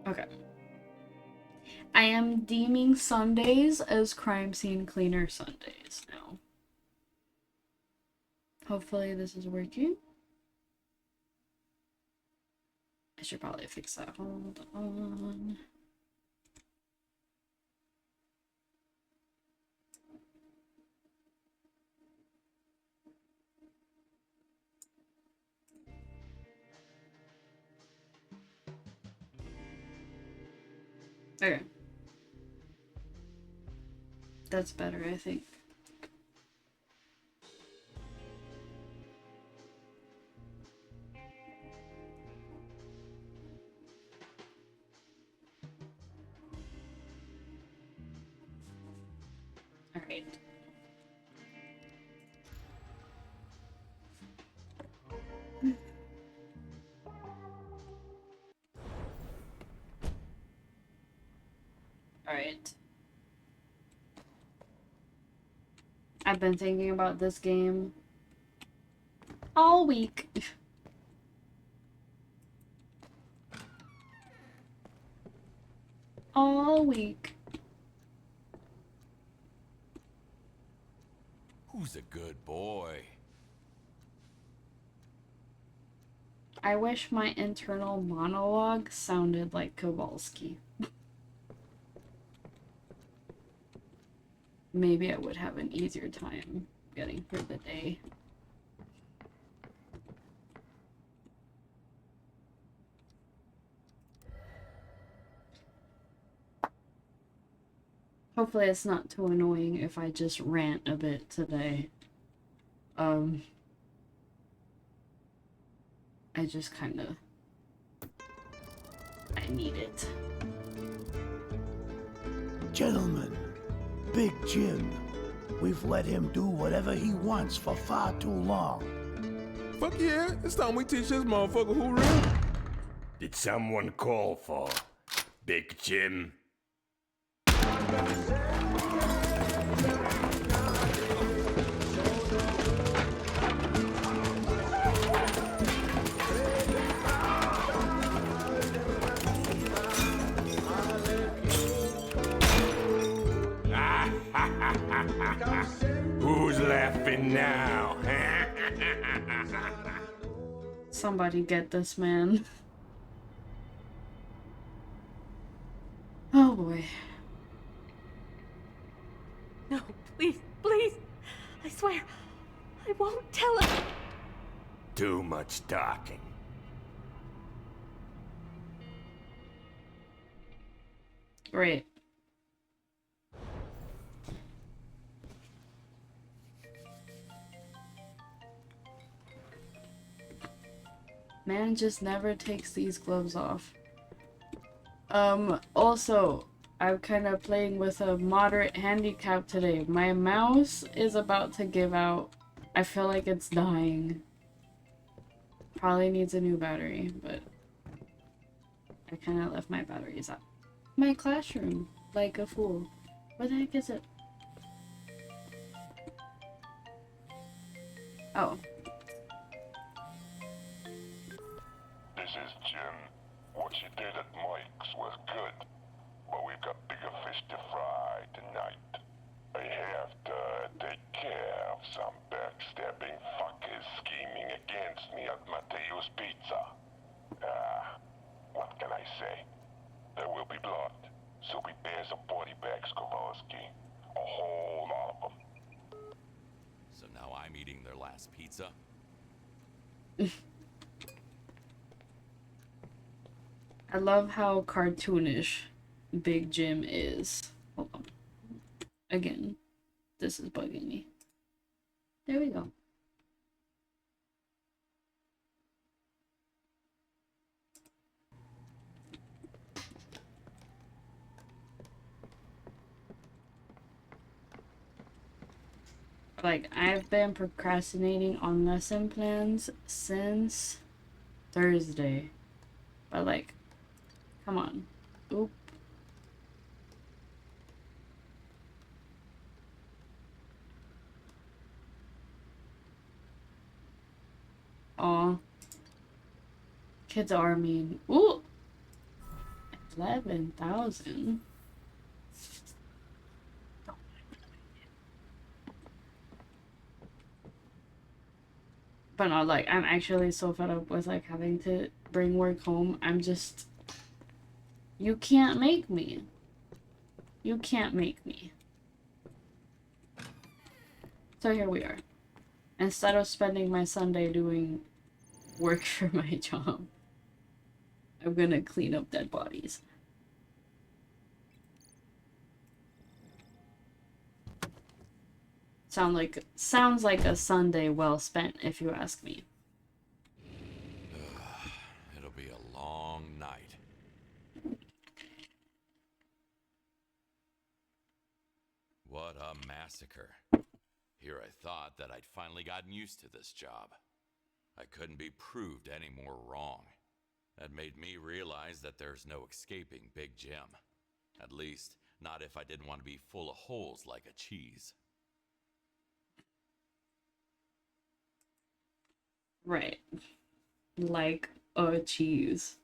Okay. I am deeming Sundays as crime scene cleaner Sundays now. Hopefully this is working. I should probably fix that. Hold on. Okay. That's better, I think. Alright. Alright. I've been thinking about this game all week. All week. Who's a good boy? I wish my internal monologue sounded like Kowalski. Maybe I would have an easier time getting through the day. Hopefully it's not too annoying if I just rant a bit today. I just kinda... I need it. Gentlemen, Big Jim, we've let him do whatever he wants for far too long. Fuck yeah, it's time we teach this motherfucker who real. Did someone call for Big Jim? Who's laughing now? Somebody get this man. Oh boy. No, please, please. I swear, I won't tell him. Too much talking. Great. Man just never takes these gloves off. Also, I'm kind of playing with a moderate handicap today. My mouse is about to give out. I feel like it's dying. Probably needs a new battery, but I kind of left my batteries at my classroom like a fool. Where the heck is it? Oh. This is Jim. What you did at Mike's was good, but we've got bigger fish to fry tonight. I have to take care of some backstabbing fuckers scheming against me at Matteo's Pizza. What can I say? There will be blood, so prepare some body bags, Kowalski. A whole lot of them. So now I'm eating their last pizza? I love how cartoonish Big Jim is. Hold on. Again, this is bugging me. There we go. Like, I've been procrastinating on lesson plans since Thursday. But like, come on. Oop. Aw. Kids are mean. Ooh! 11,000. But no, like, I'm actually so fed up with, like, having to bring work home. I'm just... You can't make me. You can't make me. So here we are. Instead of spending my Sunday doing work for my job, I'm gonna clean up dead bodies. Sounds like a Sunday well spent, if you ask me. It'll be a long night. What a massacre. Here I thought that I'd finally gotten used to this job. I couldn't be proved any more wrong. That made me realize that there's no escaping Big Jim. At least, not if I didn't want to be full of holes like a cheese. Right. Like a cheese.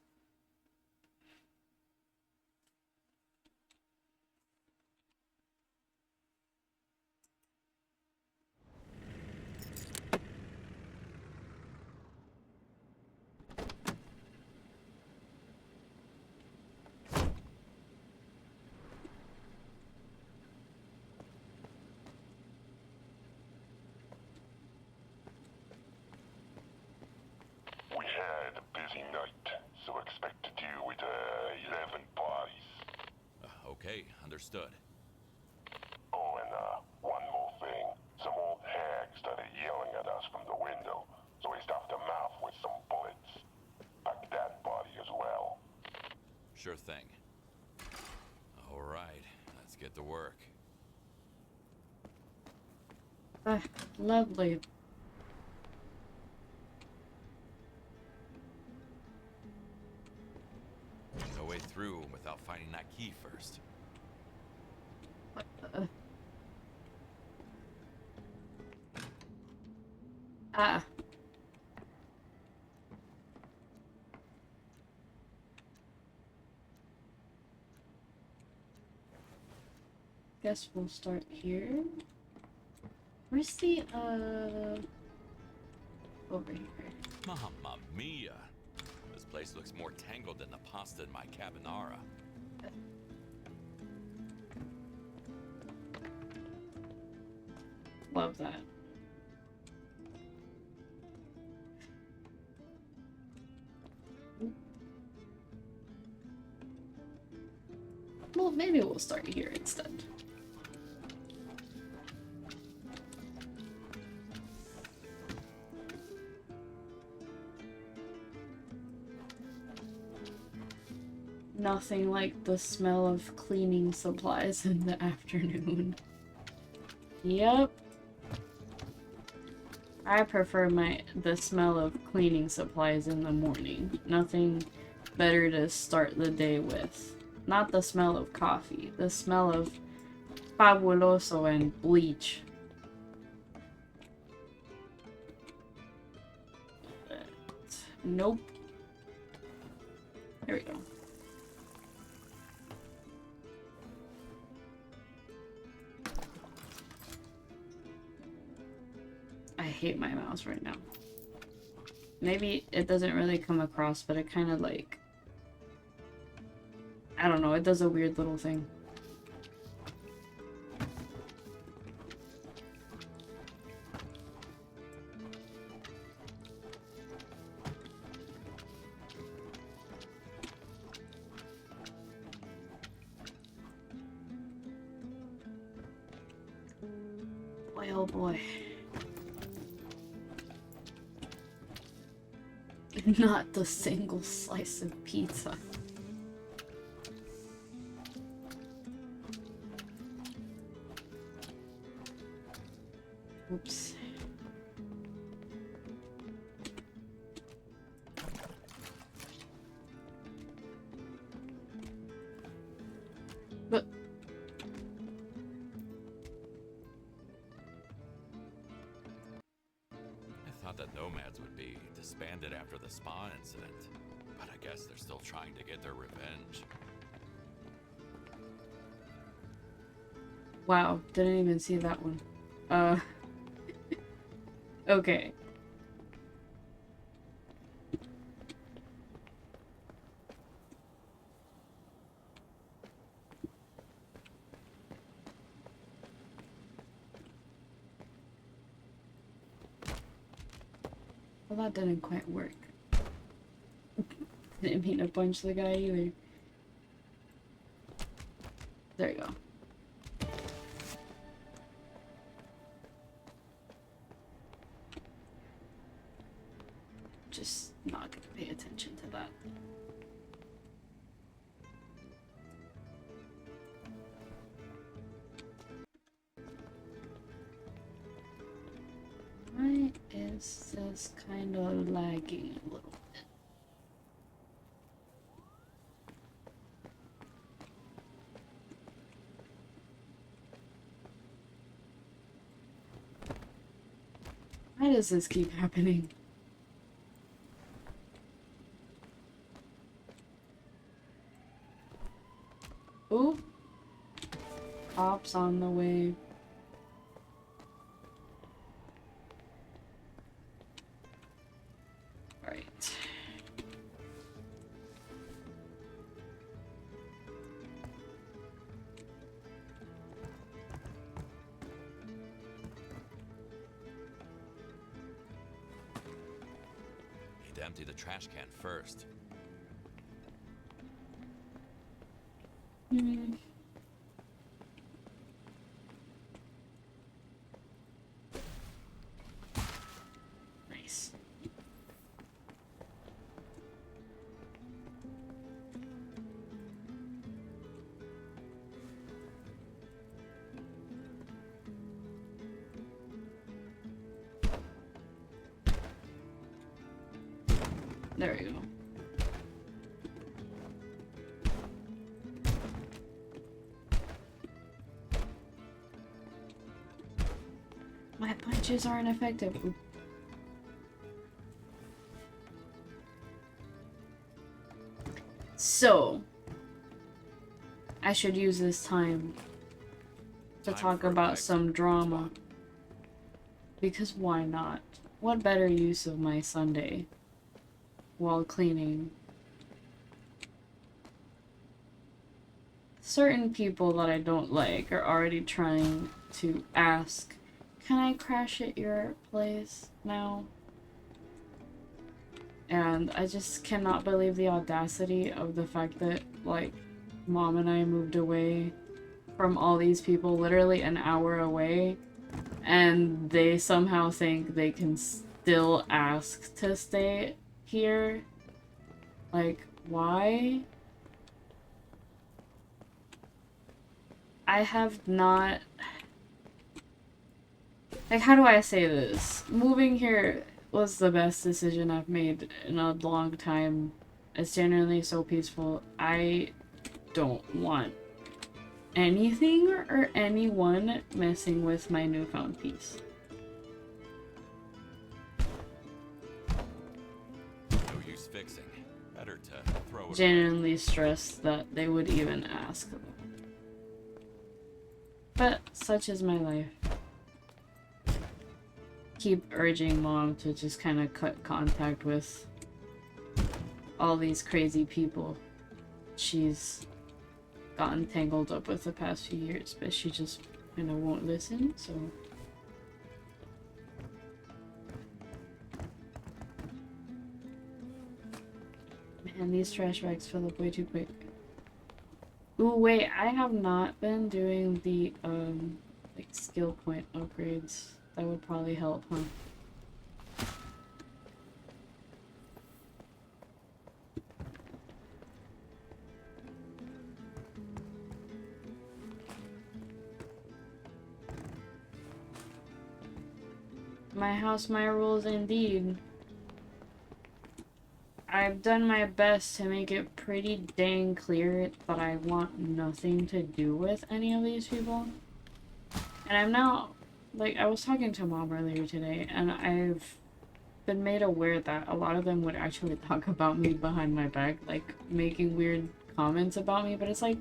We had a busy night, so expect to deal with 11 bodies. Okay, understood. Oh, and one more thing. Some old hag started yelling at us from the window, so we stuffed her mouth with some bullets. Pack that body as well. Sure thing. All right, let's get to work. Lovely. No way through without finding that key first. What the... Ah. Guess we'll start here. Where's the, over here. Mamma mia! This place looks more tangled than the pasta in my carbonara. Love that. Well, maybe we'll start here instead. Nothing like the smell of cleaning supplies in the afternoon. Yep. I prefer the smell of cleaning supplies in the morning. Nothing better to start the day with. Not the smell of coffee. The smell of fabuloso and bleach. Nope. There we go. I hate my mouse right now. Maybe it doesn't really come across, but it kind of like... I don't know, it does a weird little thing. Boy, oh boy. Not the single slice of pizza. Oops. But I thought that nomads would be disbanded after the spa incident, but I guess they're still trying to get their revenge. Wow, didn't even see that one. Okay. Well, that didn't quite work. Didn't mean to punch the guy either. There you go. Just not gonna pay attention to that. Why is this kind of lagging a little bit? Why does this keep happening? Ooh. Cops on the way. Right. Need to empty the trash can first. Nice. There we go. My punches aren't effective. Oop. So, I should use this time to Time talk for a about quick some drama. Because why not? What better use of my Sunday while cleaning? Certain people that I don't like are already trying to ask, can I crash at your place now? And I just cannot believe the audacity of the fact that, like, Mom and I moved away from all these people literally an hour away, and they somehow think they can still ask to stay here. Like, why? I have not... Like, how do I say this? Moving here was the best decision I've made in a long time. It's genuinely so peaceful. I don't want anything or anyone messing with my newfound peace. No use fixing. Better to throw it Genuinely stressed that they would even ask. But such is my life. Keep urging Mom to just kind of cut contact with all these crazy people she's gotten tangled up with the past few years, but she just kind of won't listen, so... Man, these trash bags fill up way too quick. Ooh, wait, I have not been doing the, like, skill point upgrades. That would probably help, huh? My house, my rules indeed. I've done my best to make it pretty dang clear that I want nothing to do with any of these people. And I'm now, like, I was talking to Mom earlier today, and I've been made aware that a lot of them would actually talk about me behind my back, like, making weird comments about me, but it's like,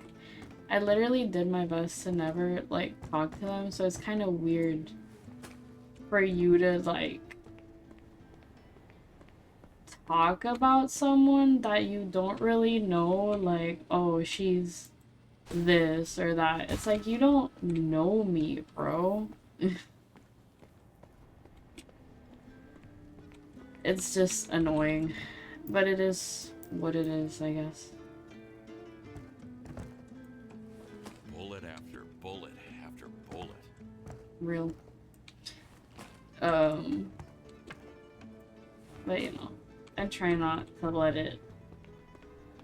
I literally did my best to never, like, talk to them, so it's kind of weird for you to, like, talk about someone that you don't really know, like, oh, she's this or that. It's like, you don't know me, bro. It's just annoying, but it is what it is, I guess. Bullet after bullet after bullet. Real. But you know, I try not to let it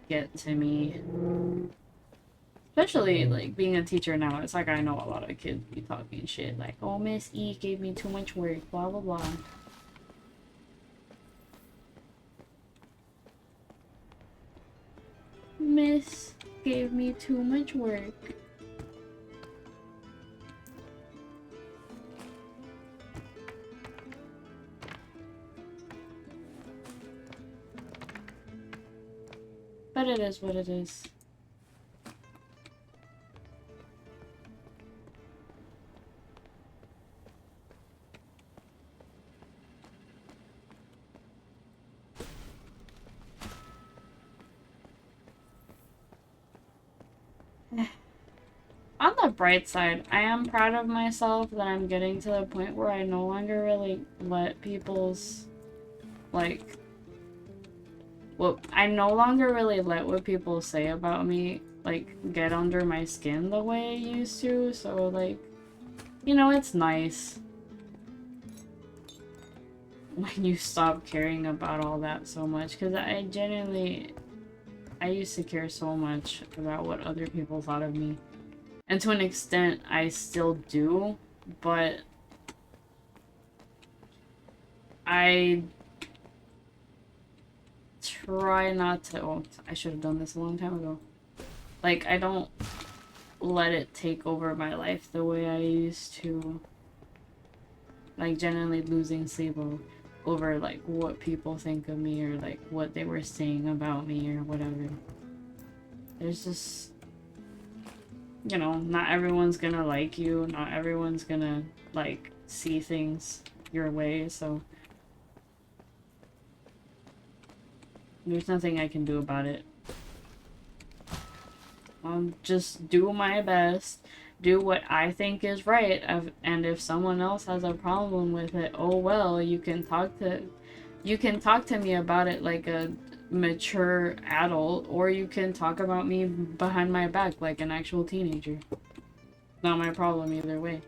get to me. Especially, like, being a teacher now, it's like I know a lot of kids be talking shit, like, oh, Miss E gave me too much work, blah, blah, blah. Miss gave me too much work. But it is what it is. On the bright side, I am proud of myself that I'm getting to the point where I no longer really let people's, like, well, I no longer really let what people say about me, like, get under my skin the way I used to, so, like, you know, it's nice when you stop caring about all that so much, because I genuinely, I used to care so much about what other people thought of me. And to an extent, I still do, but I try not to. Oh, I should have done this a long time ago. Like, I don't let it take over my life the way I used to. Like, genuinely losing sleep over, like, what people think of me or, like, what they were saying about me or whatever. There's just, you know, not everyone's gonna like you, not everyone's gonna, like, see things your way, so there's nothing I can do about it. I'll just do my best, do what I think is right, and if someone else has a problem with it, oh well, you can talk to me about it like a mature adult, or you can talk about me behind my back like an actual teenager. Not my problem either way.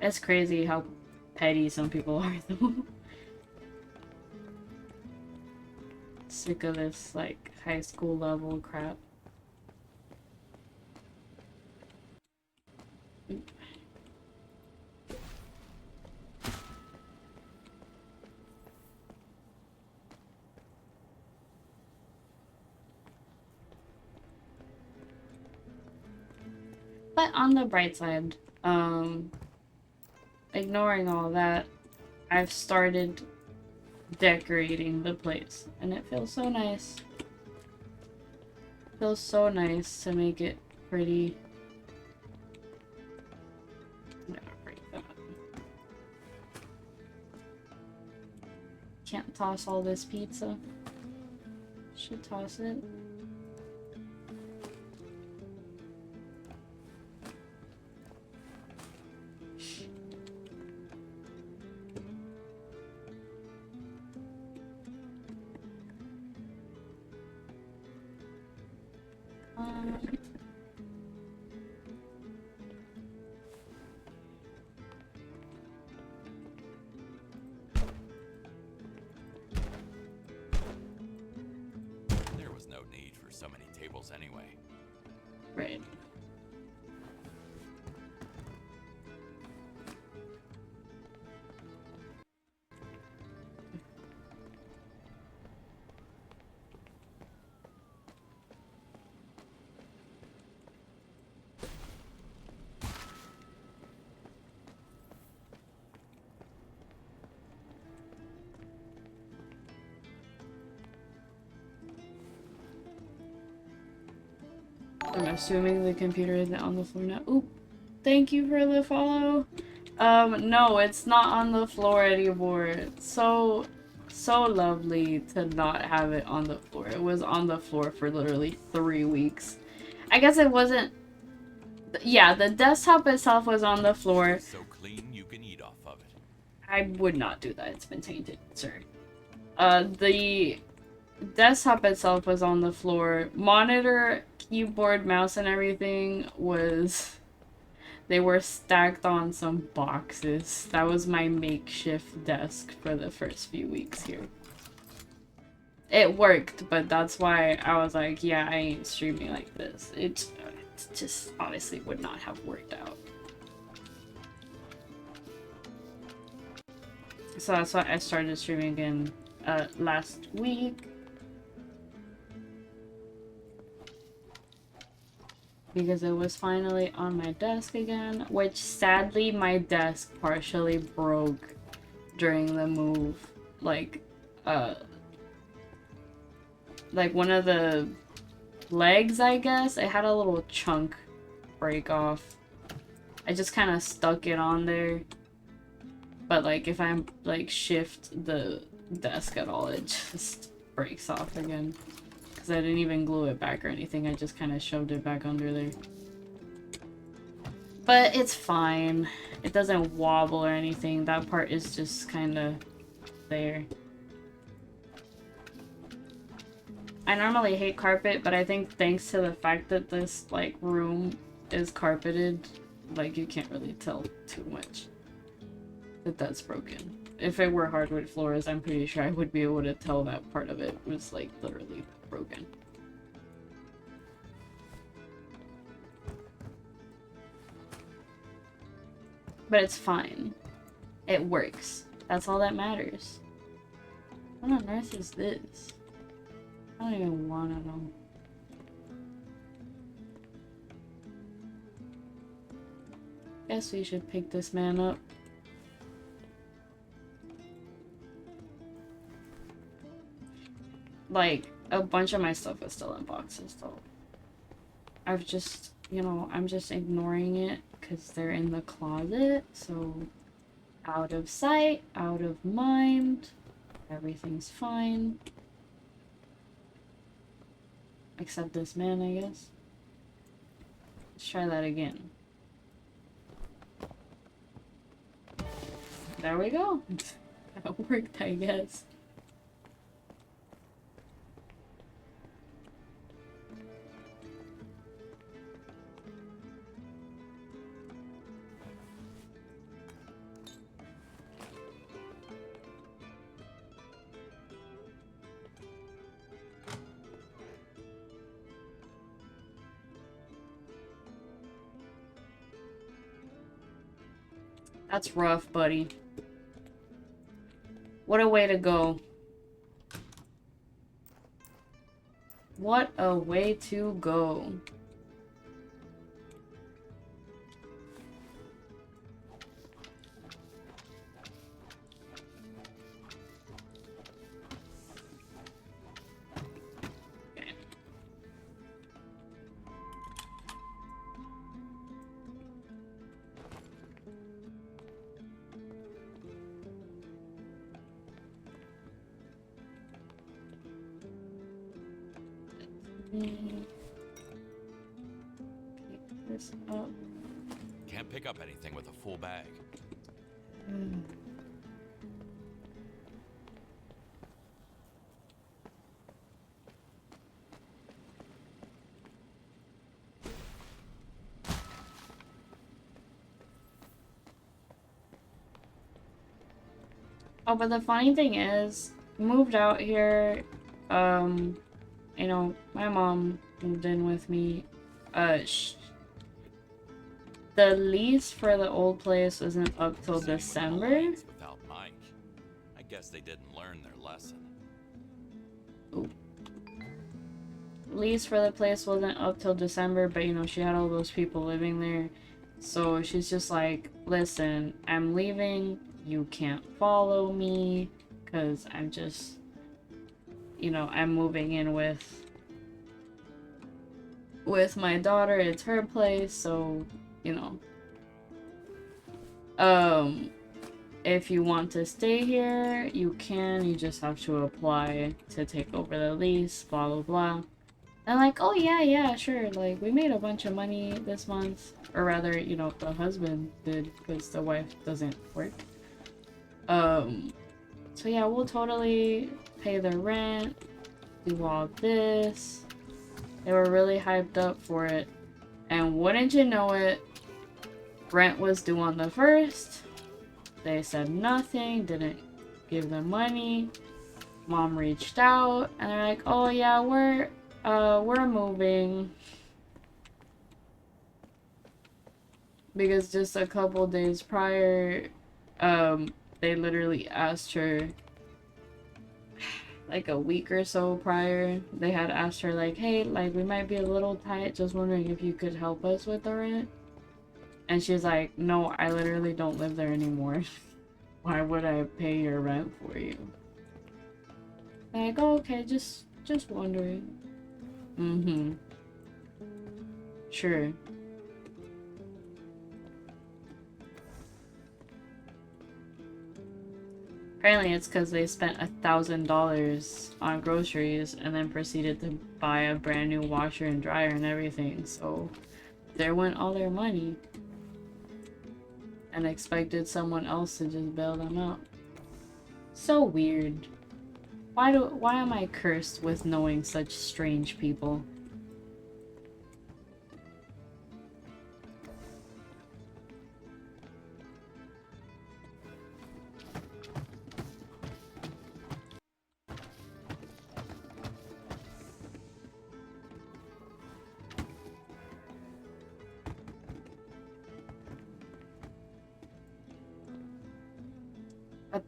It's crazy how petty some people are though. Sick of this, like, high school level crap. But on the bright side, ignoring all that, I've started decorating the place, and it feels so nice. It feels so nice to make it pretty. I'm gonna break that. Can't toss all this pizza. Should toss it. There was no need for so many tables anyway. Right. I'm assuming the computer isn't on the floor now. Oop. Thank you for the follow. No, it's not on the floor anymore. It's so lovely to not have it on the floor. It was on the floor for literally 3 weeks. I guess it wasn't... Yeah, the desktop itself was on the floor. So clean you can eat off of it. I would not do that. It's been tainted, sir. The desktop itself was on the floor. Monitor, keyboard, mouse, and everything was... They were stacked on some boxes. That was my makeshift desk for the first few weeks here. It worked, but that's why I was like, yeah, I ain't streaming like this. It just honestly would not have worked out. So that's why I started streaming again last week. Because it was finally on my desk again, which sadly my desk partially broke during the move. Like one of the legs, I guess, it had a little chunk break off. I just kind of stuck it on there. But like if I like shift the desk at all, it just breaks off again. Because I didn't even glue it back or anything, I just kind of shoved it back under there. But it's fine. It doesn't wobble or anything. That part is just kind of there. I normally hate carpet, but I think thanks to the fact that this like room is carpeted, like you can't really tell too much that that's broken. If it were hardwood floors, I'm pretty sure I would be able to tell that part of it was like literally broken. But it's fine. It works. That's all that matters. What on earth is this? I don't even wanna know. Guess we should pick this man up. Like, a bunch of my stuff is still in boxes, though. I've just, you know, I'm just ignoring it because they're in the closet, so out of sight, out of mind, everything's fine. Except this man, I guess. Let's try that again. There we go. That worked, I guess. That's rough, buddy. What a way to go. What a way to go. Pick this up. Can't pick up anything with a full bag. Oh, but the funny thing is, moved out here, you know, my mom moved in with me. The lease for the old place wasn't up till December. Without Mike, I guess they didn't learn their lesson. Ooh. Lease for the place wasn't up till December, but you know, she had all those people living there. So she's just like, listen, I'm leaving. You can't follow me because I'm just, you know, I'm moving in with with my daughter, it's her place, so, you know. If you want to stay here, you can. You just have to apply to take over the lease, blah, blah, blah. And like, oh yeah, sure. Like, we made a bunch of money this month. Or rather, you know, the husband did, because the wife doesn't work. So yeah, we'll totally pay the rent, do all this. They were really hyped up for it. And wouldn't you know it, rent was due on the 1st. They said nothing, didn't give them money. Mom reached out, and they're like, oh yeah, we're moving. Because just a couple days prior, they literally asked her, like a week or so prior, they had asked her like, hey, like we might be a little tight, just wondering if you could help us with the rent. And she's like, no, I literally don't live there anymore. Why would I pay your rent for you? Like, oh, okay, just wondering. Mm-hmm. Sure. Apparently it's because they spent $1,000 on groceries and then proceeded to buy a brand new washer and dryer and everything, so there went all their money. And expected someone else to just bail them out. So weird. Why am I cursed with knowing such strange people?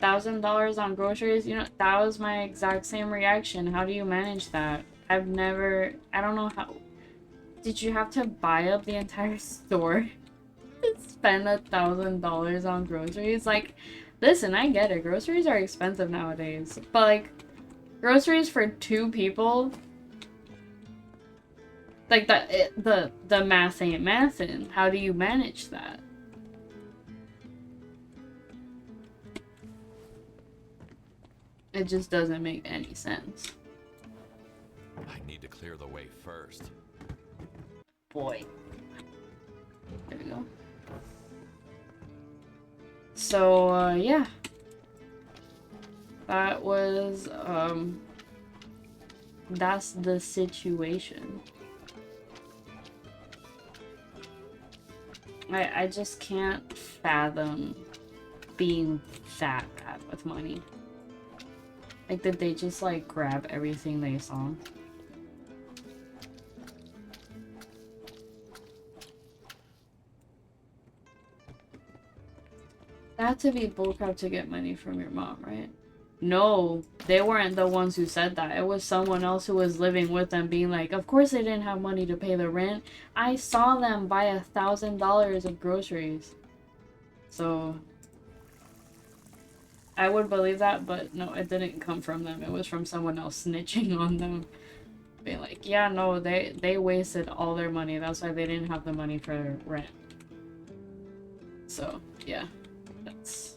$1,000 on groceries, you know, that was my exact same reaction. How do you manage that? I don't know how. Did you have to buy up the entire store to spend $1,000 on groceries? Like, listen, I get it. Groceries are expensive nowadays, but like, groceries for 2 people, like the math ain't mathin'. How do you manage that? It just doesn't make any sense. I need to clear the way first. Boy. There we go. So, yeah. That was, that's the situation. I just can't fathom being that bad with money. Like, did they just, like, grab everything they saw? That had to be bullcrap to get money from your mom, right? No, they weren't the ones who said that. It was someone else who was living with them being like, of course they didn't have money to pay the rent. I saw them buy $1,000 of groceries. So I would believe that, but no, it didn't come from them. It was from someone else snitching on them. Being like, yeah, no, they wasted all their money. That's why they didn't have the money for rent. So, yeah. That's...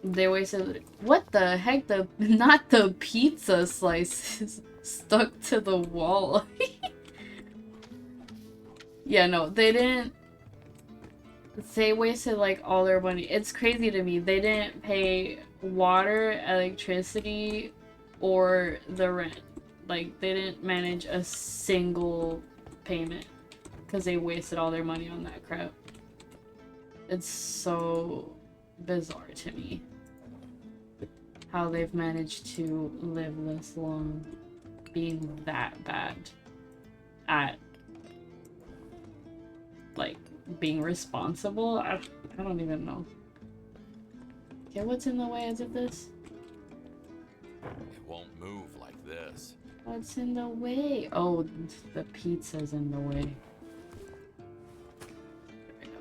They wasted... What the heck? Not the pizza slices stuck to the wall. Yeah, no, they didn't... They wasted, like, all their money. It's crazy to me. They didn't pay water, electricity, or the rent. Like, they didn't manage a single payment. Because they wasted all their money on that crap. It's so bizarre to me. How they've managed to live this long being that bad at, like, being responsible. I don't even know. Okay, what's in the way of this? It won't move like this. What's in the way? Oh, the pizza's in the way. There we go.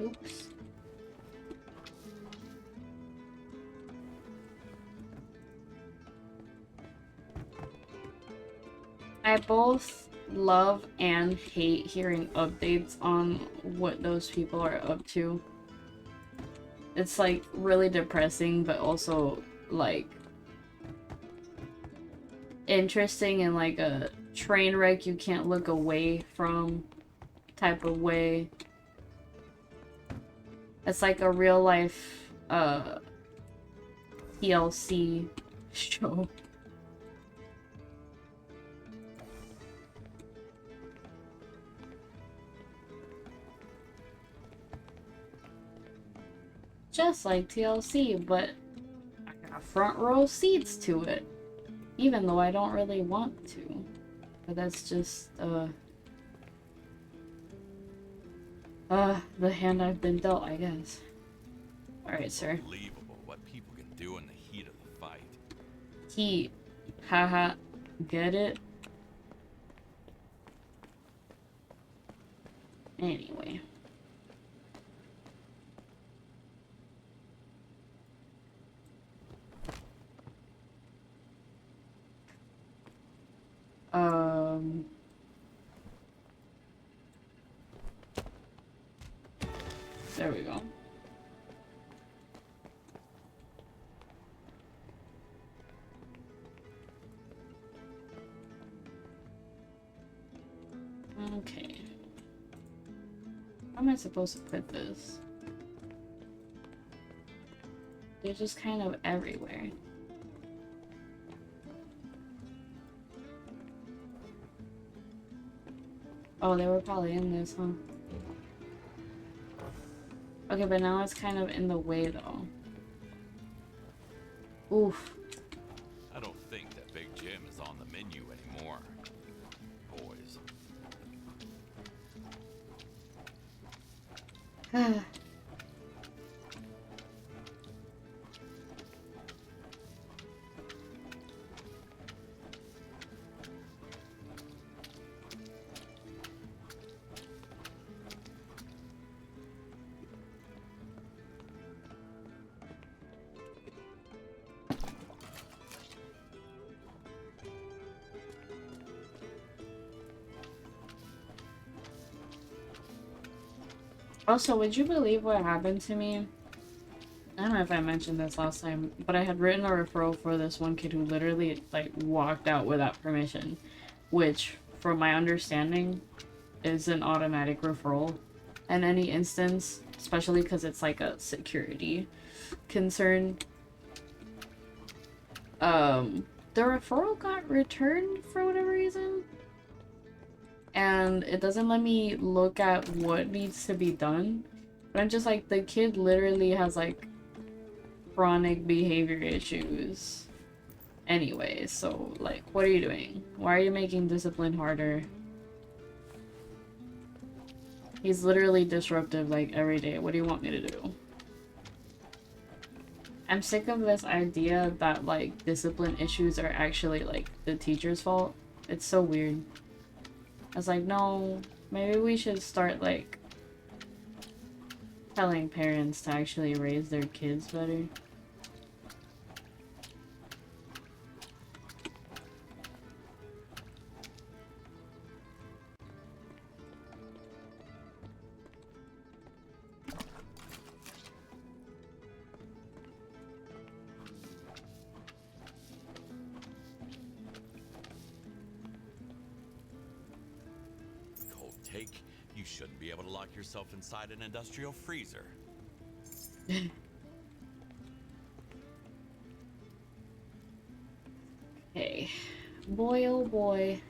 Oops. I both love and hate hearing updates on what those people are up to. It's like really depressing, but also like interesting in like a train wreck you can't look away from type of way. It's like a real life TLC show. Just like TLC, but I got front row seats to it. Even though I don't really want to. But that's just, the hand I've been dealt, I guess. Alright, sir. Unbelievable what people can do in the heat of the fight. Heat. Haha. Get it? Anyway. There we go. Okay. How am I supposed to put this? They're just kind of everywhere. Oh, they were probably in this, huh? Okay, but now it's kind of in the way, though. Oof. I don't think that Big Jim is on the menu anymore. Boys. Also, would you believe what happened to me? I don't know if I mentioned this last time, but I had written a referral for this one kid who literally, like, walked out without permission. Which, from my understanding, is an automatic referral. In any instance, especially because it's like a security concern. The referral got returned for whatever reason. And it doesn't let me look at what needs to be done. But I'm just like, the kid literally has like chronic behavior issues. Anyway, so like, what are you doing? Why are you making discipline harder? He's literally disruptive like every day. What do you want me to do? I'm sick of this idea that like discipline issues are actually like the teacher's fault. It's so weird. I was like, no, maybe we should start, like, telling parents to actually raise their kids better. You shouldn't be able to lock yourself inside an industrial freezer. Hey, boy oh boy.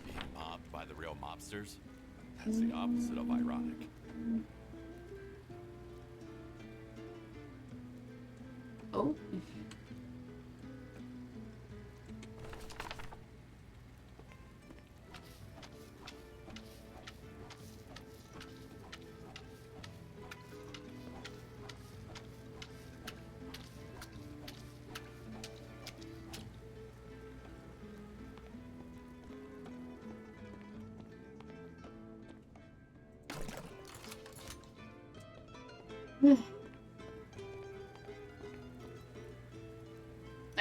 Being mobbed by the real mobsters? That's the opposite of ironic. Oh.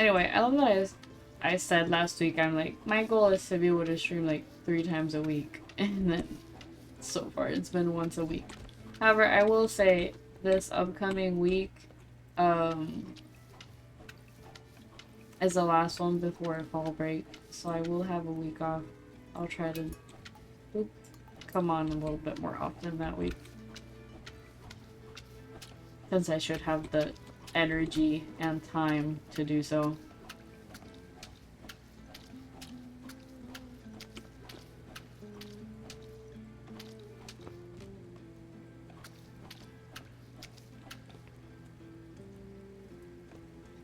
Anyway, I love that I said last week, I'm like, my goal is to be able to stream like 3 times a week. And then so far it's been once a week. However, I will say this upcoming week is the last one before fall break. So I will have a week off. I'll try to come on a little bit more often that week. Since I should have the energy and time to do so.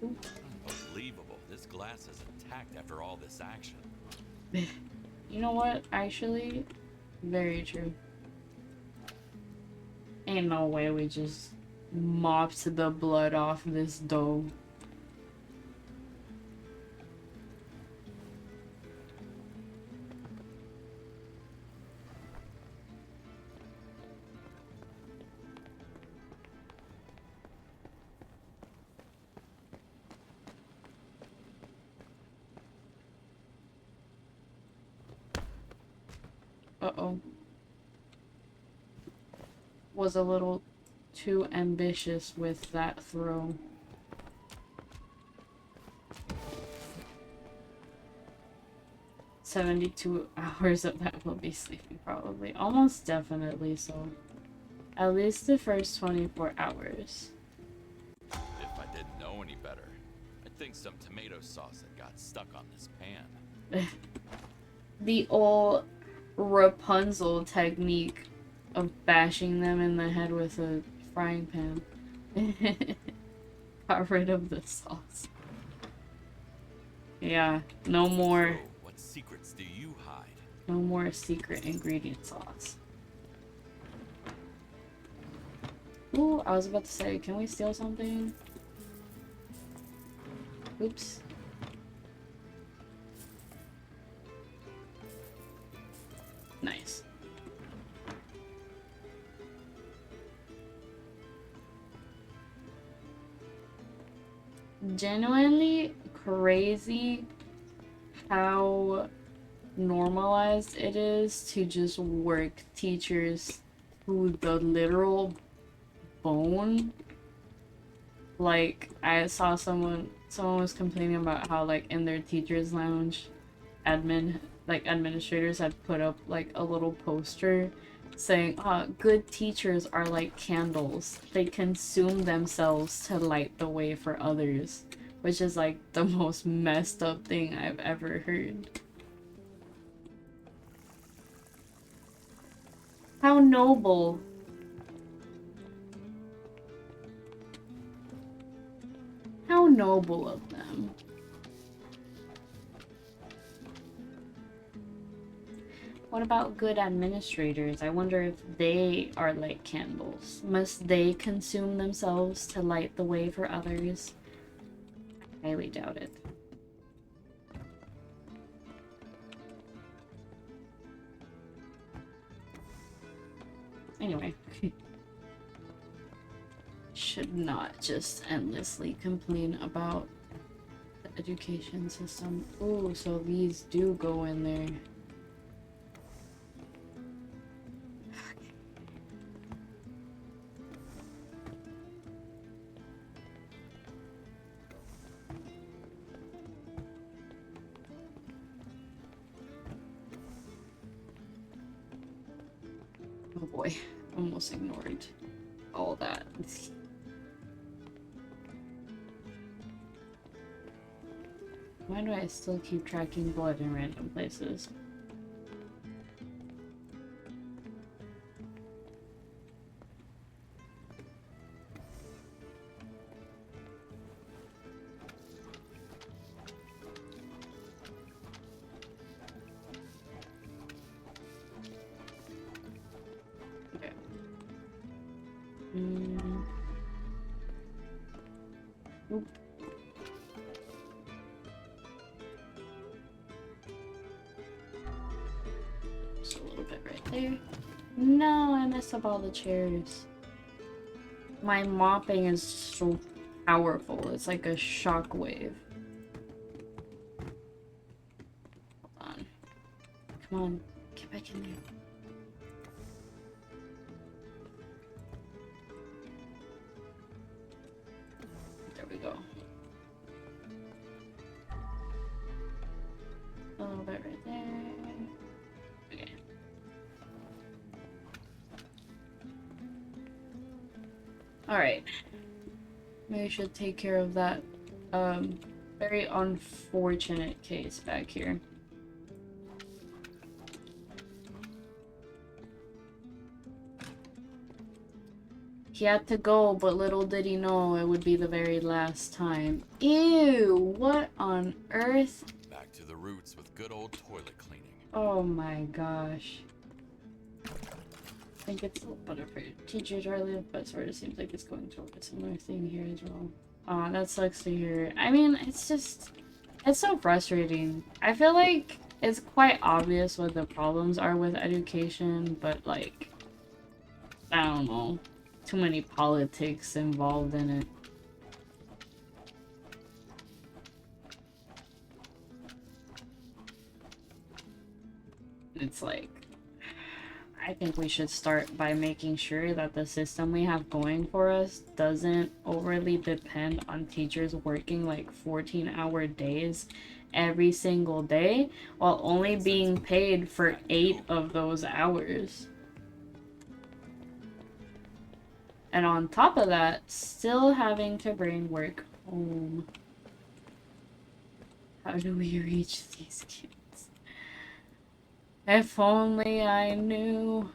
Unbelievable. This glass is intact after all this action. You know what? Actually, very true. Ain't no way we just mopped the blood off this dough. Uh-oh. Was a little too ambitious with that throw. "72 hours of that will be sleeping, probably. Almost definitely so. At least the first 24 hours. If I didn't know any better, I'd think some tomato sauce had got stuck on this pan. The old Rapunzel technique of bashing them in the head with a frying pan. Got rid of the sauce. Yeah, no more. So, what secrets do you hide? No more secret ingredient sauce. Ooh, I was about to say, can we steal something? Oops. Nice. Genuinely crazy how normalized it is to just work teachers to the literal bone. Like, I saw someone was complaining about how, like, in their teachers lounge, administrators had put up like a little poster saying, good teachers are like candles. They consume themselves to light the way for others. Which is like the most messed up thing I've ever heard. How noble. How noble of them. What about good administrators? I wonder if they are like candles. Must they consume themselves to light the way for others? I highly doubt it. Anyway. Should not just endlessly complain about the education system. Ooh, so these do go in there. Oh boy, almost ignored all that. Why do I still keep tracking blood in random places? Okay. Oop. Just a little bit right there. No, I messed up all the chairs. My mopping is so powerful. It's like a shockwave. Come on. Get back in there. There we go. A little bit right there. Okay. Alright. Maybe we should take care of that very unfortunate case back here. He had to go, but little did he know it would be the very last time. Ew, what on earth? Back to the roots with good old toilet cleaning. Oh my gosh. I think it's a little better for teachers where I live, but sort of seems like it's going through a similar thing here as well. Oh, that sucks to hear. I mean, it's just... it's so frustrating. I feel like it's quite obvious what the problems are with education, but like... I don't know. Too many politics involved in it. It's like, I think we should start by making sure that the system we have going for us doesn't overly depend on teachers working like 14-hour days every single day while only being paid for 8 of those hours. And on top of that, still having to bring work home. How do we reach these kids? If only I knew.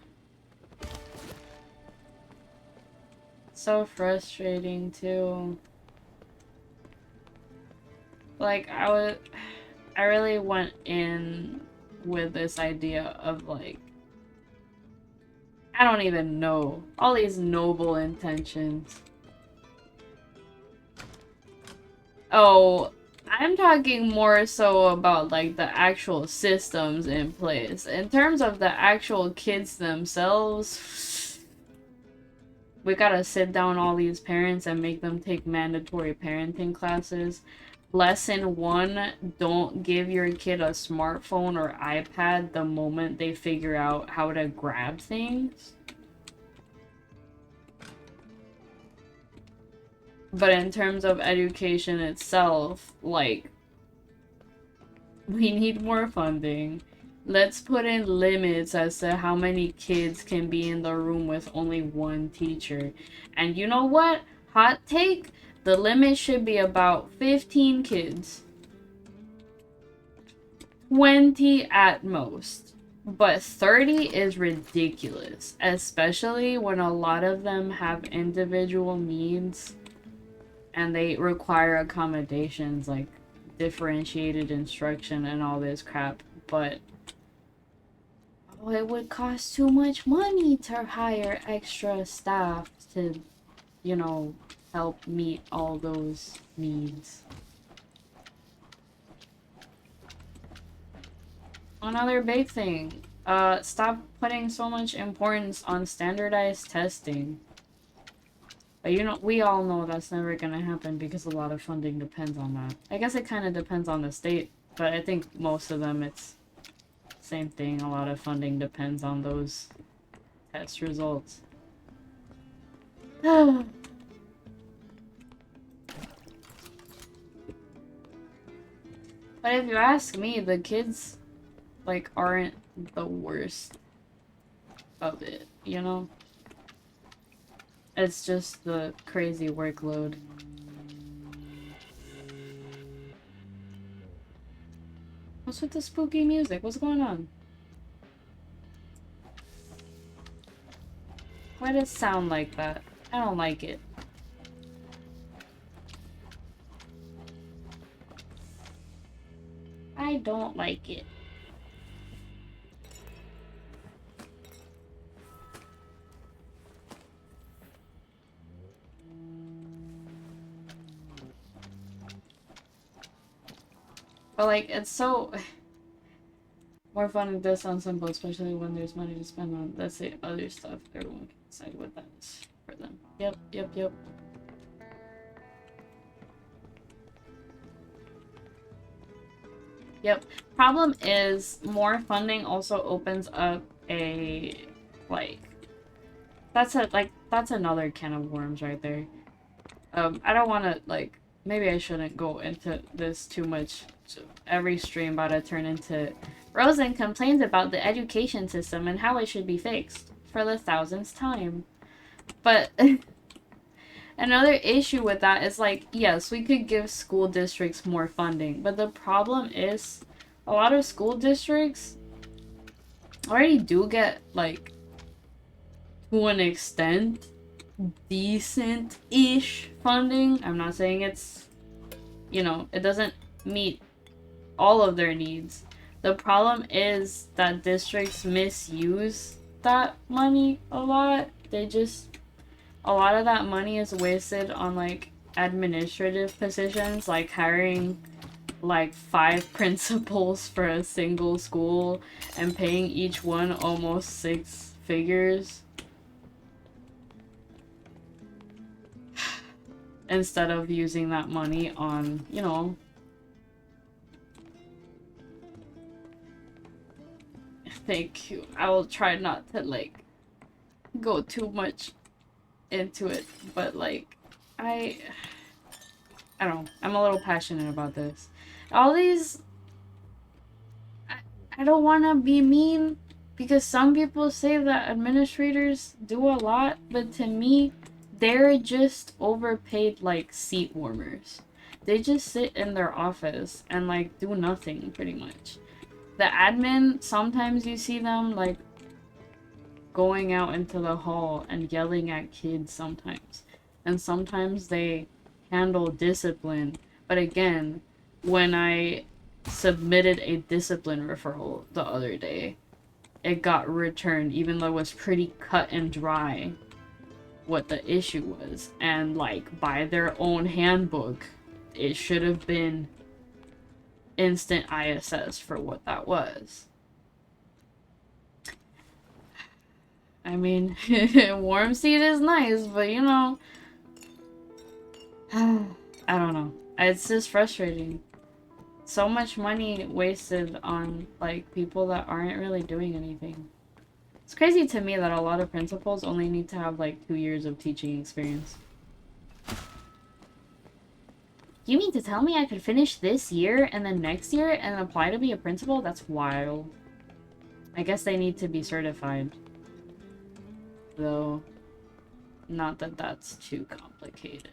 So frustrating too. Like I really went in with this idea of like, I don't even know. All these noble intentions. Oh, I'm talking more so about like the actual systems in place. In terms of the actual kids themselves, we gotta sit down all these parents and make them take mandatory parenting classes. Lesson 1, don't give your kid a smartphone or iPad the moment they figure out how to grab things. But in terms of education itself, like, we need more funding. Let's put in limits as to how many kids can be in the room with only one teacher. And you know what? Hot take? The limit should be about 15 kids. 20 at most. But 30 is ridiculous. Especially when a lot of them have individual needs. And they require accommodations like differentiated instruction and all this crap. But oh, it would cost too much money to hire extra staff to, you know, help meet all those needs. Another big thing, stop putting so much importance on standardized testing. But you know, we all know that's never gonna happen because a lot of funding depends on that. I guess it kind of depends on the state, but I think most of them it's same thing. A lot of funding depends on those test results. But if you ask me, the kids, like, aren't the worst of it, you know? It's just the crazy workload. What's with the spooky music? What's going on? Why does it sound like that? I don't like it. I don't like it. But like, it's so more fun if this sounds simple, especially when there's money to spend on, let's say, other stuff. Everyone can decide what that is for them. Yep, yep, yep. Yep. Problem is, more funding also opens up a, like, that's another can of worms right there. I don't want to, like, maybe I shouldn't go into this too much. Every stream about to turn into Rossen complains about the education system and how it should be fixed for the 1000th time. But another issue with that is, like, yes, we could give school districts more funding, but the problem is a lot of school districts already do get, like, to an extent, decent-ish funding. I'm not saying it's, you know, it doesn't meet all of their needs. The problem is that districts misuse that money a lot. A lot of that money is wasted on, like, administrative positions, like hiring like 5 principals for a single school and paying each one almost 6 figures instead of using that money on, you know, thank you. I will try not to, like, go too much into it, but, like, I don't know. I'm a little passionate about this. All these... I don't want to be mean, because some people say that administrators do a lot, but to me, they're just overpaid, like, seat warmers. They just sit in their office and, like, do nothing, pretty much. The admin, sometimes you see them, like, going out into the hall and yelling at kids sometimes. And sometimes they handle discipline. But again, when I submitted a discipline referral the other day, it got returned, even though it was pretty cut and dry what the issue was. And, like, by their own handbook, it should have been instant ISS for what that was. I mean, warm seat is nice, but, you know, I don't know. It's just frustrating. So much money wasted on, like, people that aren't really doing anything. It's crazy to me that a lot of principals only need to have, like, 2 years of teaching experience. You mean to tell me I could finish this year and then next year and apply to be a principal? That's wild. I guess they need to be certified. Though, not that that's too complicated.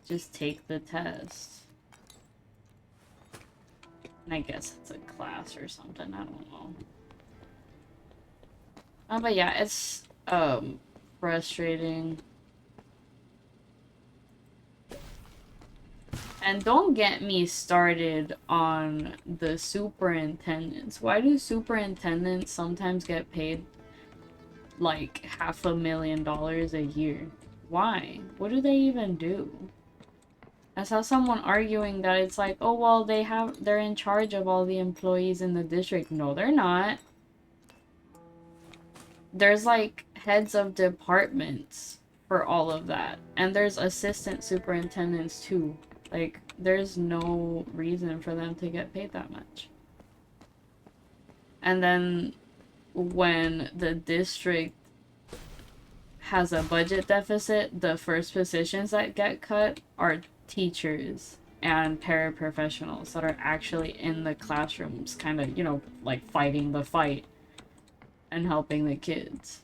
Just take the test. And I guess it's a class or something, I don't know. But yeah, it's frustrating. And don't get me started on the superintendents. Why do superintendents sometimes get paid like $500,000 a year? Why? What do they even do? I saw someone arguing that it's like, oh well, they're in charge of all the employees in the district. No, they're not. There's like heads of departments for all of that, and there's assistant superintendents too. Like, there's no reason for them to get paid that much. And then when the district has a budget deficit, the first positions that get cut are teachers and paraprofessionals that are actually in the classrooms, kind of, you know, like fighting the fight and helping the kids.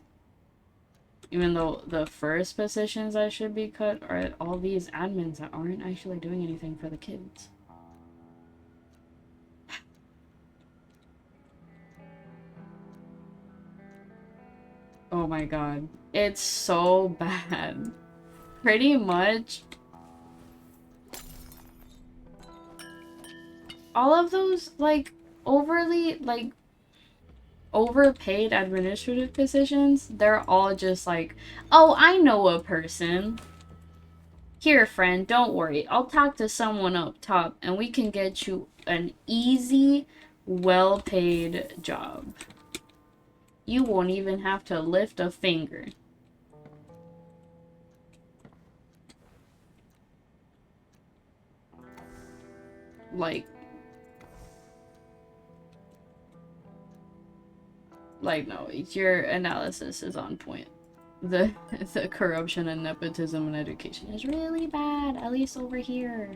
Even though the first positions that should be cut are all these admins that aren't actually doing anything for the kids. Oh my god. It's so bad. Pretty much all of those, like, overly, like, overpaid administrative positions, they're all just like, oh, I know a person. Here, friend, don't worry. I'll talk to someone up top and we can get you an easy, well-paid job. You won't even have to lift a finger. Like, Like, no, your analysis is on point. The corruption and nepotism in education is really bad, at least over here.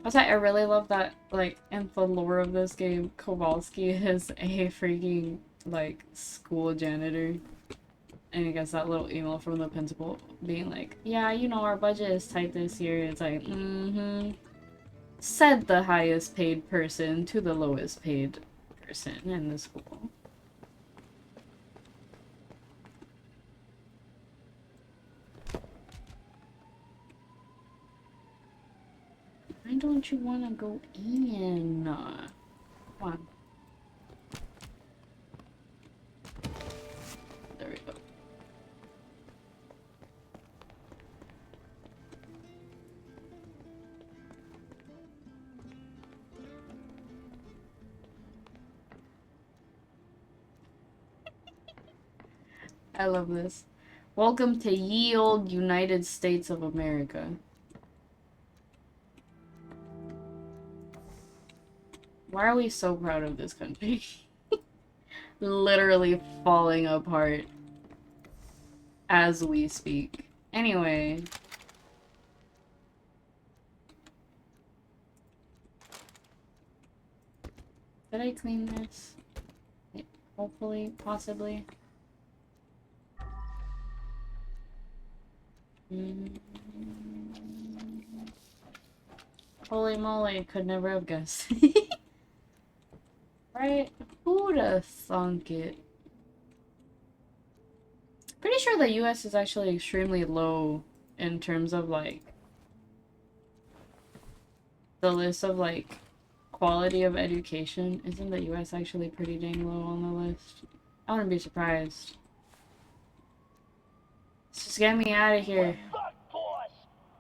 Also, I really love that, like, in the lore of this game, Kowalski is a freaking, like, school janitor. And he gets that little email from the principal being like, yeah, you know, our budget is tight this year. It's like, said the highest paid person to the lowest paid person in the school. Why don't you want to go in? Come on. There we go. I love this. Welcome to ye olde United States of America. Why are we so proud of this country? Literally falling apart as we speak. Anyway. Did I clean this? Hopefully, possibly. Holy moly, could never have guessed. Right? Who'd have thunk it? Pretty sure the US is actually extremely low in terms of, like, the list of, like, quality of education. Isn't the US actually pretty dang low on the list? I wouldn't be surprised. Let's just get me out of here. Fuck, boss!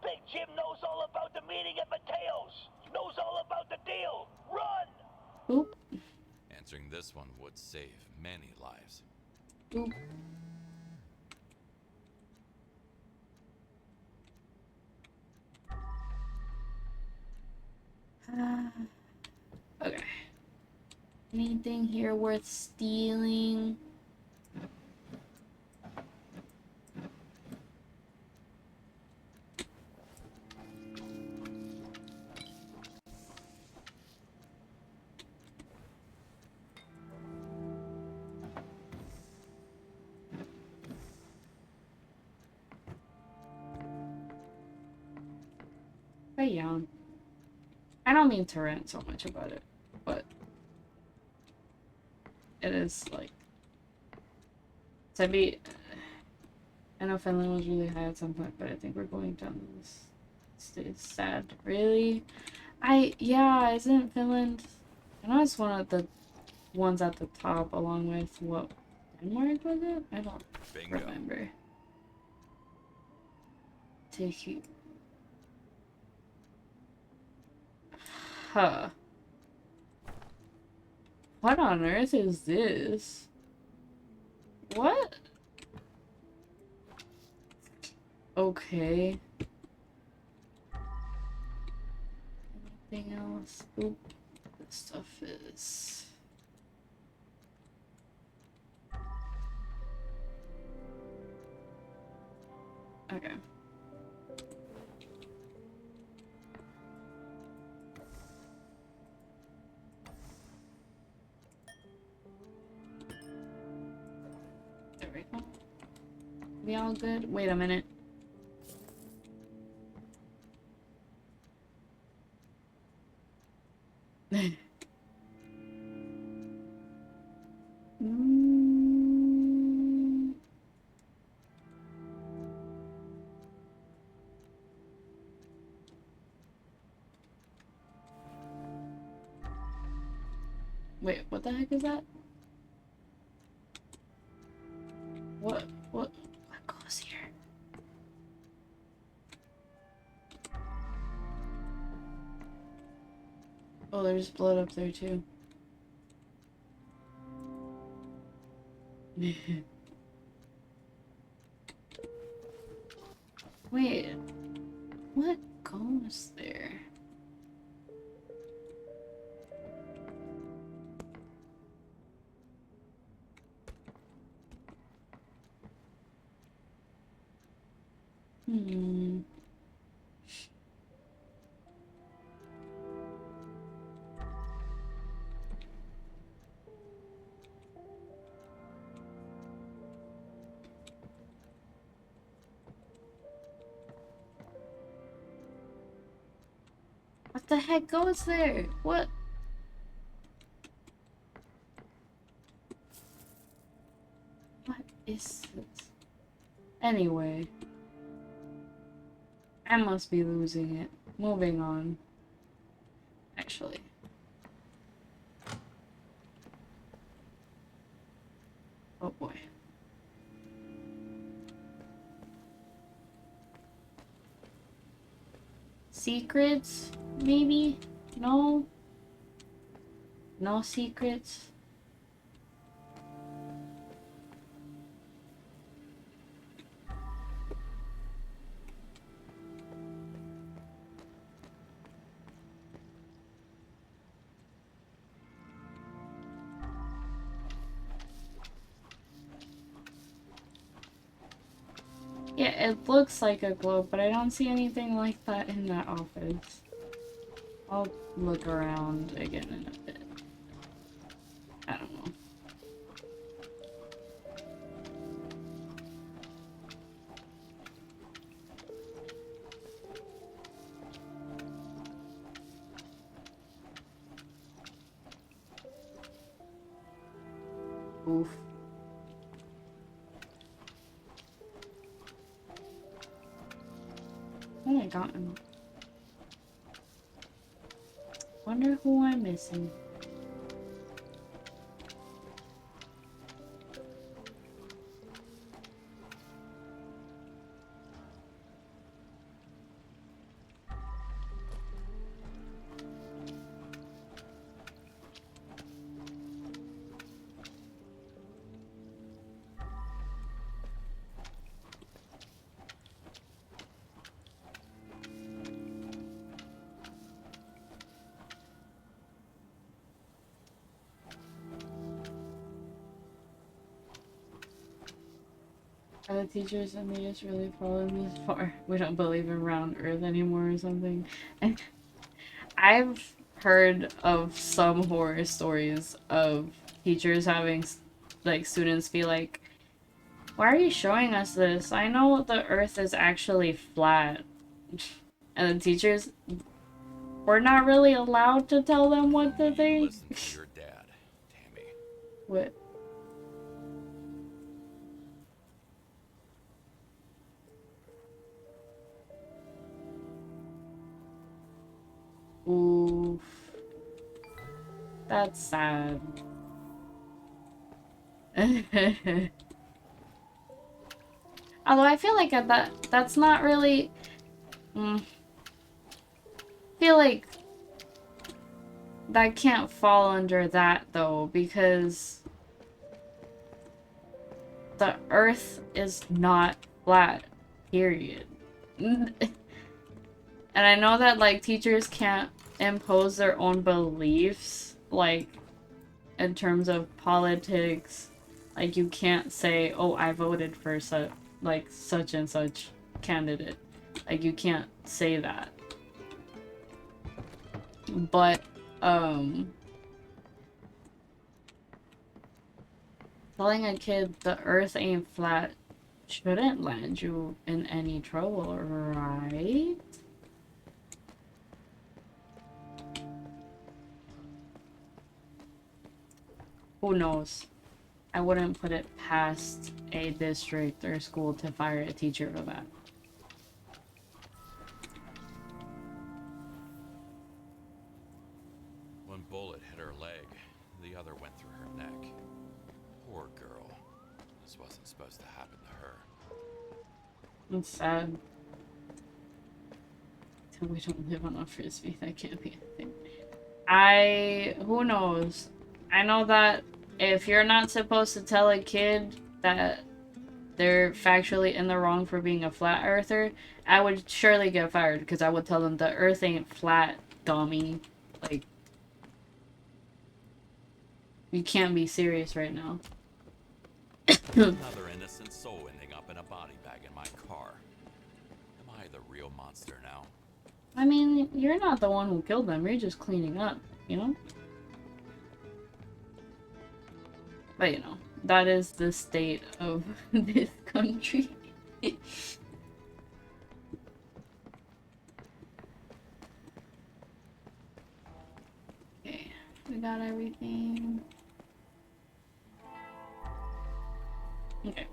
Big Jim knows all about the meeting at Mateo's. Knows all about the deal. Run! Oop. Answering this one would save many lives. Oop. Okay. Anything here worth stealing? But yeah. I don't mean to rant so much about it, but it is like to be. I know Finland was really high at some point, but I think we're going down this. It's sad, really. Yeah, isn't Finland? I know it's one of the ones at the top, along with what Denmark was it? I don't remember. Take you. Huh. What on earth is this? What? Okay. Anything else? Oop. This stuff is... Okay. There we go. We all good? Wait a minute. Wait, what the heck is that? What goes here? Oh, there's blood up there too. Wait, what goes there? Hmm. What the heck goes there? What? What is this? Anyway. I must be losing it. Moving on. Actually. Oh boy. Secrets? Maybe? No? No secrets? Yeah, it looks like a globe, but I don't see anything like that in that office. I'll look around again in a bit. I don't know. Oof. Oh my god. Wonder who I'm missing. Are the teachers and they just really fallen this far? We don't believe in round earth anymore or something. And I've heard of some horror stories of teachers having like students be like, why are you showing us this? I know the earth is actually flat. And the teachers were not really allowed to tell them what to think. Listen to your dad, Tammy. What? Oof. That's sad. Although I feel like that's not really... I feel like that can't fall under that though, because the earth is not flat, period. And I know that, like, teachers can't impose their own beliefs, like, in terms of politics. Like, you can't say, oh, I voted for such and such candidate. Like, you can't say that. But, telling a kid the earth ain't flat shouldn't land you in any trouble, right? Who knows? I wouldn't put it past a district or school to fire a teacher for that. One bullet hit her leg, the other went through her neck. Poor girl. This wasn't supposed to happen to her. It's sad. We don't live on a frisbee. That can't be a thing. Who knows? I know that if you're not supposed to tell a kid that they're factually in the wrong for being a flat earther, I would surely get fired because I would tell them the earth ain't flat, dummy. Like, you can't be serious right now. Another innocent soul ending up in a body bag in my car. Am I the real monster now? I mean, you're not the one who killed them, you're just cleaning up, you know? But you know, that is the state of this country. Okay, we got everything. Okay.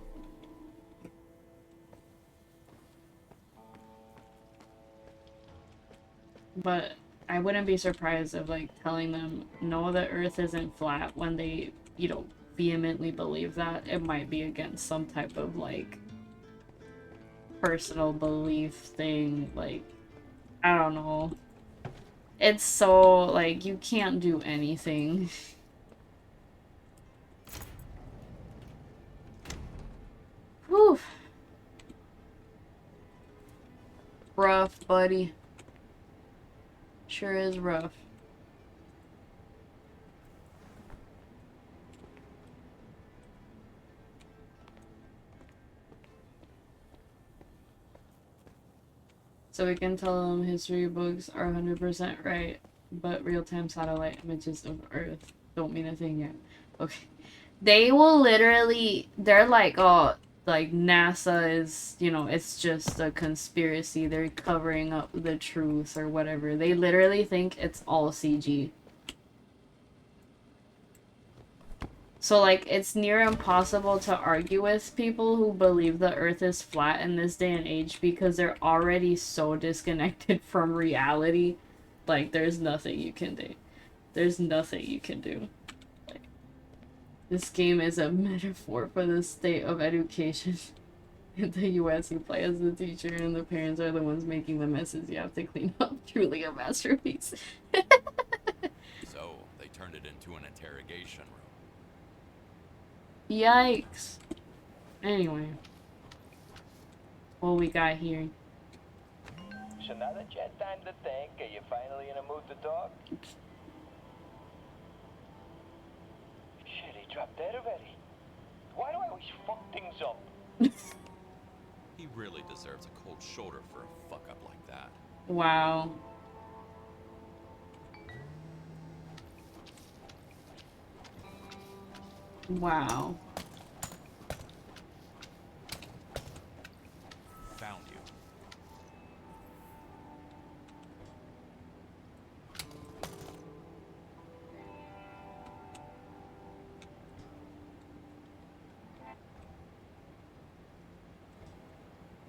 But I wouldn't be surprised if, like, telling them, no, the earth isn't flat when they, you know, vehemently believe that. It might be against some type of, like, personal belief thing. Like, I don't know. It's so, like, you can't do anything. Whew. Rough, buddy. Sure is rough. So we can tell them history books are 100% right, but real-time satellite images of Earth don't mean a thing yet. Okay. They will literally, they're like, oh, like NASA is, you know, it's just a conspiracy. They're covering up the truth or whatever. They literally think it's all CG. So, like, it's near impossible to argue with people who believe the Earth is flat in this day and age because they're already so disconnected from reality. Like, there's nothing you can do. There's nothing you can do. Like, this game is a metaphor for the state of education in the US. You play as the teacher and the parents are the ones making the messes you have to clean up. Truly a masterpiece. So, they turned it into an interrogation room. Yikes. Anyway. What we got here? So now that you had time to think, are you finally in a mood to talk? Shit, he dropped dead already. Why do I always fuck things up? He really deserves a cold shoulder for a fuck up like that. Wow. Wow. Found you.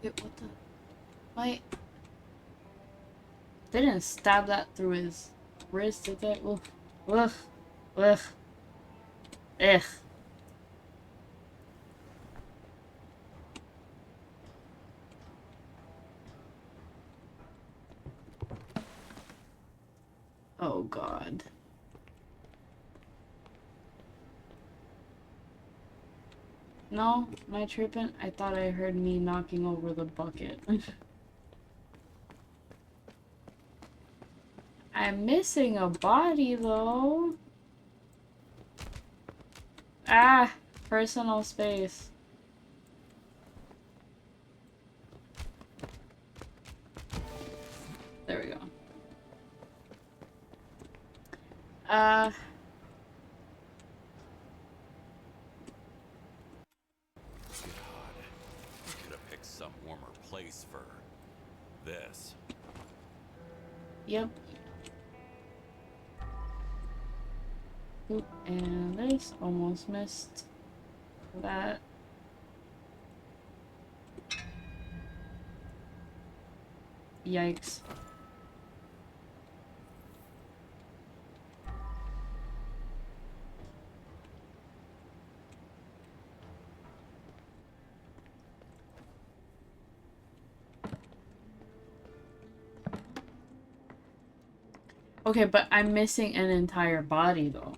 Wait, what the? Wait. They didn't stab that through his wrist, did they? Ugh. Ugh. Ugh. Ugh. Oh god. No, am I tripping? I thought I heard me knocking over the bucket. I'm missing a body though. Ah, personal space. There we go. God, We could have picked some warmer place for this. Yep. Oop, and this almost missed that. Yikes. Okay, but I'm missing an entire body though.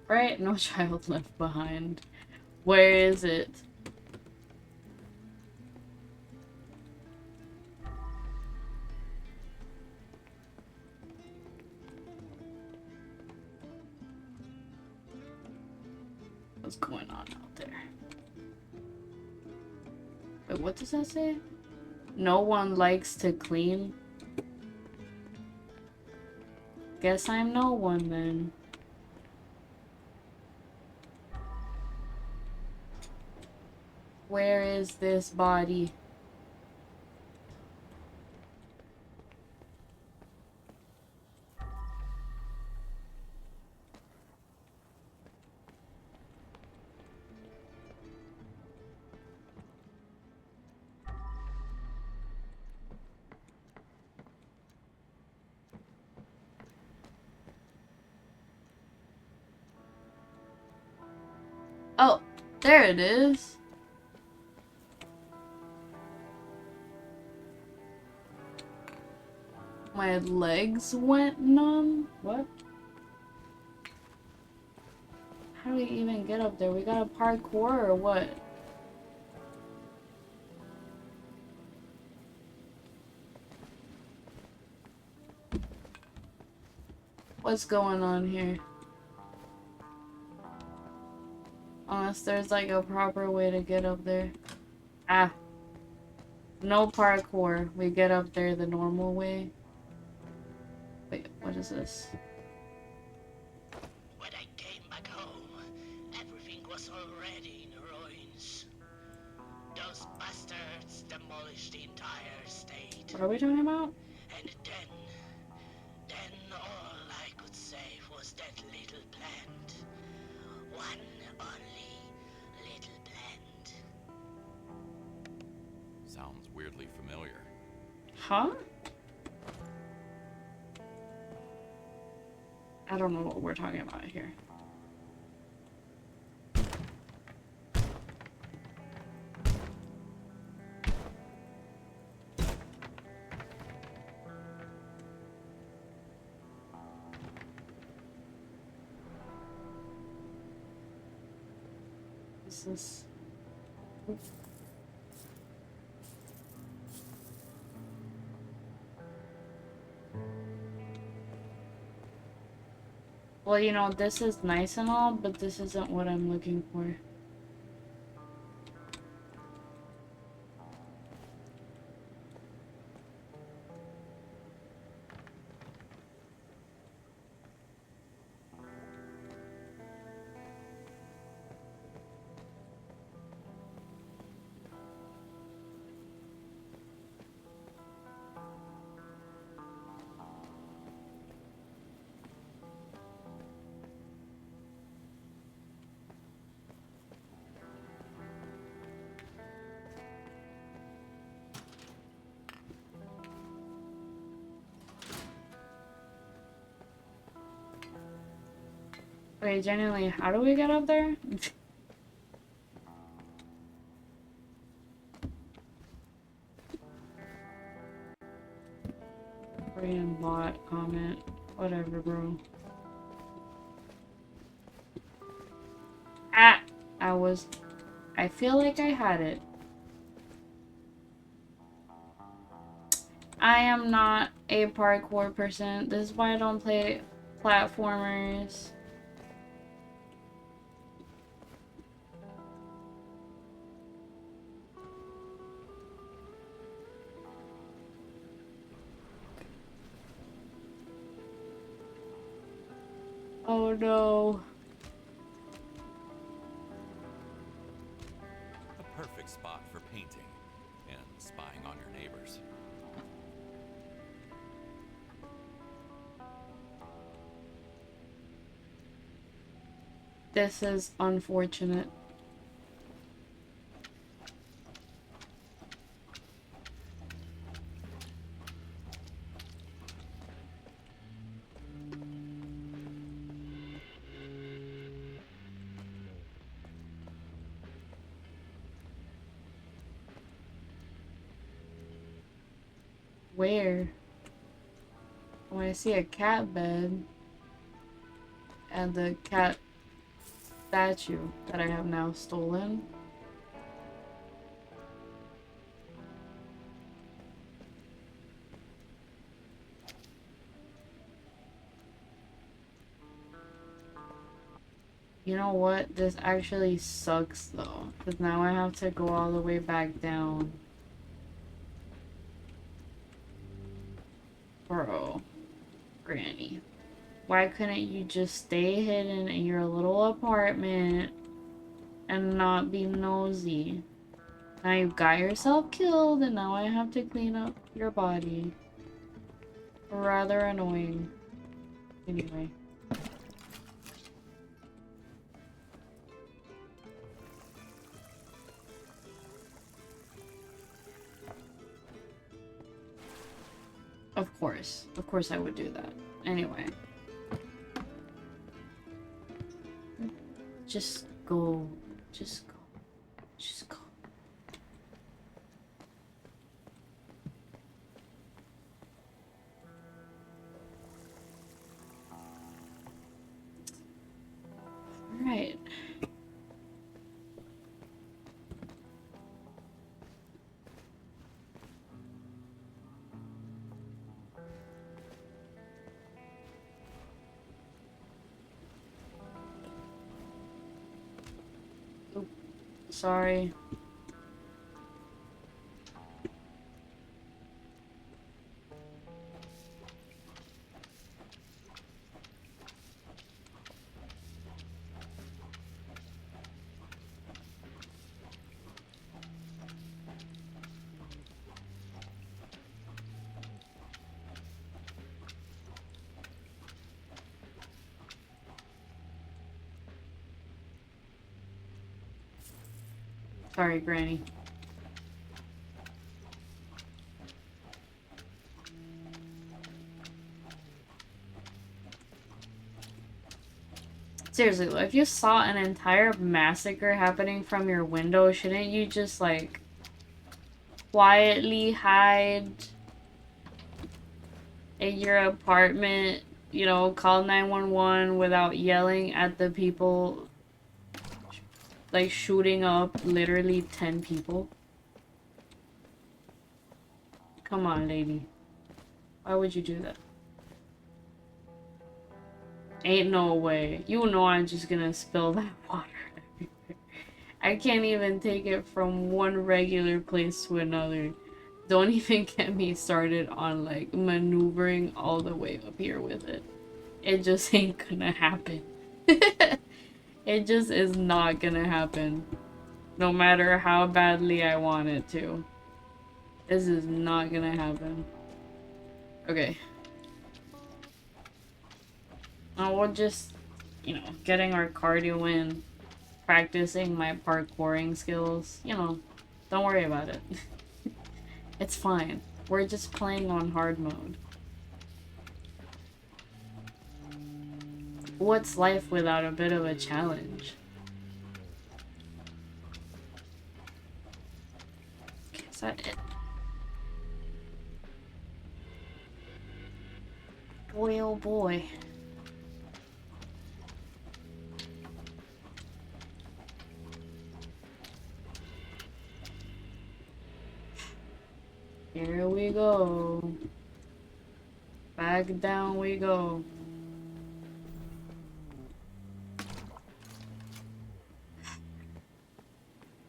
Right? No child left behind. Where is it? What's going on out there? Wait, what does that say? No one likes to clean? Guess I'm no one then. Where is this body? Oh, there it is. My legs went numb? What? How do we even get up there? We got a parkour or what? What's going on here? Unless there's like a proper way to get up there. Ah. No parkour. We get up there the normal way. Wait, what is this? When I came back home, everything was already in ruins. Those bastards demolished the entire estate. What are we talking about? And then all I could save was that little plant. One only little plant. Sounds weirdly familiar. Huh? I don't know what we're talking about here. This is... Well, you know, this is nice and all, but this isn't what I'm looking for. Wait, genuinely, how do we get up there? Korean bot comment. Whatever, bro. Ah! I feel like I had it. I am not a parkour person. This is why I don't play platformers. Oh no. A perfect spot for painting and spying on your neighbors. This is unfortunate. Where? When I see a cat bed and the cat statue that I have now stolen. You know what? This actually sucks though, because now I have to go all the way back down. Bro, Granny. Why couldn't you just stay hidden in your little apartment and not be nosy? Now you got yourself killed and now I have to clean up your body. Rather annoying. Anyway. Of course I would do that. Anyway. Just go. Just go. Just go. Alright. Sorry. Sorry, Granny. Seriously, if you saw an entire massacre happening from your window, shouldn't you just, like, quietly hide in your apartment, you know, call 911 without yelling at the people, like, shooting up literally 10 people? Come on, lady. Why would you do that? Ain't no way. You know I'm just gonna spill that water everywhere. I can't even take it from one regular place to another. Don't even get me started on, like, maneuvering all the way up here with it. It just ain't gonna happen. It just is not gonna happen. No matter how badly I want it to. This is not gonna happen. Okay. We're just, you know, getting our cardio in. Practicing my parkouring skills. You know, don't worry about it. It's fine. We're just playing on hard mode. What's life without a bit of a challenge? Okay, is that it? Boy, oh boy. Here we go. Back down we go.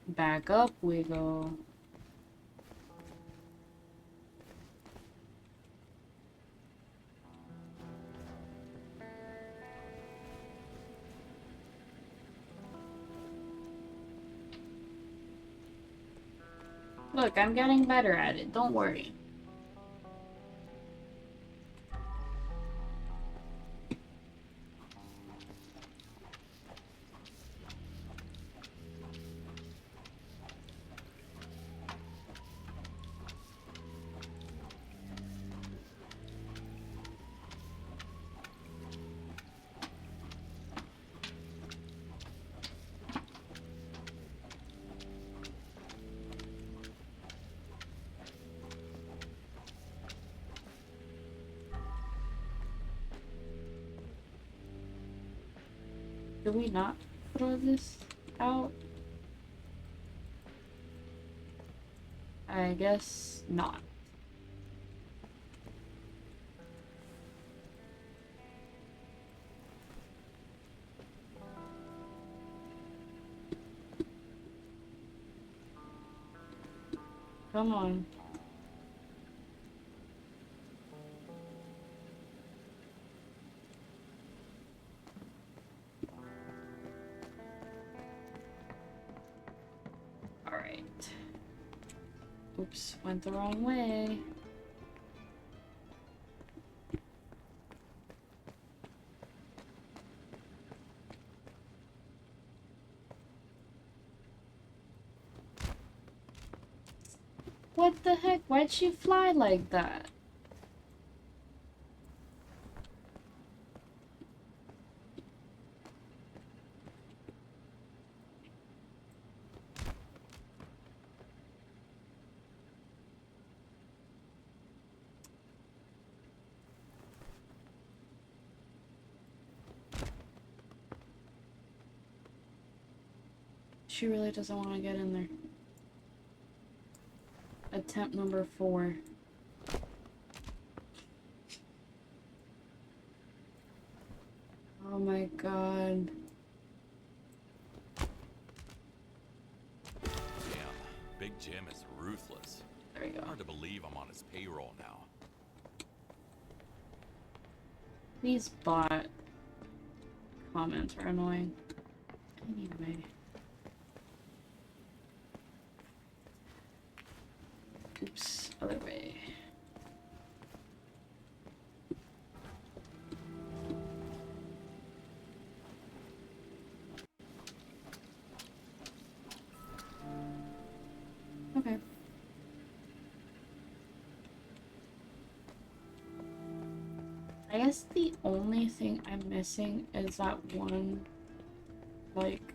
Back up we go. Look, I'm getting better at it. Don't worry. Do we not? put all this out? I guess not. Come on. Alright. Oops, went the wrong way. What the heck? Why'd she fly like that? She really doesn't want to get in there. Attempt number 4. Oh my god. Damn, Big Jim is ruthless. There we go. Hard to believe I'm on his payroll now. These bot comments are annoying. Anyway. Oops, other way. Okay. I guess the only thing I'm missing is that one, like,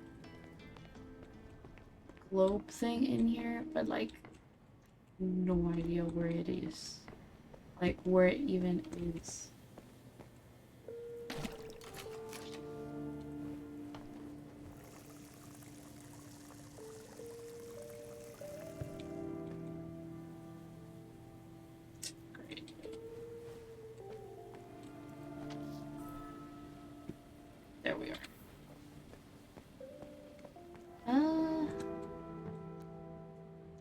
globe thing in here, but, like, no idea where it is. Like, where it even is. Great. There we are.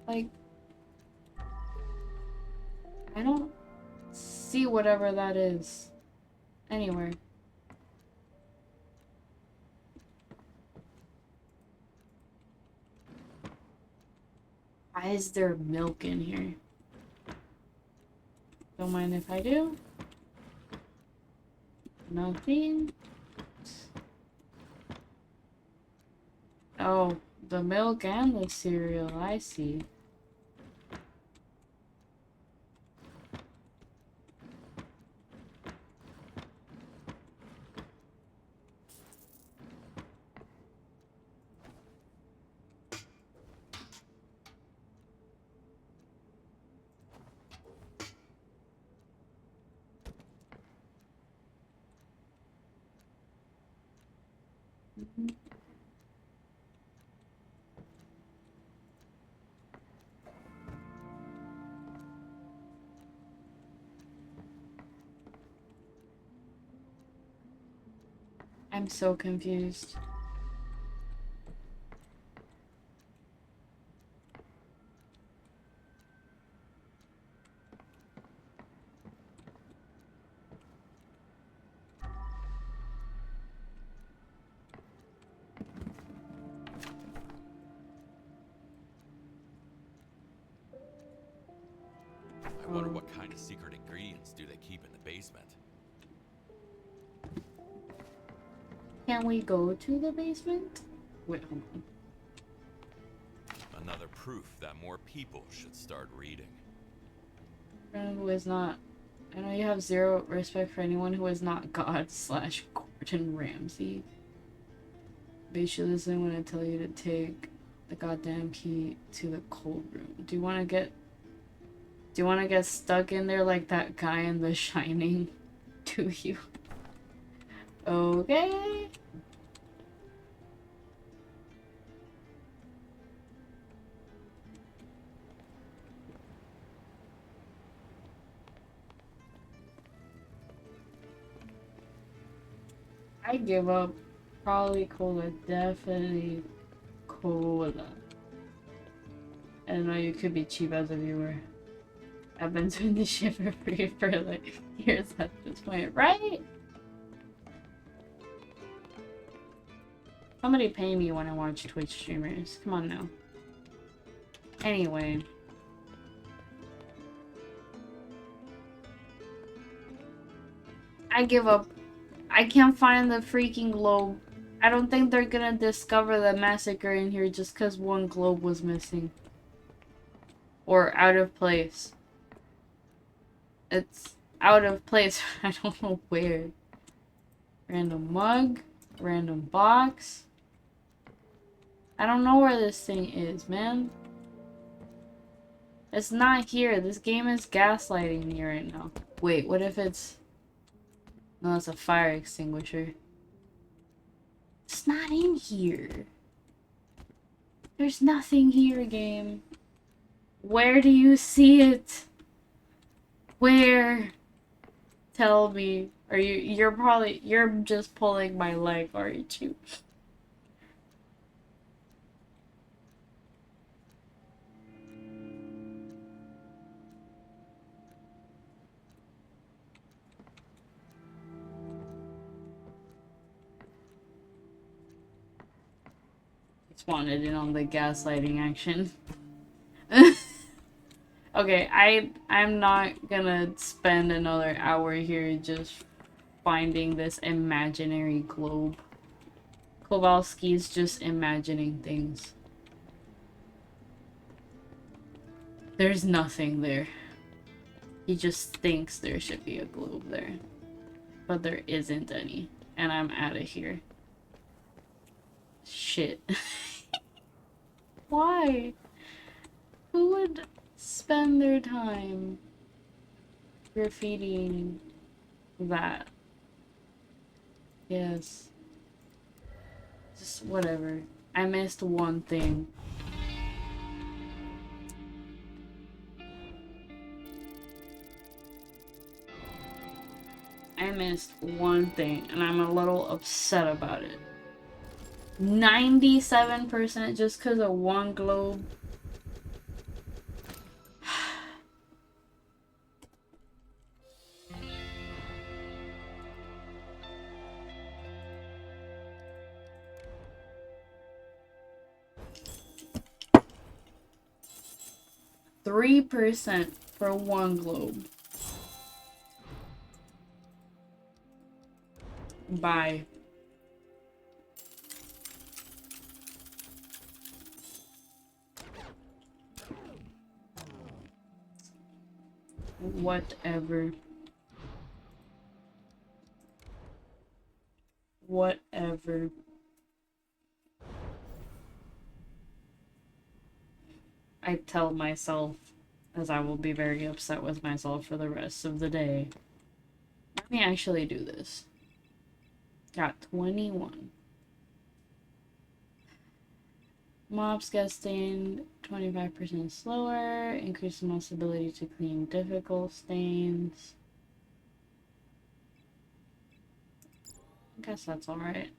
Like, I don't see whatever that is anywhere. Why is there milk in here? Don't mind if I do. Nothing. Oh, the milk and the cereal, I see. I'm so confused. I wonder what kind of secret ingredients do they keep in the basement? Can we go to the basement? Wait, hold on. Another proof that more people should start reading. Friend who is not. I know you have zero respect for anyone who is not God / Gordon Ramsay. But you should listen when I tell you to take the goddamn key to the cold room. Do you want to get stuck in there like that guy in The Shining? Do you? Okay. I give up. Probably cola. Definitely cola. I know you could be cheap as a viewer. I've been doing this shit for free for like years at this point, right? Somebody pay me when I watch Twitch streamers. Come on now. Anyway. I give up. I can't find the freaking globe. I don't think they're gonna discover the massacre in here just because one globe was missing. Or out of place. It's out of place. I don't know where. Random mug. Random box. I don't know where this thing is, man. It's not here. This game is gaslighting me right now. Wait, what if it's... No, it's a fire extinguisher. It's not in here. There's nothing here, game. Where do you see it? Where? Tell me. Are you're just pulling my leg, aren't you? Just wanted in on the gaslighting action. Okay, I'm not gonna spend another hour here just finding this imaginary globe. Kowalski's just imagining things. There's nothing there. He just thinks there should be a globe there. But there isn't any. And I'm out of here. Shit. Why? Who would spend their time graffitiing that? Yes. Just whatever. I missed one thing. I missed one thing, and I'm a little upset about it. 97% just because of one globe. 3% for one globe. Bye. Whatever. Whatever. I tell myself, as I will be very upset with myself for the rest of the day. Let me actually do this. Got 21. Mobs get stained 25% slower. Increase the most ability to clean difficult stains. I guess that's alright.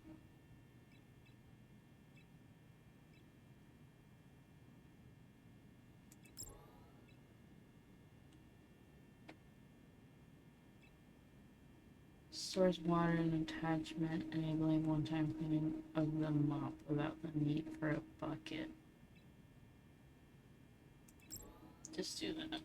Stores water and attachment, enabling one-time cleaning of the mop without the need for a bucket. Just do that.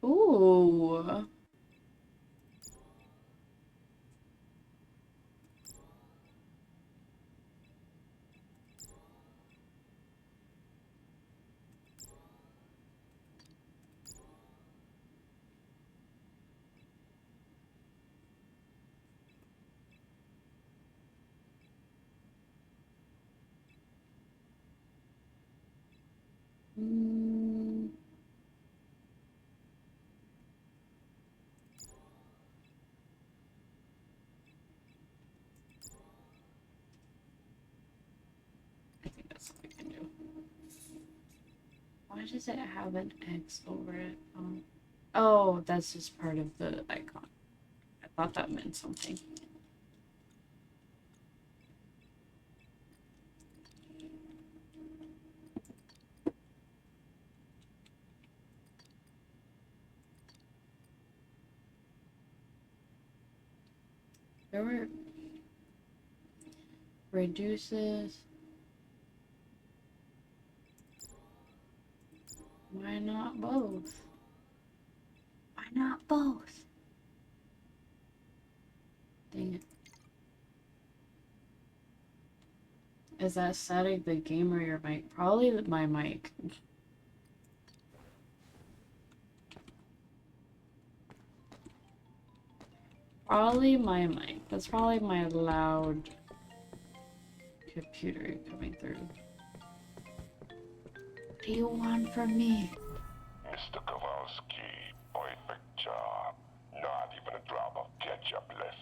Ooh. else I can do. Why does it have an X over it? Oh, that's just part of the icon. I thought that meant something. There were reduces. Why not both? Why not both? Dang it. Is that static the game or your mic? Probably my mic. Probably my mic. That's probably my loud computer coming through. What do you want from me? Mr. Kowalski, perfect job. Not even a drop of ketchup left.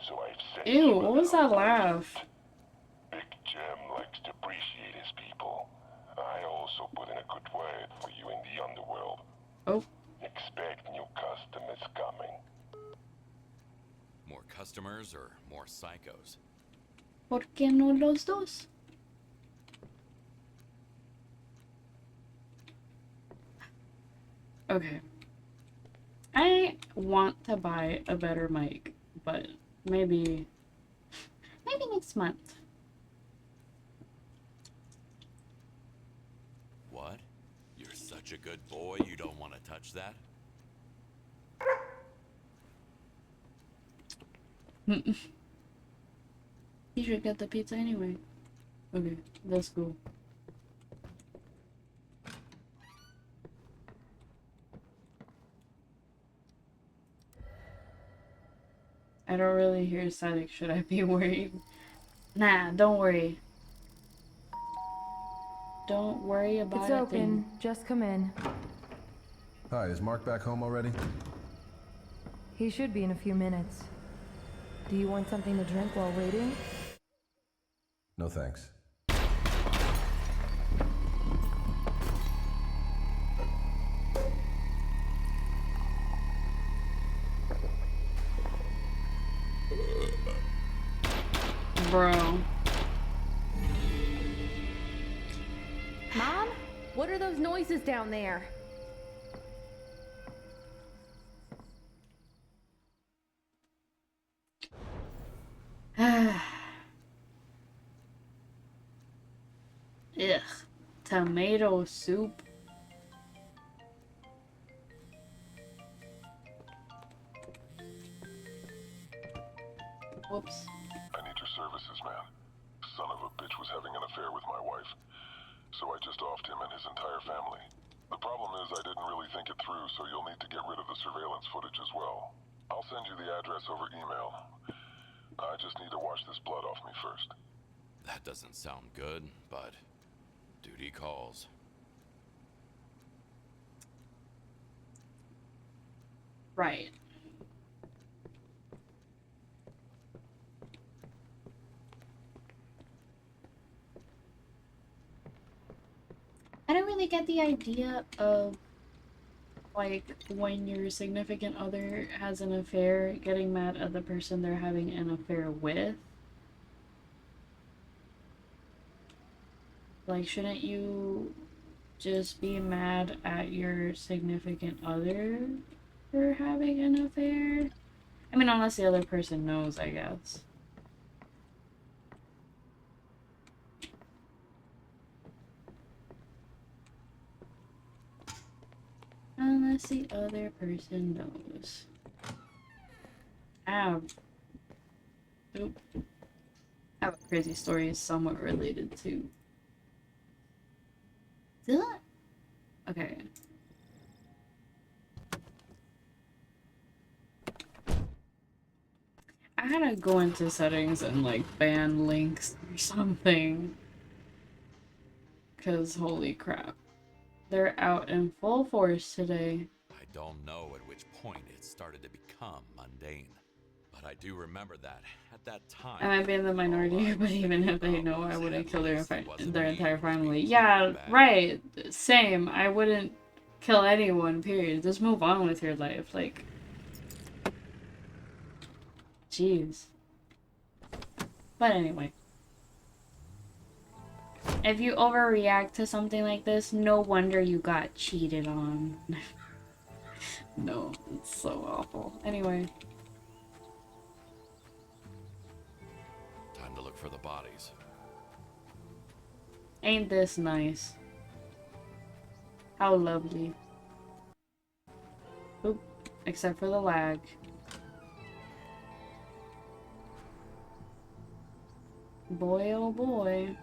So I've sent Ew, you what was that laugh? Big Jim likes to appreciate his people. I also put in a good word for you in the underworld. Oh. Expect new customers coming. More customers or more psychos? ¿Por qué no los dos? Okay. I want to buy a better mic, but maybe next month. What? You're such a good boy, you don't want to touch that? You should get the pizza anyway. Okay, that's cool. I don't really hear static. Should I be worried? Nah, don't worry. Don't worry about it. It's open. Just come in. Hi, is Mark back home already? He should be in a few minutes. Do you want something to drink while waiting? No thanks. Bro. Mom? What are those noises down there? Ugh. Tomato soup. Whoops. I need your services, man. Son of a bitch was having an affair with my wife. So I just offed him and his entire family. The problem is I didn't really think it through, so you'll need to get rid of the surveillance footage as well. I'll send you the address over email. I just need to wash this blood off me first. That doesn't sound good, but duty calls. Right. I don't really get the idea of, like, when your significant other has an affair, getting mad at the person they're having an affair with. Like, shouldn't you just be mad at your significant other for having an affair? I mean, unless the other person knows, I guess. Unless the other person knows. Ow. Oop. I have a crazy story somewhat related to that. Okay. I gotta go into settings and like ban links or something. Cause holy crap. They're out in full force today. I don't know at which point it started to become mundane, But I do remember that at that time. I might be in the minority, but even if they know, I wouldn't kill their entire family. Yeah, right. Same. I wouldn't kill anyone, period. Just move on with your life. Like, jeez. But anyway. If you overreact to something like this, no wonder you got cheated on. No, it's so awful. Anyway. Time to look for the bodies. Ain't this nice? How lovely. Oop, except for the lag. Boy, oh boy.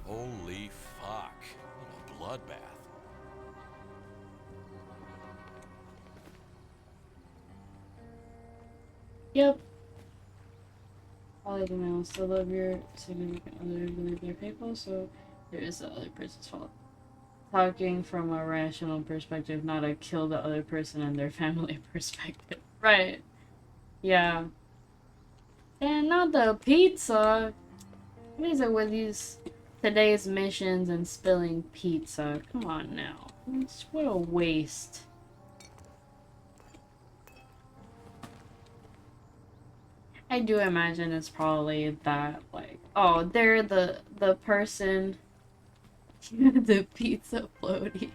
Holy fuck. What a bloodbath. Yep. All I do now is to love your significant other, believe they're faithful, so there is the other person's fault. Talking from a rational perspective, not a kill the other person and their family perspective. Right. Yeah. And not the pizza. What is it with these today's missions and spilling pizza? Come on now. What a waste. I do imagine it's probably that, like, oh, they're the person, the pizza floaty.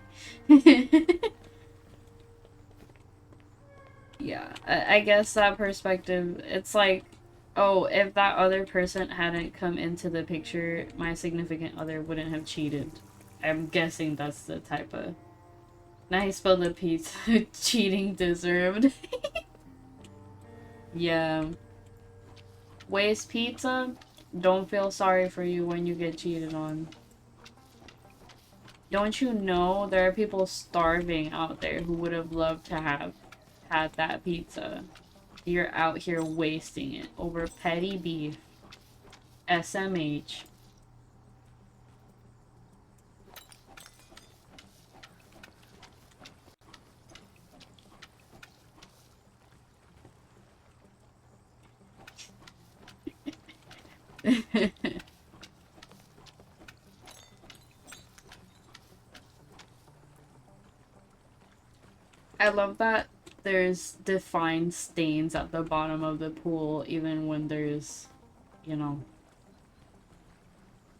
Yeah, I guess that perspective, it's like, oh, if that other person hadn't come into the picture, my significant other wouldn't have cheated. I'm guessing that's the type of... Now he spelled the pizza. Cheating deserved. Yeah. Waste pizza? Don't feel sorry for you when you get cheated on. Don't you know there are people starving out there who would have loved to have had that pizza? You're out here wasting it over petty beef. SMH. I love that there's defined stains at the bottom of the pool even when there's, you know,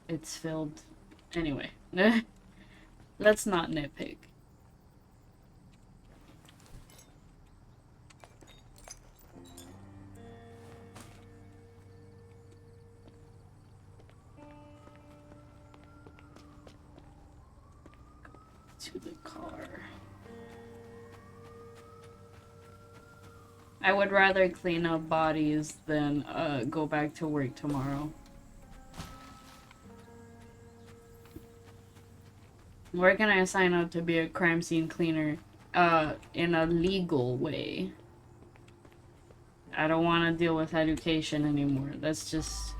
it's filled. Anyway, let's not nitpick. To the car. I would rather clean up bodies than go back to work tomorrow. Where can I sign up to be a crime scene cleaner in a legal way? I don't want to deal with education anymore. That's just...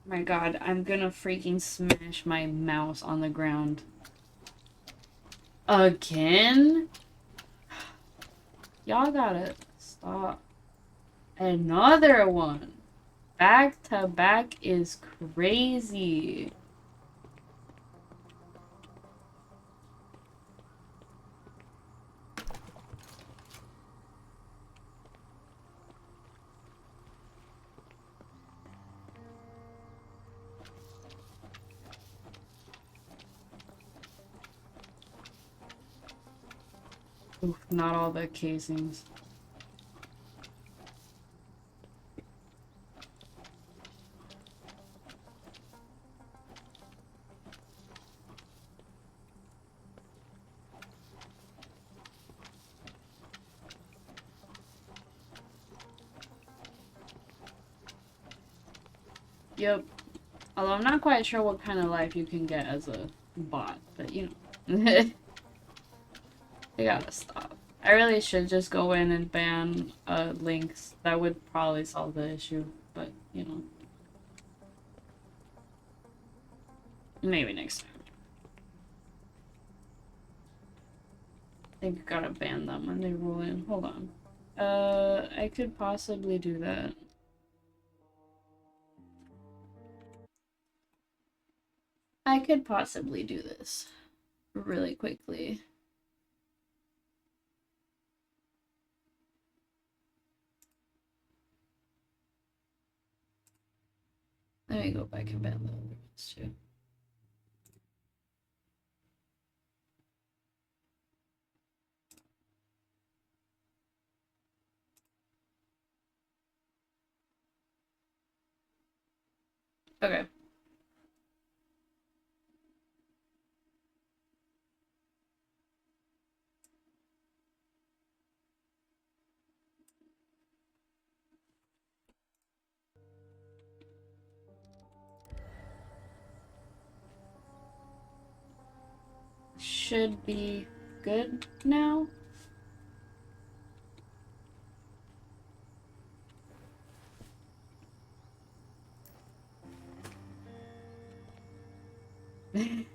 My god, I'm gonna freaking smash my mouse on the ground. Again? Y'all gotta stop. Another one. Back to back is crazy. Oof, not all the casings. Yep. Although I'm not quite sure what kind of life you can get as a bot, but you know. They gotta stop. I really should just go in and ban links. That would probably solve the issue, but you know. Maybe next time. I think you gotta ban them when they roll in. Hold on. I could possibly do that. I could possibly do this really quickly. Let me go back and ban the other ones too. Okay. Should be good now. They're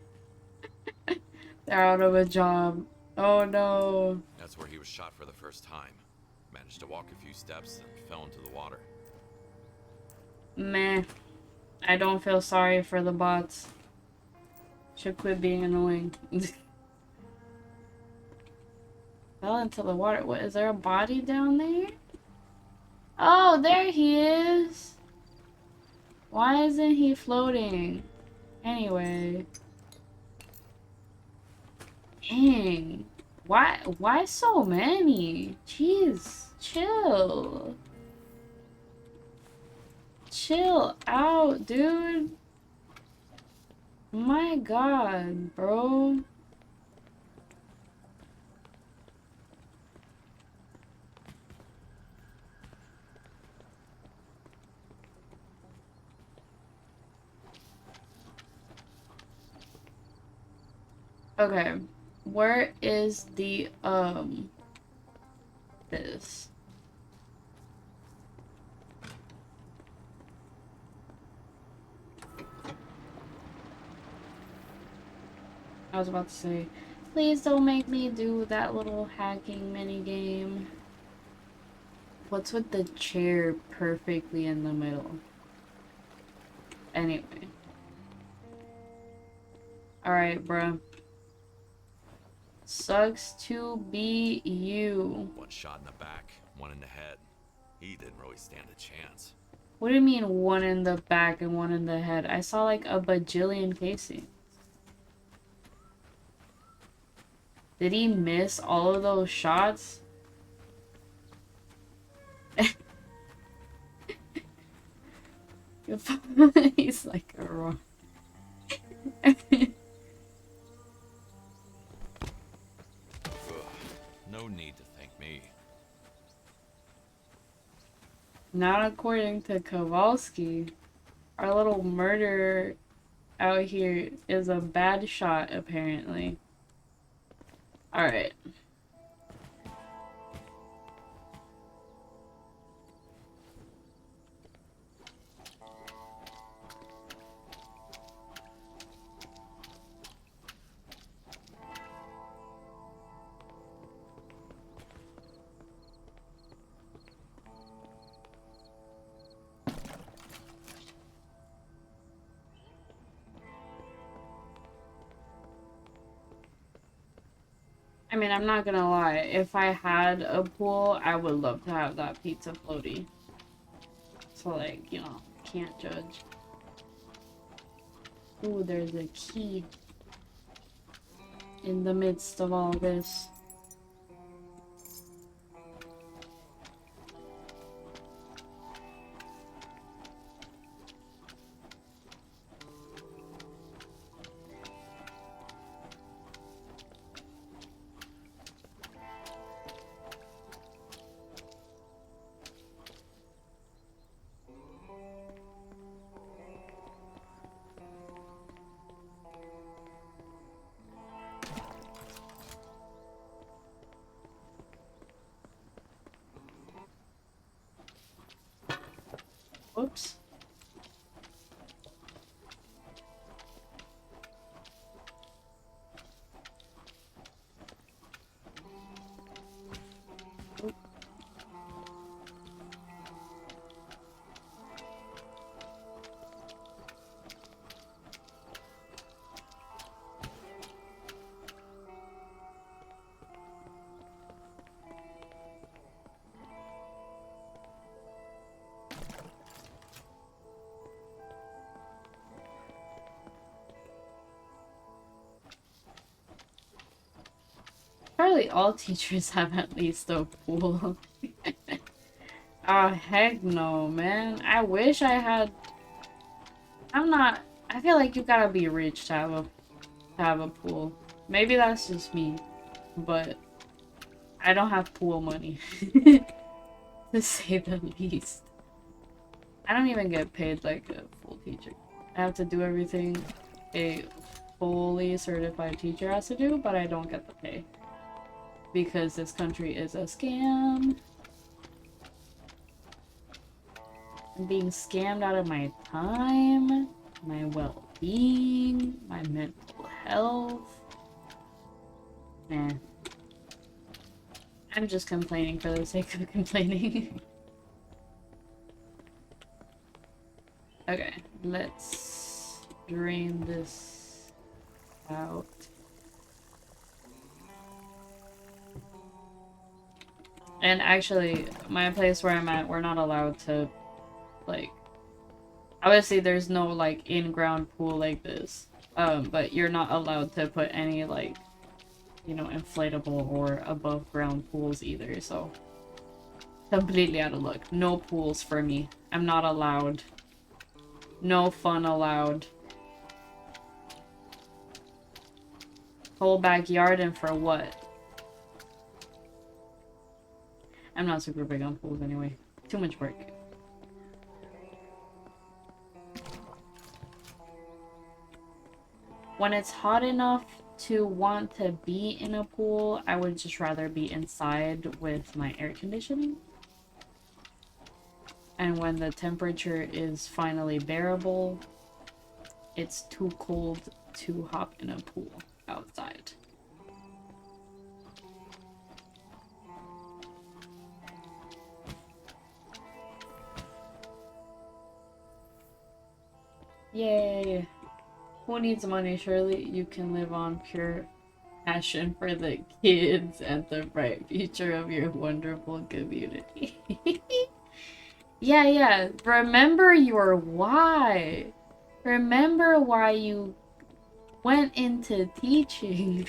out of a job. Oh no. That's where he was shot for the first time. Managed to walk a few steps and fell into the water. Meh. I don't feel sorry for the bots. Should quit being annoying. Fell into the water. What, is there a body down there? Oh, there he is. Why isn't he floating? Anyway. Dang. Why so many? Jeez, chill. Chill out, dude. My God, bro. Okay. Where is the, this? I was about to say, please don't make me do that little hacking mini game. What's with the chair perfectly in the middle? Anyway. Alright, bruh. Sucks to be you. One shot in the back, one in the head. He didn't really stand a chance. What do you mean one in the back and one in the head? I saw like a bajillion casings. Did he miss all of those shots? He's like a rock. No need to thank me. Not according to Kowalski. Our little murderer out here is a bad shot, apparently. Alright. I mean, I'm not gonna lie. If I had a pool, I would love to have that pizza floaty. So, like, you know, can't judge. Ooh, there's a key in the midst of all this. Probably all teachers have at least a pool. Oh, heck no, man. I wish I had... I feel like you gotta be rich to have a pool. Maybe that's just me, but I don't have pool money, to say the least. I don't even get paid like a full teacher. I have to do everything a fully certified teacher has to do, but I don't get the pay. Because this country is a scam. I'm being scammed out of my time, my well-being, my mental health. Man. I'm just complaining for the sake of complaining. Okay, let's drain this out. And actually, my place where I'm at, we're not allowed to, like, obviously there's no, like, in-ground pool like this. But you're not allowed to put any, like, you know, inflatable or above-ground pools either, so. Completely out of luck. No pools for me. I'm not allowed. No fun allowed. Whole backyard and for what? I'm not super big on pools anyway. Too much work. When it's hot enough to want to be in a pool, I would just rather be inside with my air conditioning. And when the temperature is finally bearable, it's too cold to hop in a pool outside. Yay! Who needs money? Surely you can live on pure passion for the kids and the bright future of your wonderful community. Yeah. Remember your why. Remember why you went into teaching.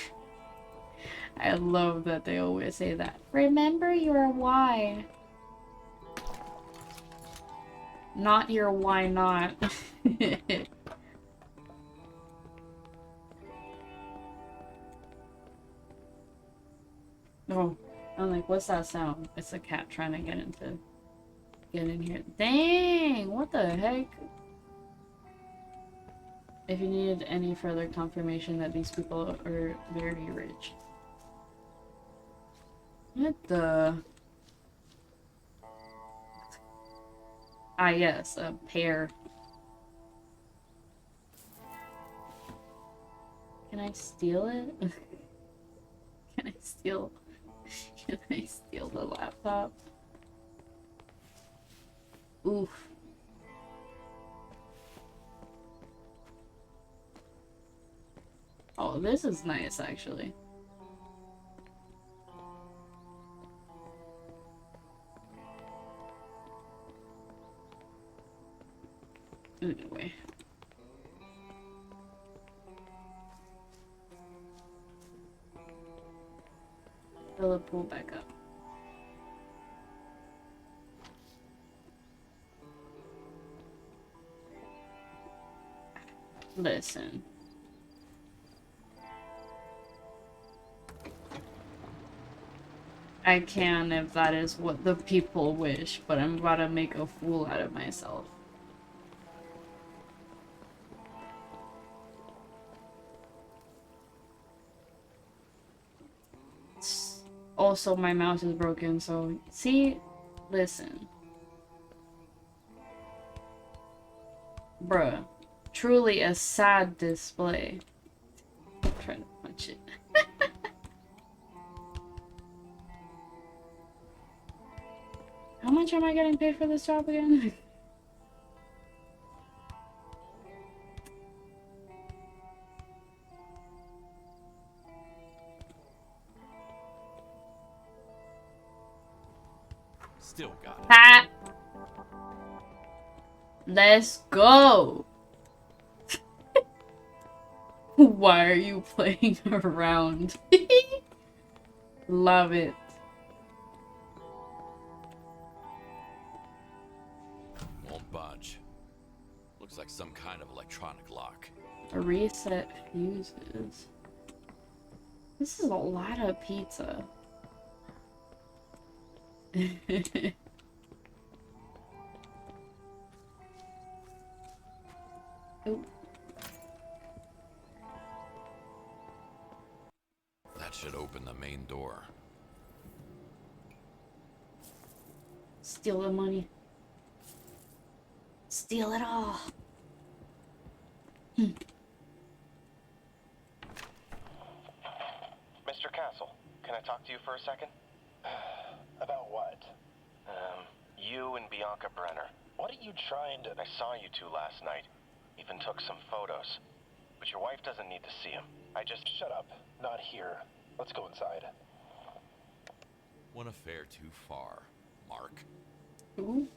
I love that they always say that. Remember your why. Not your why not. Oh, I'm like, what's that sound? It's a cat trying to get in here. Dang, what the heck? If you needed any further confirmation that these people are very rich. What the? Ah, yes, a pear. Can I steal it? Can I steal the laptop? Oof. Oh, this is nice, actually. Anyway. Fill the pool back up. Listen. I can if that is what the people wish, but I'm about to make a fool out of myself. Also, my mouse is broken, so... See? Listen. Bruh. Truly a sad display. I'm trying to punch it. How much am I getting paid for this job again? Still got it. Ha! Let's go! Why are you playing around? Love it. Won't budge. Looks like some kind of electronic lock. A reset fuses. This is a lot of pizza. Ooh. That should open the main door. Steal the money. Steal it all. Mr. Castle, can I talk to you for a second? About what? You and Bianca Brenner. What are you trying to... I saw you two last night. Even took some photos. But your wife doesn't need to see them. I just... Shut up. Not here. Let's go inside. One affair too far, Mark. Ooh.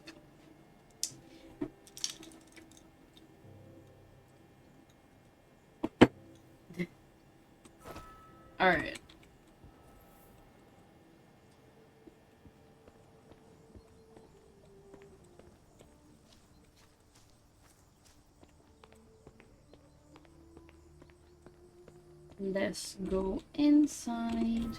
All right. Let's go inside.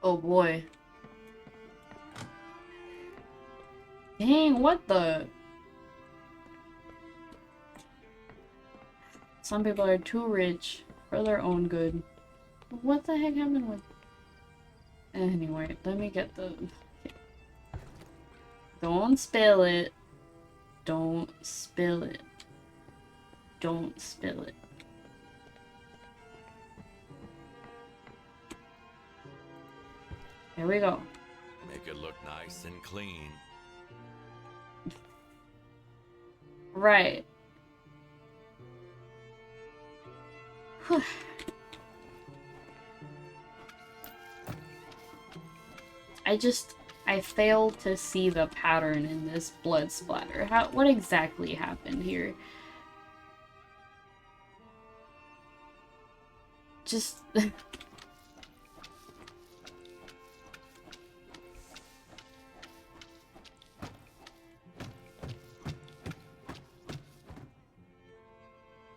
Oh boy. Dang, what the? Some people are too rich for their own good. What the heck happened with... Anyway, let me get the... Don't spill it. Don't spill it. Don't spill it. Here we go. Make it look nice and clean. Right. Whew. I failed to see the pattern in this blood splatter. What exactly happened here? Just...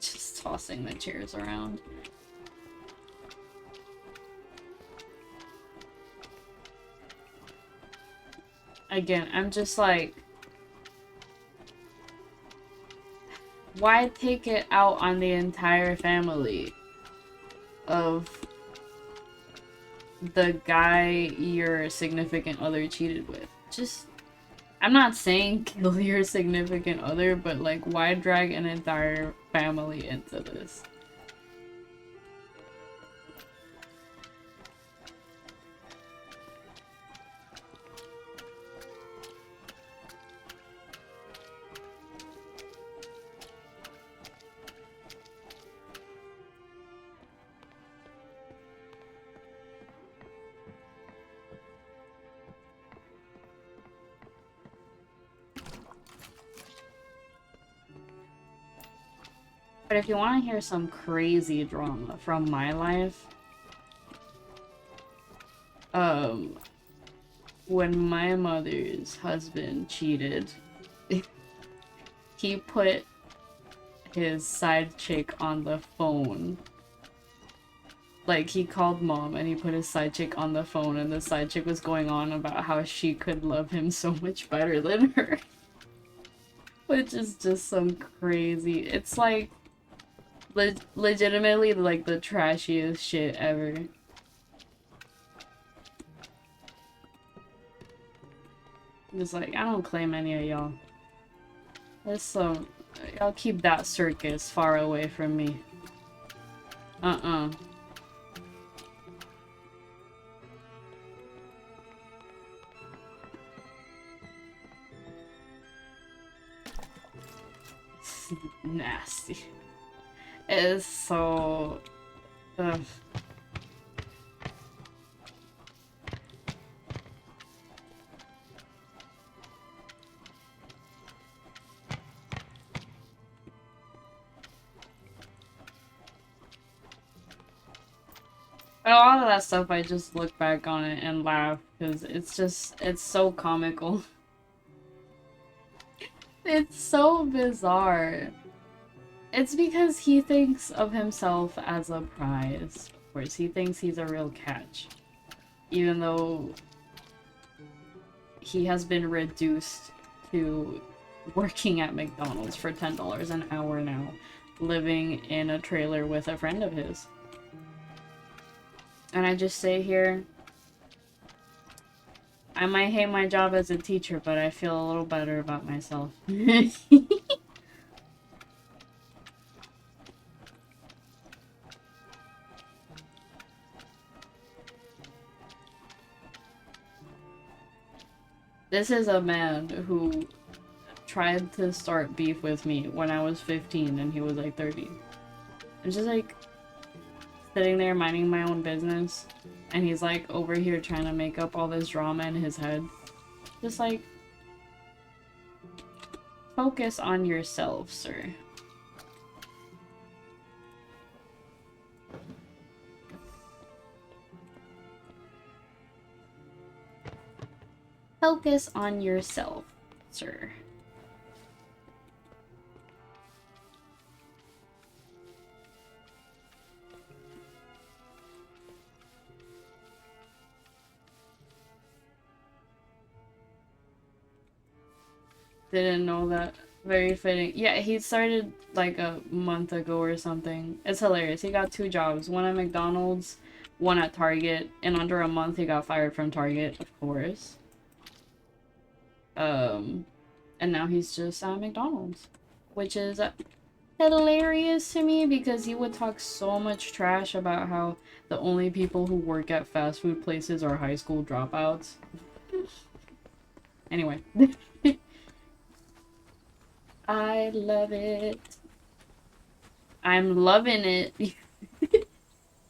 Just tossing the chairs around. Again, I'm just like, why take it out on the entire family of the guy your significant other cheated with? Just, I'm not saying kill your significant other, but like, why drag an entire family into this? But if you want to hear some crazy drama from my life, when my mother's husband cheated, he put his side chick on the phone. Like, he called mom and he put his side chick on the phone, and the side chick was going on about how she could love him so much better than her. Which is just some crazy... It's like... legitimately like the trashiest shit ever. Just like, I don't claim any of y'all. This I'll keep that circus far away from me. Nasty. It is so... Ugh. A lot of that stuff, I just look back on it and laugh, because it's so comical. It's so bizarre. It's because he thinks of himself as a prize. Of course, he thinks he's a real catch. Even though he has been reduced to working at McDonald's for $10 an hour now, living in a trailer with a friend of his. And I just say here, I might hate my job as a teacher, but I feel a little better about myself. This is a man who tried to start beef with me when I was 15 and he was like 30. I'm just like sitting there minding my own business, and he's like over here trying to make up all this drama in his head. Just like, focus on yourself, sir. Focus on yourself, sir. Didn't know that. Very fitting. Yeah, he started like a month ago or something. It's hilarious. He got 2 jobs. One at McDonald's, one at Target. In under a month, he got fired from Target, of course. And now he's just at McDonald's. Which is hilarious to me because he would talk so much trash about how the only people who work at fast food places are high school dropouts. Anyway. I love it. I'm loving it.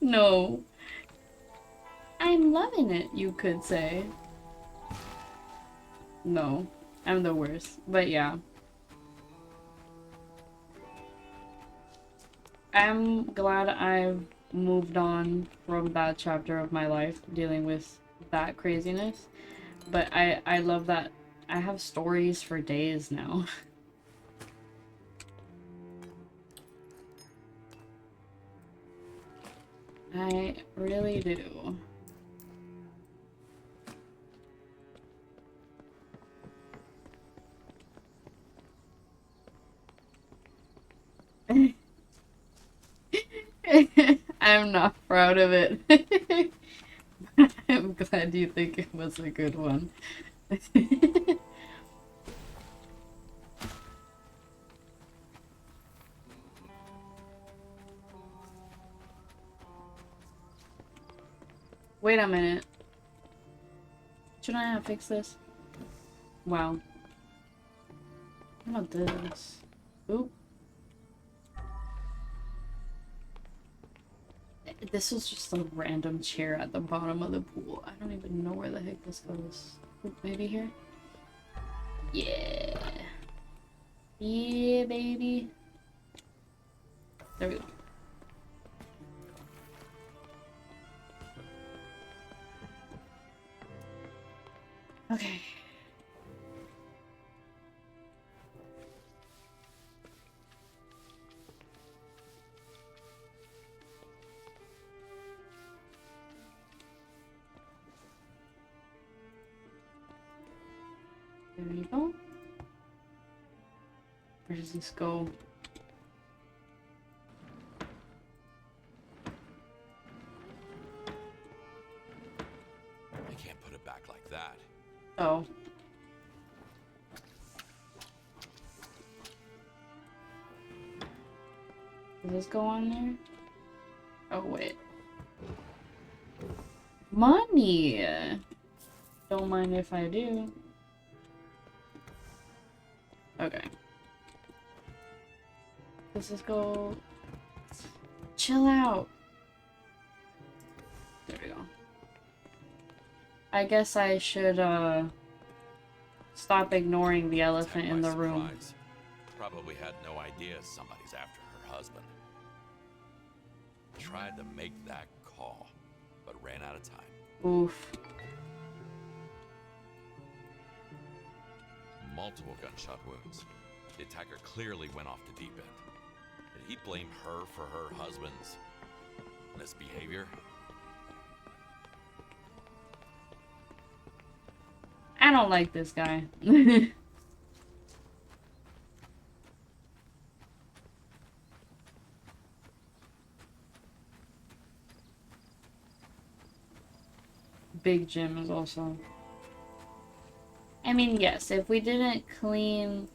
No. I'm loving it, you could say. No. I'm the worst. But yeah. I'm glad I've moved on from that chapter of my life, dealing with that craziness. But I love that I have stories for days now. I really do. I'm not proud of it. I'm glad you think it was a good one. Wait a minute. Shouldn't I have fixed this? Wow. What about this? Oop. This was just a random chair at the bottom of the pool. I don't even know where the heck this goes. Oop, maybe here? Yeah. Yeah, baby. There we go. Okay. There you go. Where does this go? I can't put it back like that. Oh. Does this go on there? Oh, wait. Money! Don't mind if I do. Okay. Let's just go... Chill out! There we go. I guess I should, stop ignoring the elephant in the room. Probably had no idea somebody's after her husband. Tried to make that call, but ran out of time. Oof. Multiple gunshot wounds. The attacker clearly went off the deep end. Did he blame her for her husband's misbehavior? I don't like this guy. Big Jim is also... I mean, yes, if we didn't clean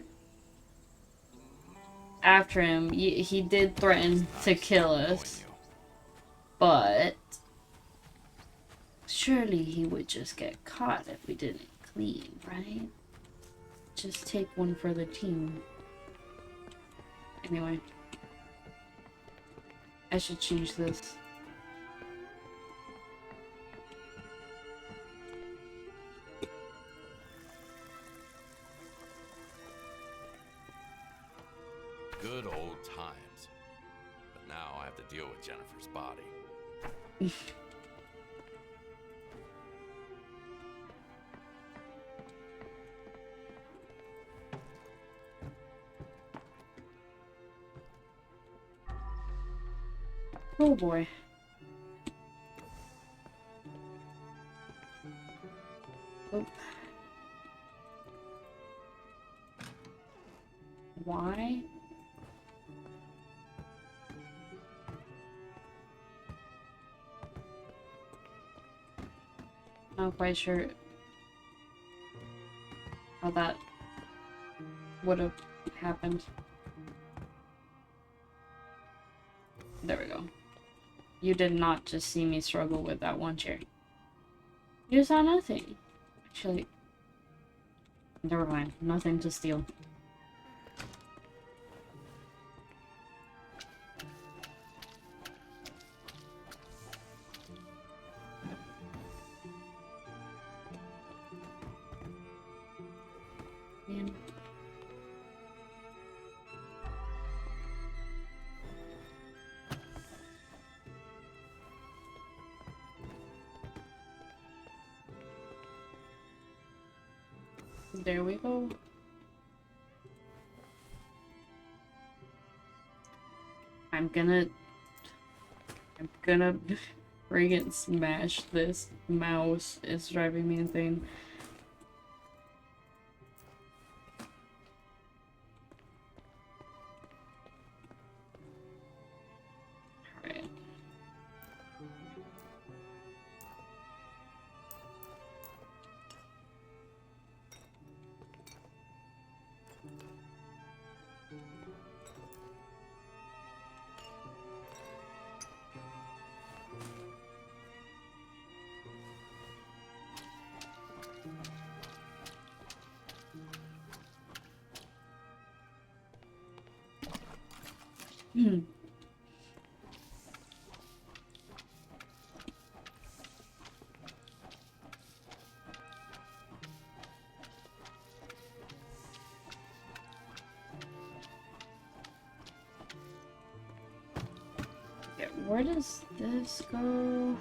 after him, he did threaten to kill us. But surely he would just get caught if we didn't clean, right? Just take one for the team. Anyway. I should change this. Good old times. But now I have to deal with Jennifer's body. Oh boy. Oh. Why? Not quite sure how that would have happened. There we go. You did not just see me struggle with that one chair. You saw nothing. Actually, never mind. Nothing to steal. Man. There we go. I'm gonna friggin' smash this mouse. It's driving me insane. Alright. Yeah, where does this go?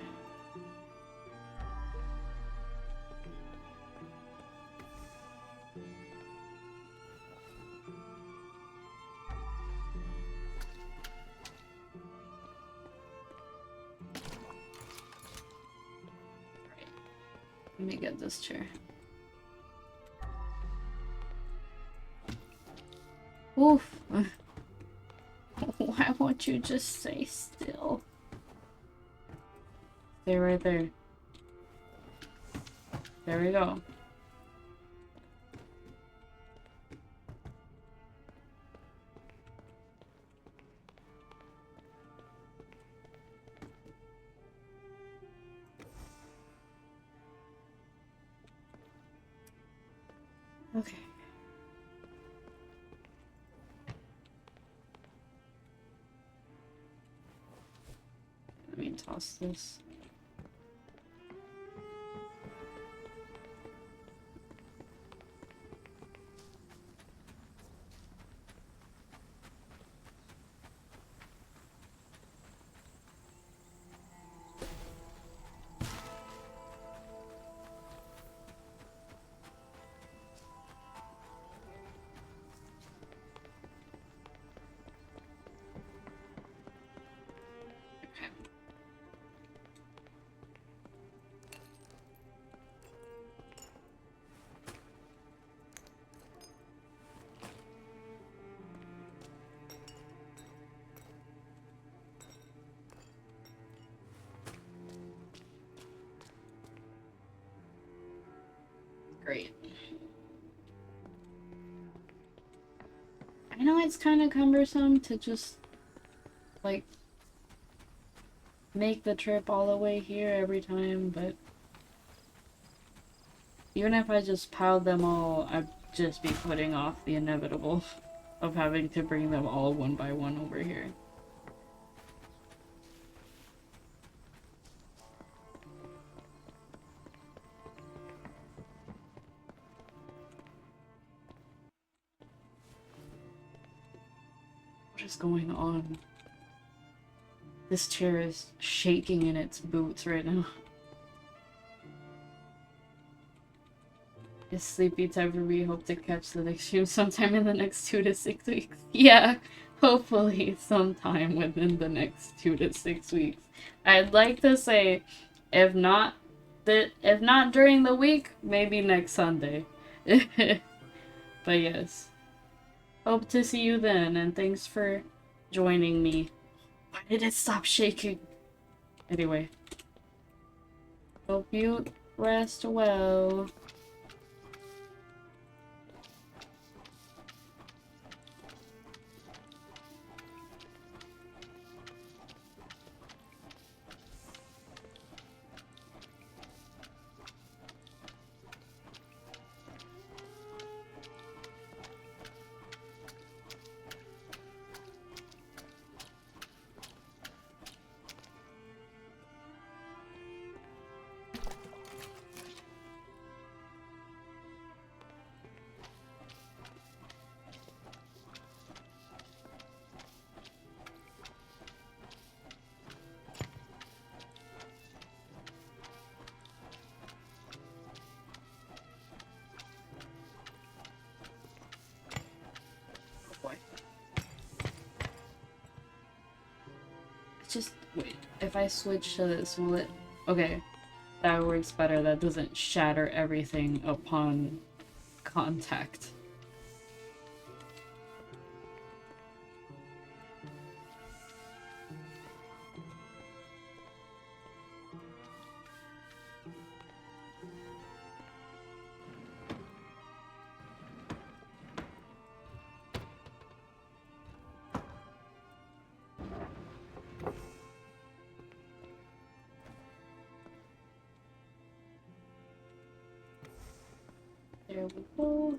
Let me get this chair. Oof. Why won't you just stay still? Stay right there. There we go. Okay. Let me toss this. Great. I know it's kind of cumbersome to just, like, make the trip all the way here every time, but even if I just piled them all, I'd just be putting off the inevitable of having to bring them all one by one over here. What is going on? This chair is shaking in its boots right now. It's sleepy time for me. Hope to catch the next stream sometime in the next 2 to 6 weeks. Yeah, hopefully sometime within the next 2 to 6 weeks. I'd like to say, if not during the week, maybe next Sunday. But yes. Hope to see you then, and thanks for joining me. Why did it stop shaking? Anyway. Hope you rest well. Just wait, if I switch to this, will it? Okay, that works better. That doesn't shatter everything upon contact. There we go.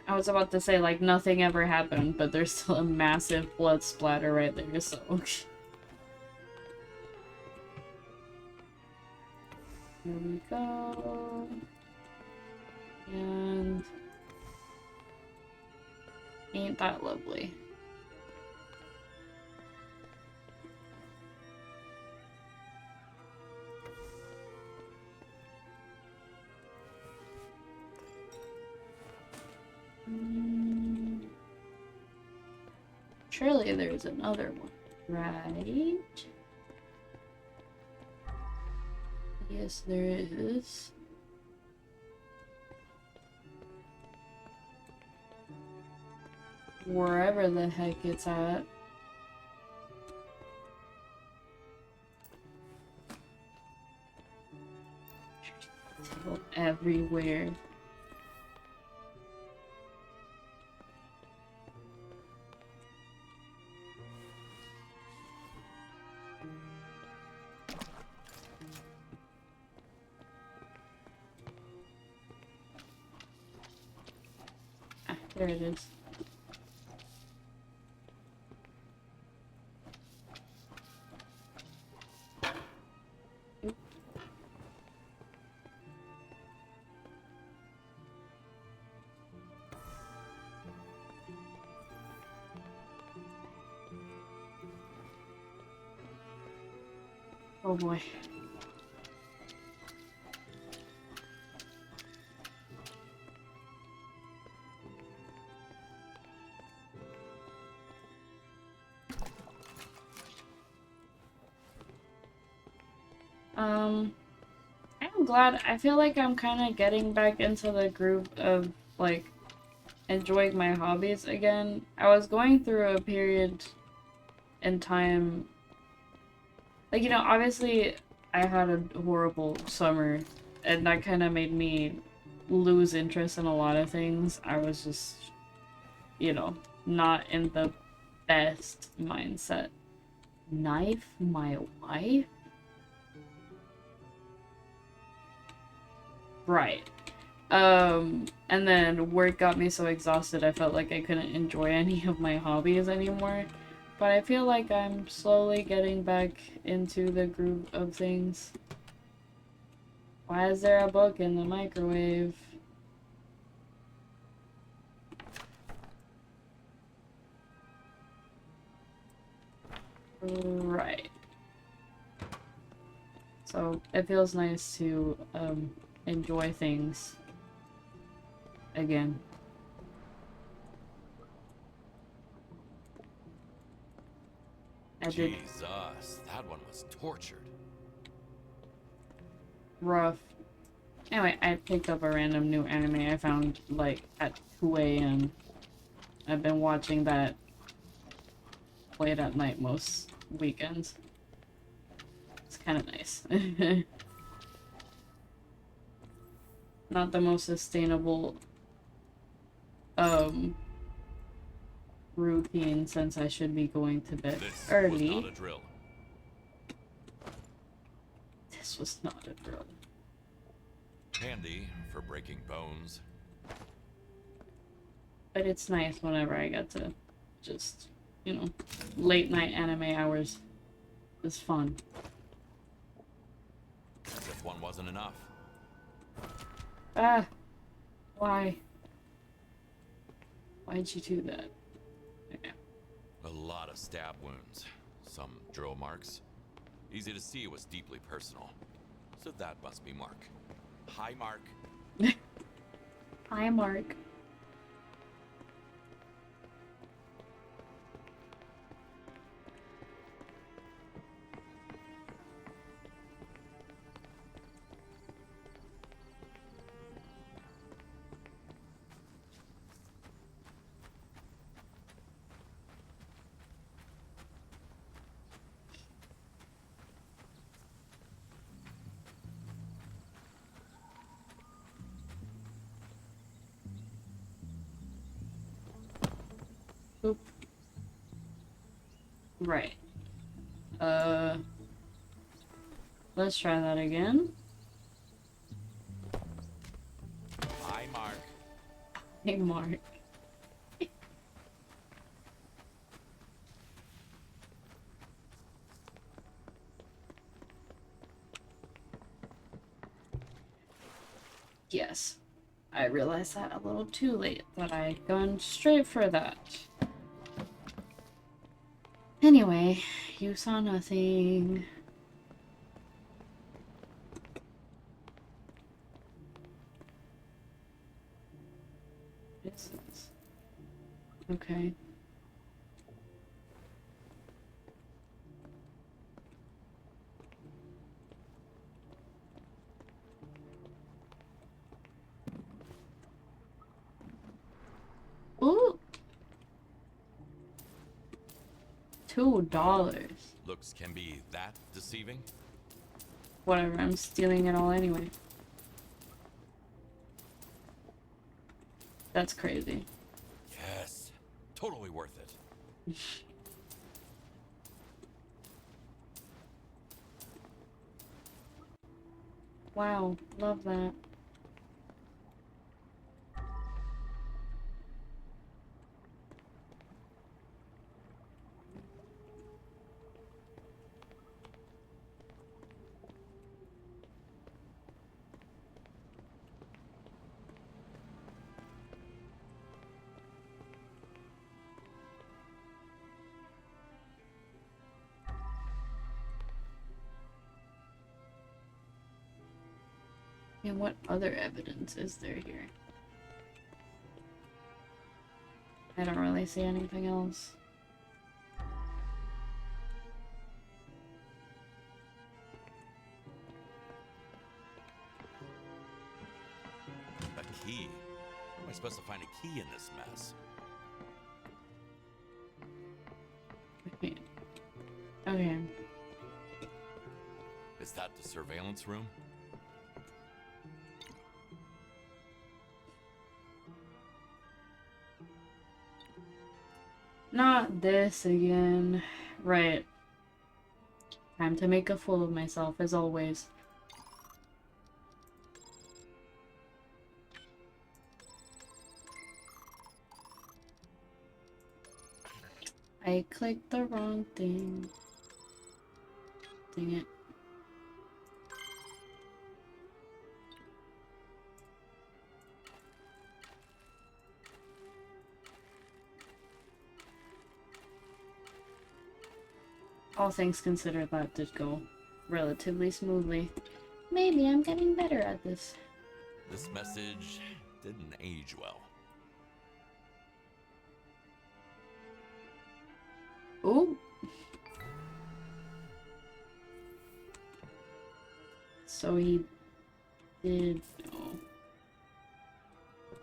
I was about to say, like, nothing ever happened, but there's still a massive blood splatter right there, so... Here we go. And... ain't that lovely. Surely there's another one, right? Yes, there is. Wherever the heck it's at. Everywhere. There it is. Oh boy. I'm glad. I feel like I'm kind of getting back into the groove of, like, enjoying my hobbies again. I was going through a period in time, like, you know, obviously I had a horrible summer, and that kind of made me lose interest in a lot of things. I was just, you know, not in the best mindset. Knife my wife? Right. And then work got me so exhausted I felt like I couldn't enjoy any of my hobbies anymore. But I feel like I'm slowly getting back into the groove of things. Why is there a book in the microwave? Right. So it feels nice to enjoy things again. Jesus, that one was tortured. Rough. Anyway, I picked up a random new anime I found, like, at 2 a.m. I've been watching that late at night most weekends. It's kind of nice. Not the most sustainable routine since I should be going to bed early. Was not a drill. This was not a drill. Handy for breaking bones. But it's nice whenever I get to just, you know, late night anime hours. It's fun. As if one wasn't enough. Ah! Why? Why'd you do that? Okay. A lot of stab wounds. Some drill marks. Easy to see it was deeply personal. So that must be Mark. Hi, Mark. Hi, Mark. Oop. Right. Let's try that again. Hi, Mark. Hey, Mark. Yes. I realized that a little too late, that I'd gone straight for that. Anyway, you saw nothing. This is... Okay. Ooh! $2. Looks can be that deceiving? Whatever, I'm stealing it all anyway. That's crazy. Yes. Totally worth it. Wow, love that. And what other evidence is there here? I don't really see anything else. A key? How am I supposed to find a key in this mess? Okay. Is that the surveillance room? Not this again. Right. Time to make a fool of myself, as always. I clicked the wrong thing. Dang it. All things considered, that did go relatively smoothly. Maybe I'm getting better at this. This message didn't age well. Ooh. So he did. Oh.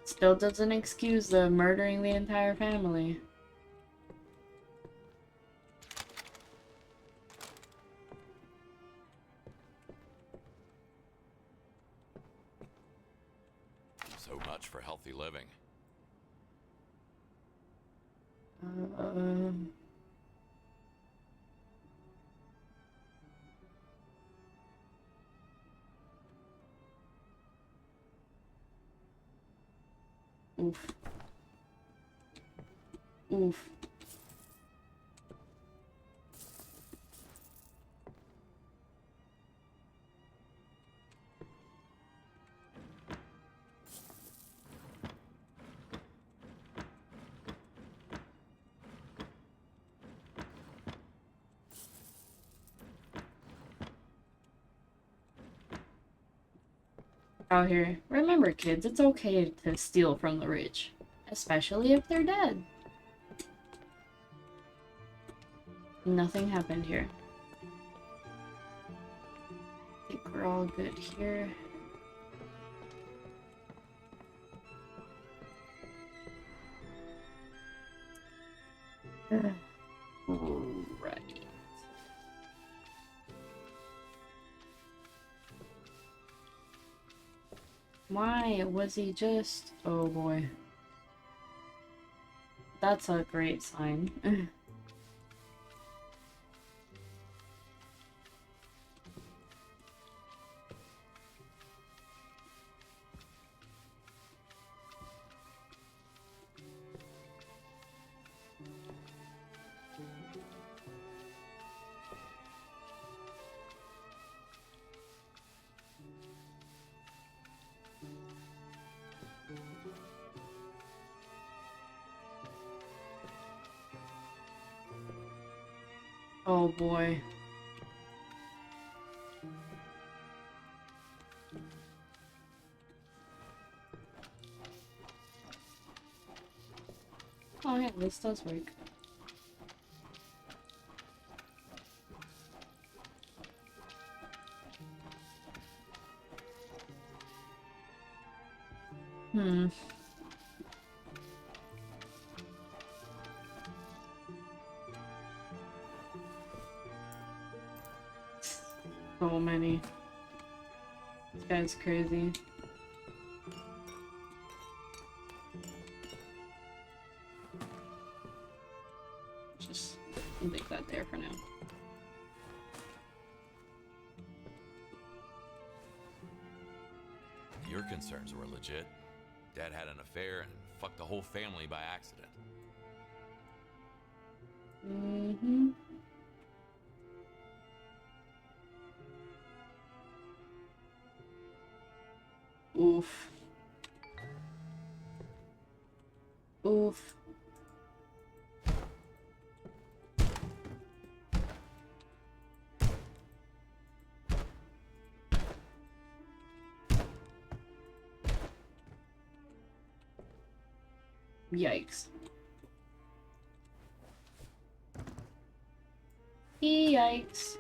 Still doesn't excuse the murdering the entire family. So much for healthy living. Oof. Oof. Out here. Remember, kids, it's okay to steal from the rich. Especially if they're dead. Nothing happened here. I think we're all good here. Right. Why was he just... Oh boy. That's a great sign. Oh boy. Oh yeah, this does work. Hmm. So many. This guy's crazy. Just leave that there for now. Your concerns were legit. Dad had an affair and fucked the whole family by accident. Mm-hmm. Oof. Oof. Yikes. Yikes.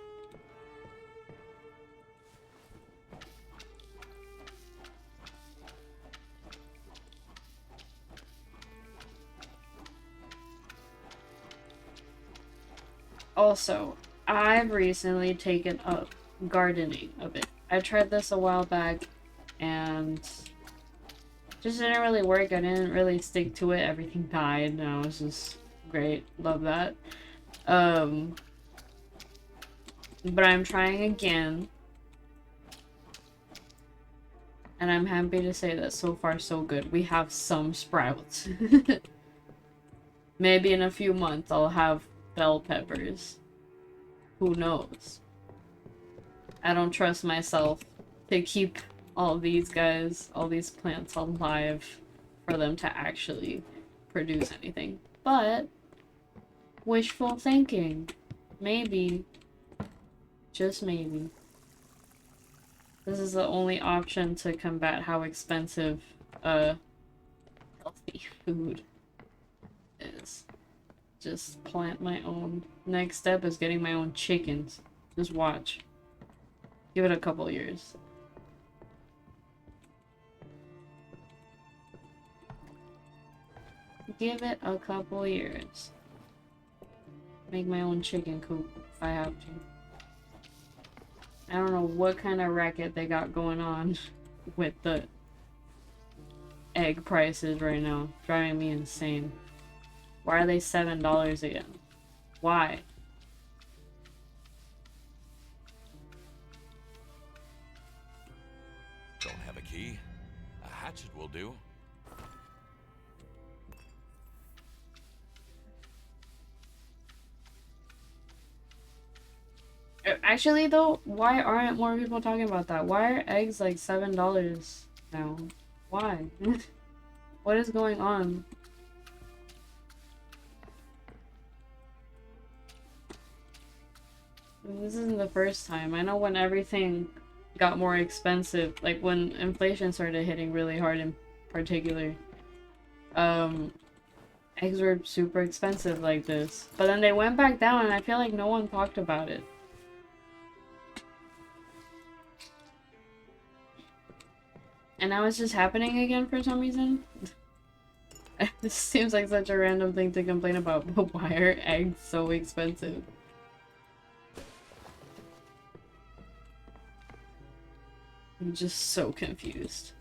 Also, I've recently taken up gardening a bit. I tried this a while back and just didn't really work. I didn't really stick to it. Everything died. No, it was just great. Love that. But I'm trying again. And I'm happy to say that so far so good. We have some sprouts. Maybe in a few months I'll have bell peppers. Who knows? I don't trust myself to keep all these guys, all these plants alive for them to actually produce anything. But wishful thinking. Maybe. Just maybe. This is the only option to combat how expensive healthy food is. Just plant my own. Next step is getting my own chickens. Just watch. Give it a couple years. Give it a couple years. Make my own chicken coop if I have to. I don't know what kind of racket they got going on with the egg prices right now. Driving me insane. Why are they $7 again? Why? Don't have a key? A hatchet will do. Actually though, why aren't more people talking about that? Why are eggs like $7 now? Why? What is going on? This isn't the first time. I know when everything got more expensive, like when inflation started hitting really hard in particular, eggs were super expensive like this. But then they went back down and I feel like no one talked about it. And now it's just happening again for some reason. This seems like such a random thing to complain about, but why are eggs so expensive? I'm just so confused.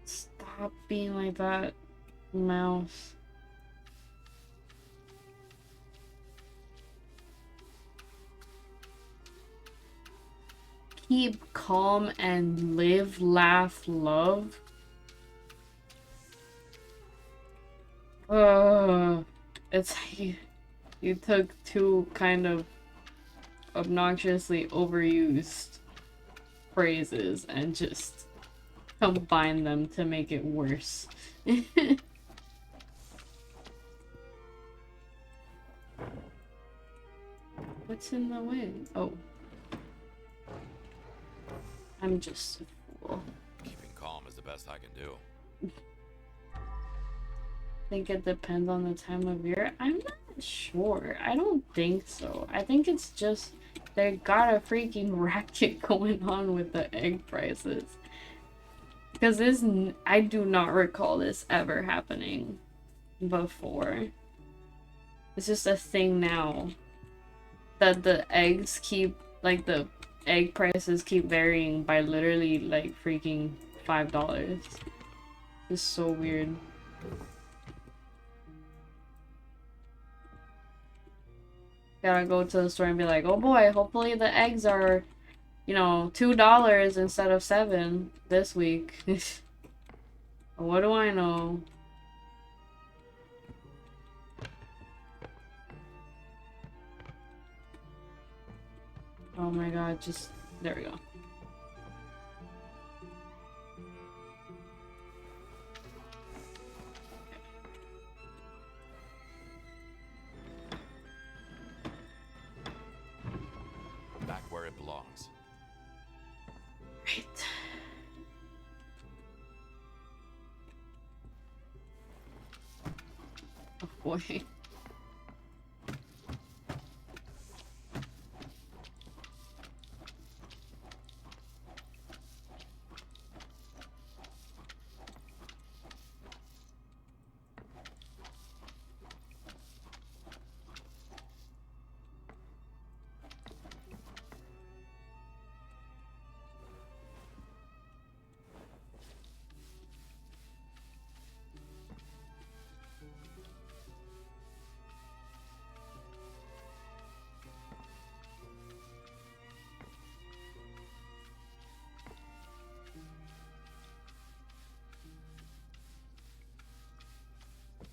Stop being like that, mouse. Keep calm and live, laugh, love. It's you took two kind of obnoxiously overused phrases and just combine them to make it worse. What's in the way? Oh. I'm just a fool. Keeping calm is the best I can do. I think it depends on the time of year. I'm not sure. I don't think so. I think it's just they got a freaking racket going on with the egg prices. Because this, I do not recall this ever happening before. It's just a thing now that the eggs keep, like the egg prices keep varying by literally like freaking $5. This is so weird. Gotta go to the store and be like, oh boy, hopefully the eggs are, you know, $2 instead of $7 this week. What do I know? Oh my god, just... there we go. Back where it belongs. Right. Oh boy.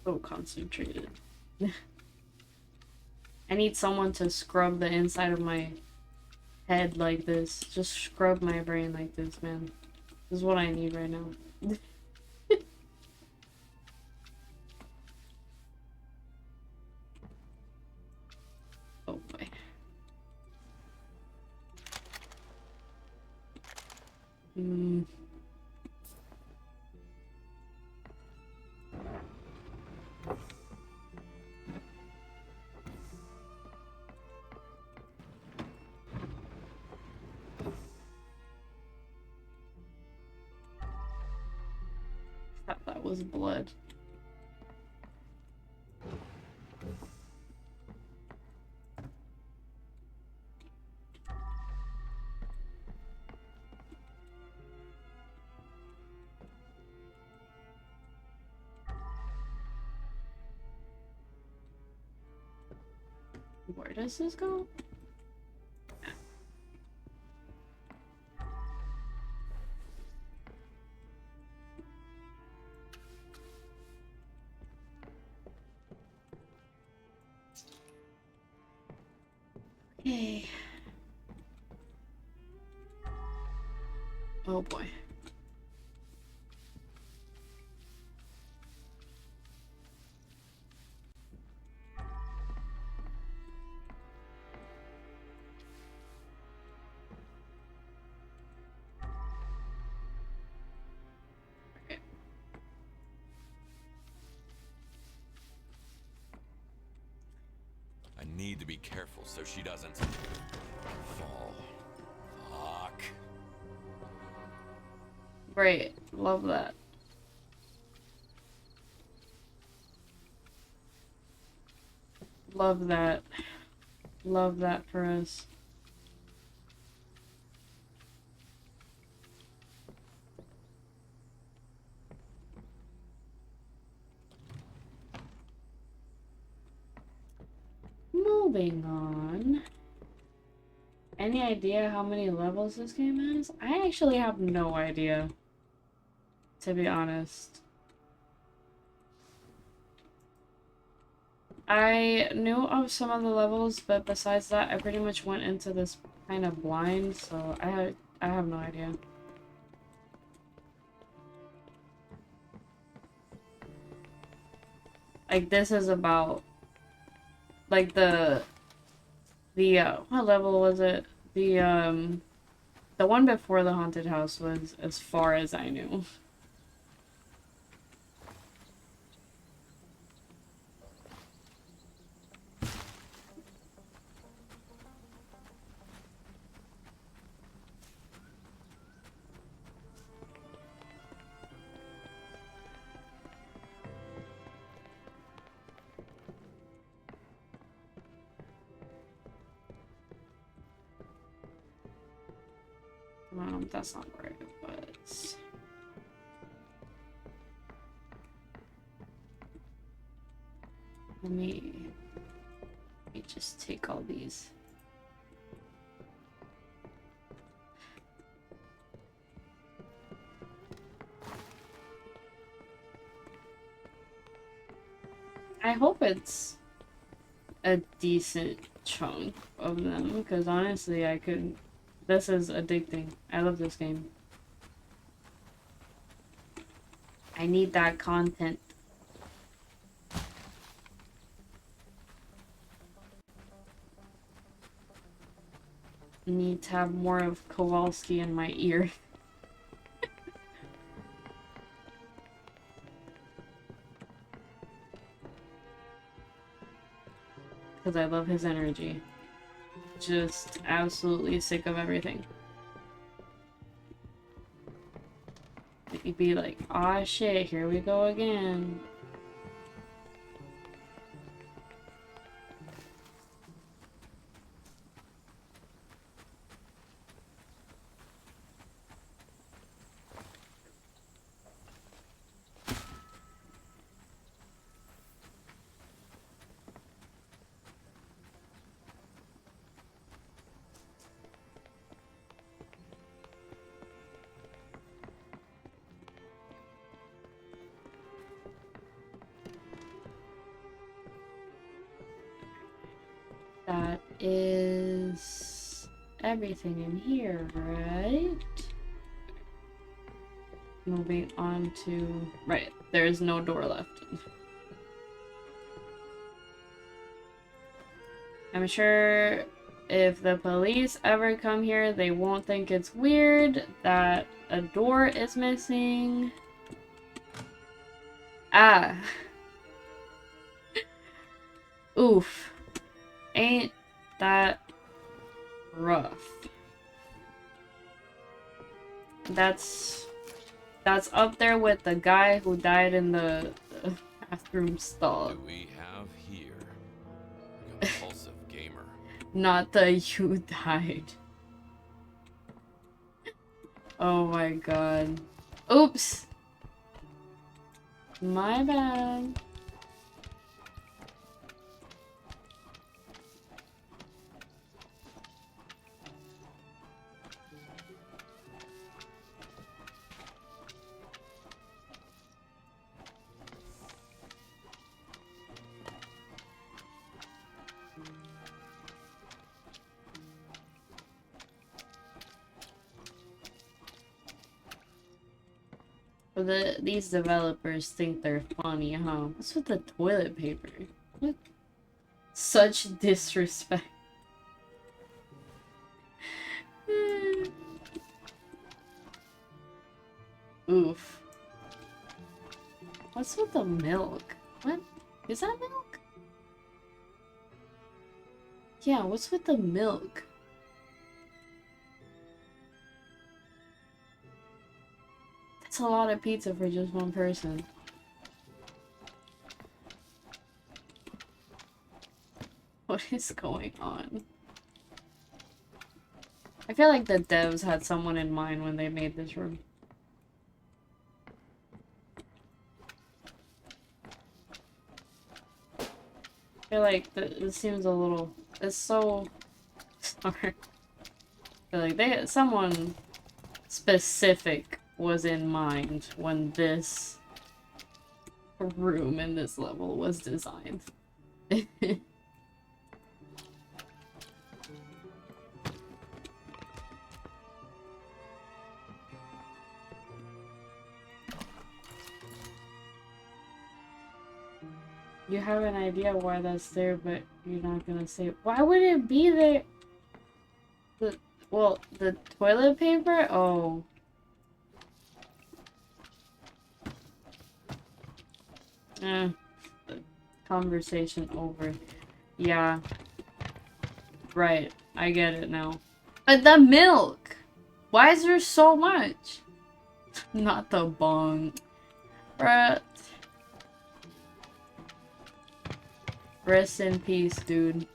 So concentrated. I need someone to scrub the inside of my head like this. Just scrub my brain like this, man. This is what I need right now. Oh boy. Hmm. That was blood. Where does this go? Okay. Oh boy. Okay. I need to be careful so she doesn't fall. Fuck. Great. Love that. Love that. Love that for us. Moving on. Any idea how many levels this game has? I actually have no idea, to be honest. I knew of some of the levels, but besides that, I pretty much went into this kind of blind, so I have no idea. Like, this is about, like, the what level was it? The one before the haunted house was as far as I knew. That's not where it was. Let me just take all these. I hope it's a decent chunk of them, because honestly, this is addicting. I love this game. I need that content. Need to have more of Kowalski in my ear. Because I love his energy. Just absolutely sick of everything. He'd be like, aw shit, here we go again. That is everything in here, right? Moving on to... Right, there's no door left. I'm sure if the police ever come here, they won't think it's weird that a door is missing. Ah. Oof. Ain't that rough. That's up there with the guy who died in the bathroom stall. What do we have here? A compulsive gamer. Not the you died. Oh my god. Oops. My bad. These developers think they're funny, huh? What's with the toilet paper? What? Such disrespect. Oof. What's with the milk? What? Is that milk? Yeah, what's with the milk? That's a lot of pizza for just one person. What is going on? I feel like the devs had someone in mind when they made this room. I feel like this seems a little... It's so... Sorry. I feel like someone specific was in mind when this room in this level was designed. You have an idea why that's there, but you're not gonna say it. Why would it be there? Well, the toilet paper? Oh. The conversation over. Yeah. Right. I get it now. But the milk! Why is there so much? Not the bong. Bruh. Rest in peace, dude.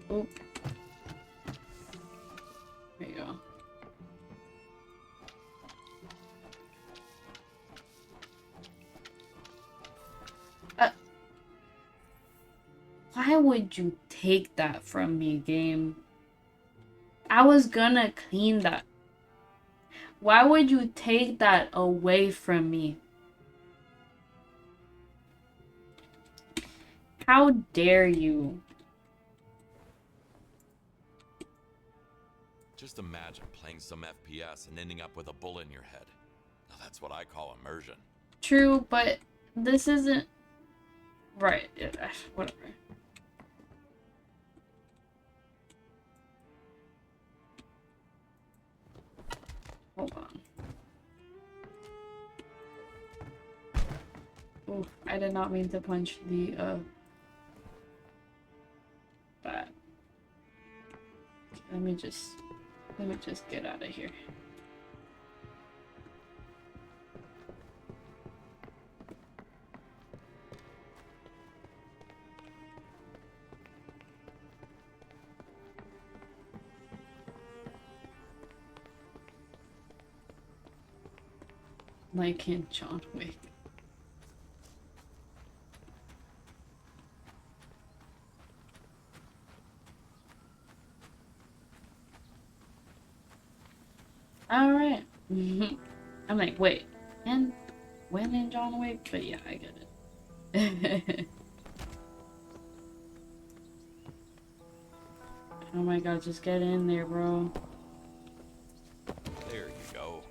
Oh. There you go. Why would you take that from me, game? I was gonna clean that. Why would you take that away from me? How dare you? Just imagine playing some FPS and ending up with a bullet in your head. Now that's what I call immersion. True, but this isn't... Right, whatever. Hold on. Oof, I did not mean to punch the, bat. Let me just get out of here. Like in John Wick. Alright. I'm like, wait, and when in John Wick? But yeah, I get it. Oh my god, just get in there, bro. There you go.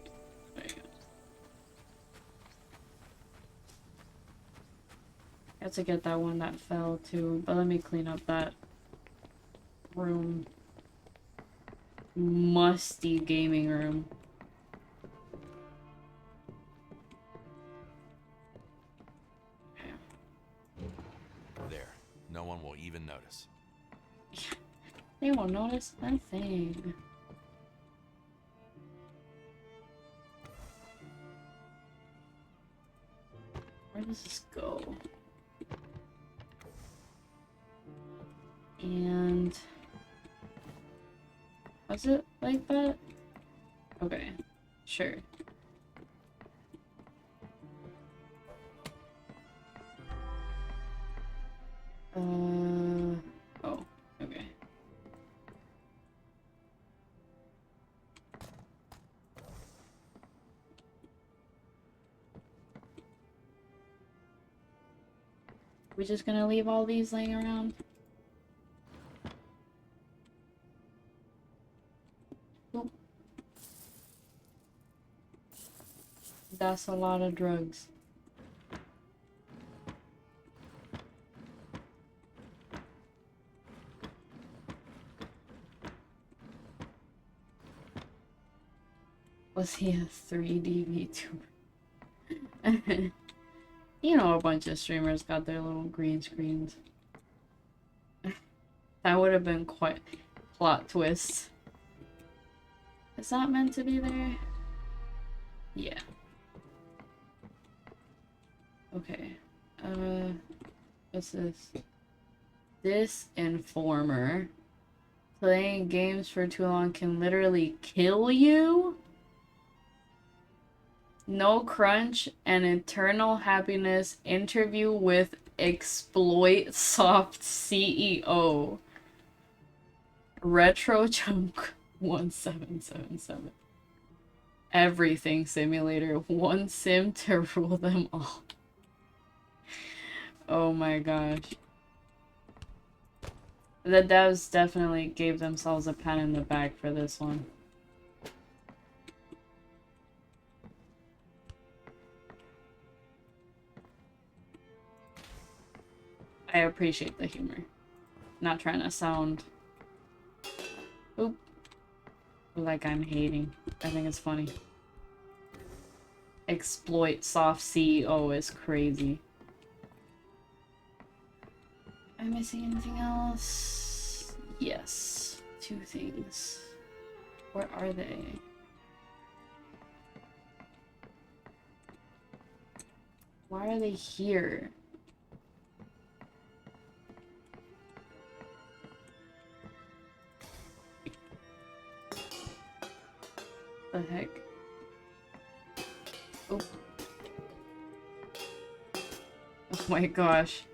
There you go. I have to get that one that fell too, but let me clean up that room. Musty gaming room. There. No one will even notice. They won't notice nothing. Where does this go? And... was it like that? Okay, sure. Oh, okay. We're just gonna leave all these laying around? Oop. That's a lot of drugs. Was he a 3D VTuber? You know, a bunch of streamers got their little green screens. That would have been quite plot twist. Is that meant to be there? Yeah. Okay. What's this? This informer. Playing games for too long can literally kill you? No crunch and eternal happiness interview with Exploit Soft CEO. Retro Chunk 1777. Everything simulator. One sim to rule them all. Oh my gosh. The devs definitely gave themselves a pat in the back for this one. I appreciate the humor. Not trying to sound... oop. Like I'm hating. I think it's funny. Exploit Soft CEO is crazy. Am I missing anything else? Yes. 2 things. Where are they? Why are they here? The heck? Oh. Oh my gosh.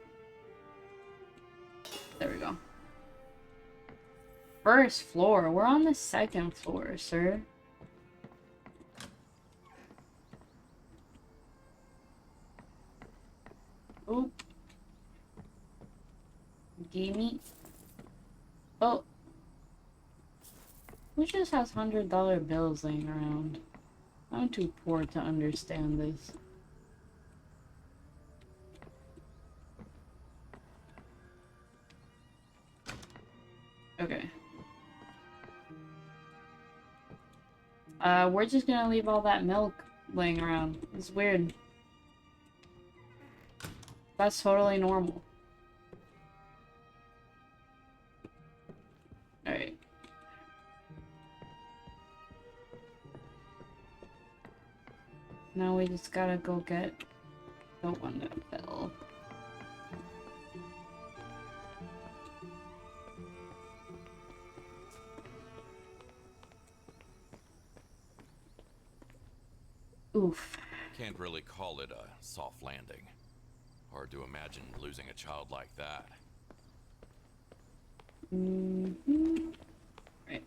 first floor. We're on the second floor, sir. Oop. Gimme. Oh. Who just has $100 bills laying around? I'm too poor to understand this. Okay. We're just gonna leave all that milk laying around. It's weird. That's totally normal. Alright. Now we just gotta go get the one that fell. Oof. Can't really call it a soft landing. Hard to imagine losing a child like that. Mm-hmm. Right.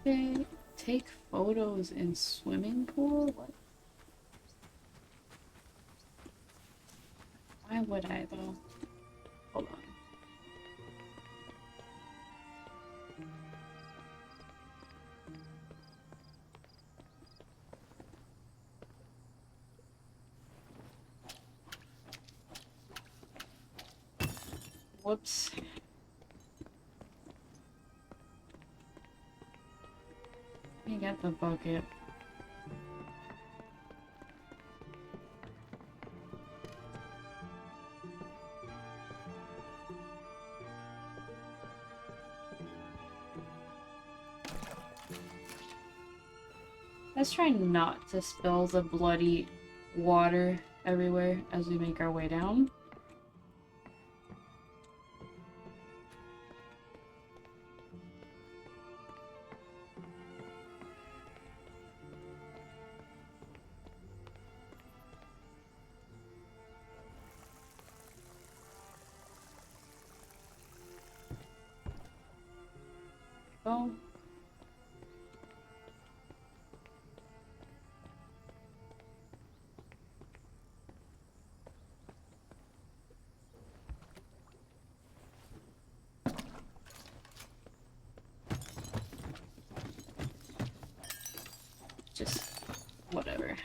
Okay. Take photos in swimming pool? What? Why would I though? Hold on. Whoops. Let me get the bucket. Let's try not to spill the bloody water everywhere as we make our way down. Go. Just whatever.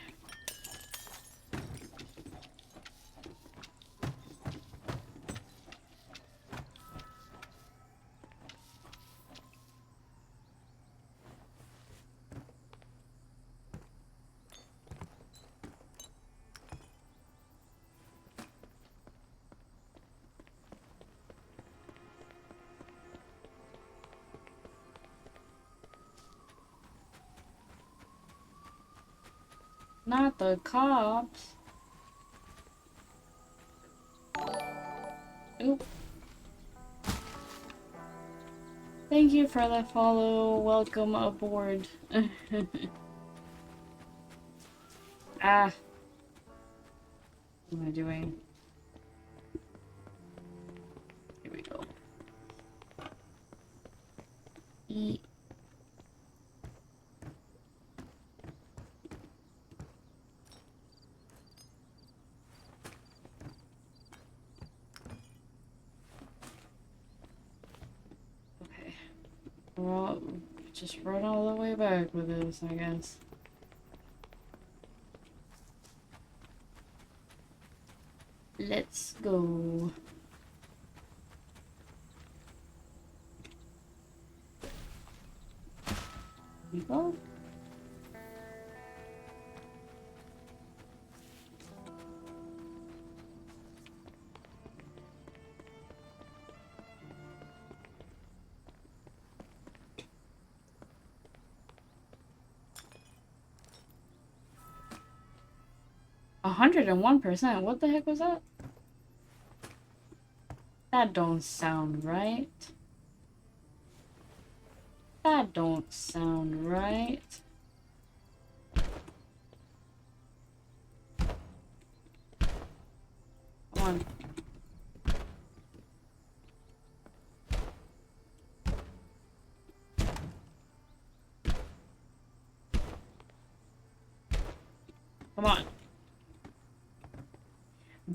Not the cops. Oop. Thank you for the follow. Welcome aboard. Ah. What am I doing? Here we go. Eat. Well, just run all the way back with this, I guess. Let's go. Here we go. 101%. What the heck was that? That don't sound right. That don't sound right. Come on. Come on.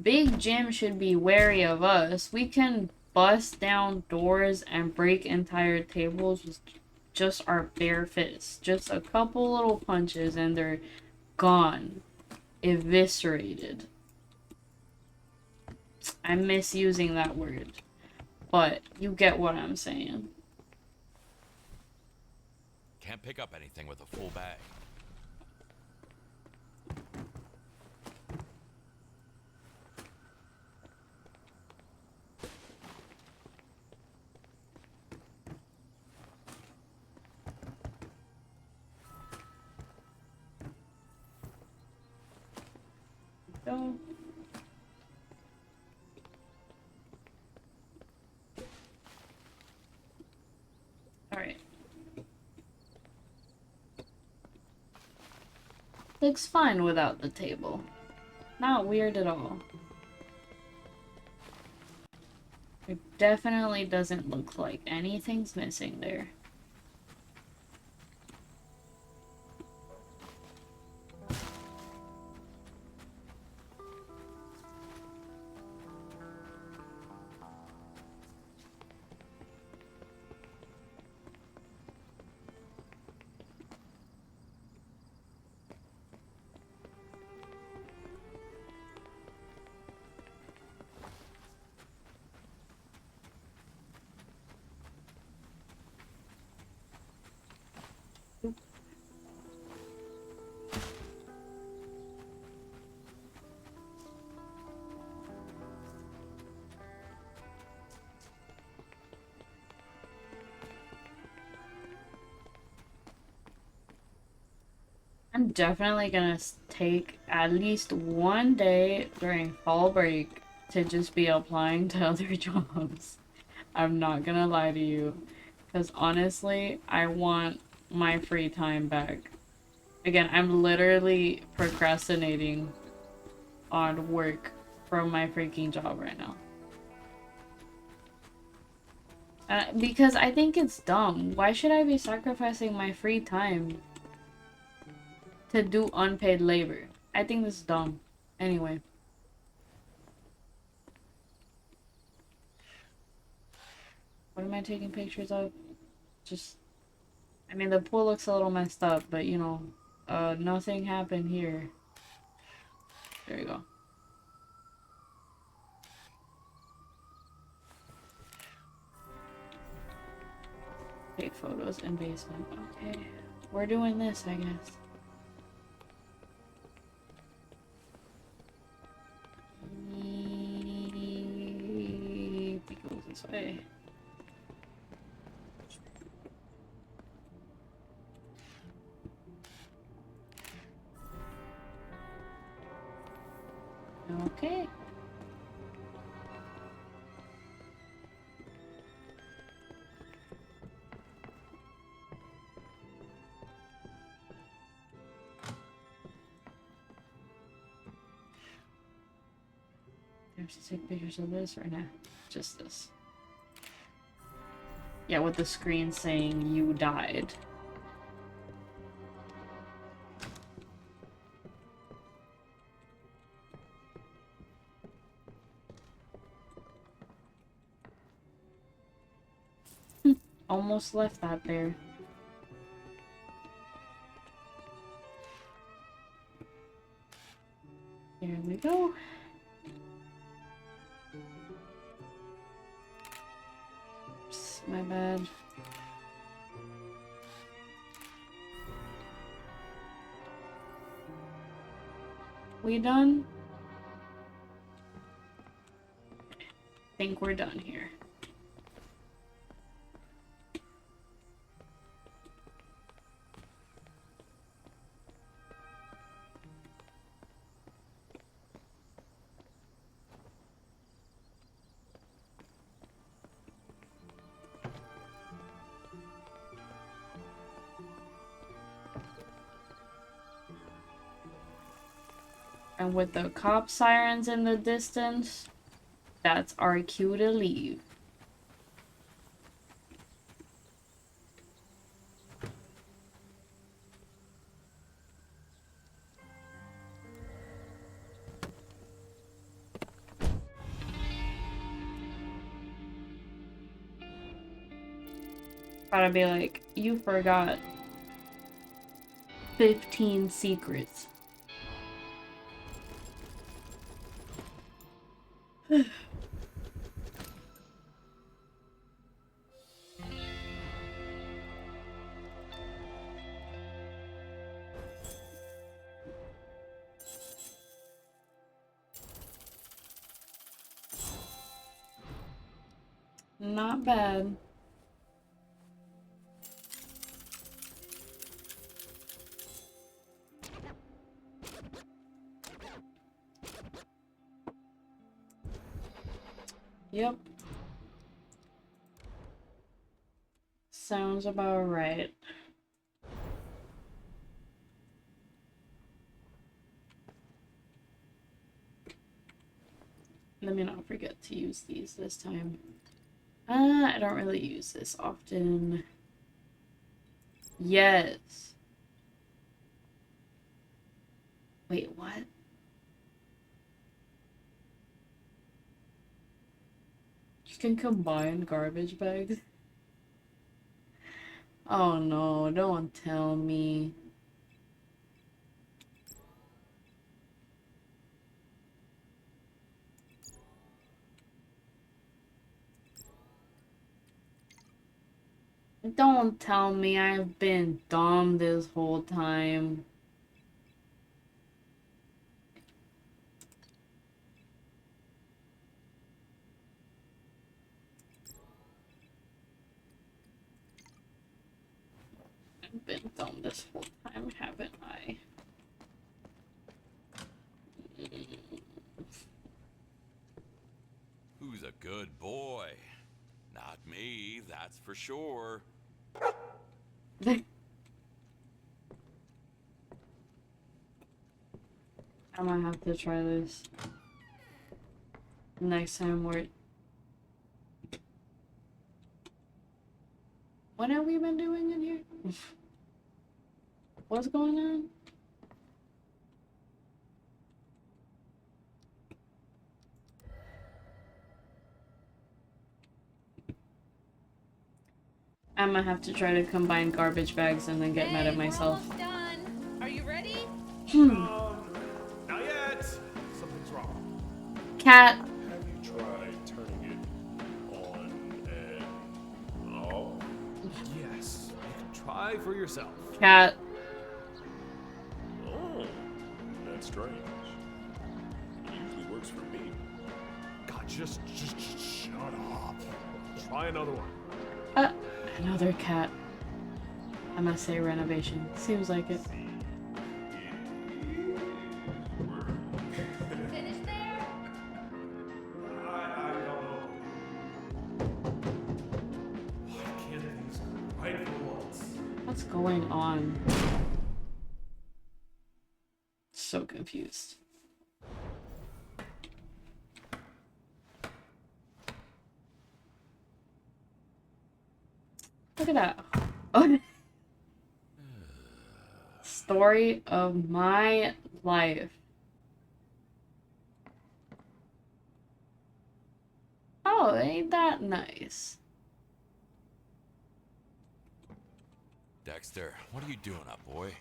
Big Jim should be wary of us. We can bust down doors and break entire tables with just our bare fists. Just a couple little punches and they're gone. Eviscerated. I'm misusing that word. But you get what I'm saying. Can't pick up anything with a full bag. Go. Alright. Looks fine without the table. Not weird at all. It definitely doesn't look like anything's missing there. I'm definitely gonna take at least one day during fall break to just be applying to other jobs. I'm not gonna lie to you. Because honestly, I want my free time back. Again, I'm literally procrastinating on work from my freaking job right now. Because I think it's dumb. Why should I be sacrificing my free time to do unpaid labor? I think this is dumb. Anyway. What am I taking pictures of? Just... I mean, the pool looks a little messed up, but you know, nothing happened here. There you go. Take photos in basement. Okay. We're doing this, I guess. It goes this way. Okay. I have to take pictures of this right now. Just this. Yeah, with the screen saying you died. Almost left that there. Here we go. Oops, my bad. We done? Think we're done here. And with the cop sirens in the distance, that's our cue to leave. Gotta be like, you forgot 15 secrets. Not bad. Yep. Sounds about right. Let me not forget to use these this time. I don't really use this often. Yes. Wait, what? You can combine garbage bags? Oh no, don't tell me. Don't tell me I've been dumb this whole time. I've been dumb this whole time, haven't I? Who's a good boy? Not me, that's for sure. I might have to try this next time we're... What have we been doing in here? What's going on? I'm gonna have to try to combine garbage bags and then get mad at myself. We're almost done. Are you ready? Not yet. Something's wrong. Cat. Have you tried turning it on and off? Yes, you can try for yourself. Cat. Oh, that's strange. It usually works for me. God, just shut up. Try another one. Another cat. I must say renovation. Seems like it. Finish there? I don't know. Why can't these right for once? What's going on? So confused. Look at that. Oh. Story of my life. Oh, ain't that nice? Dexter, what are you doing up, boy?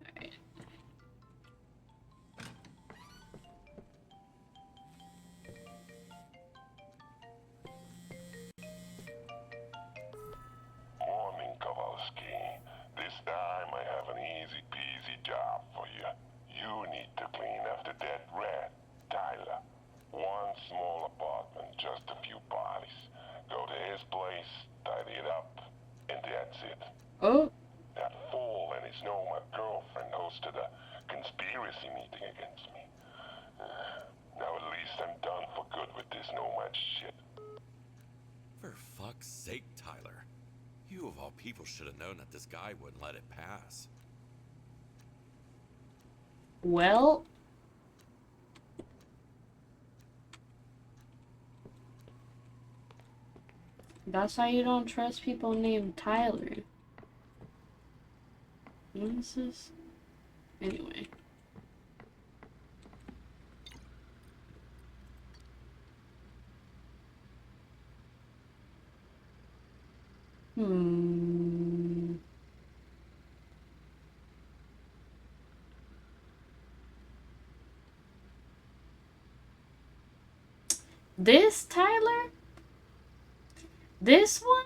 Alright. Morning, Kowalski. This time I have an easy peasy job for you. You need to clean after that rat, Tyler. One small apartment, just a few bodies. Go to his place, tidy it up, and that's it. Oh. That fool and his nomad girlfriend hosted a conspiracy meeting against me. Now at least I'm done for good with this nomad shit. For fuck's sake, Tyler. You of all people should have known that this guy wouldn't let it pass. Well, that's why you don't trust people named Tyler. What is this? Anyway. This Tyler? This one?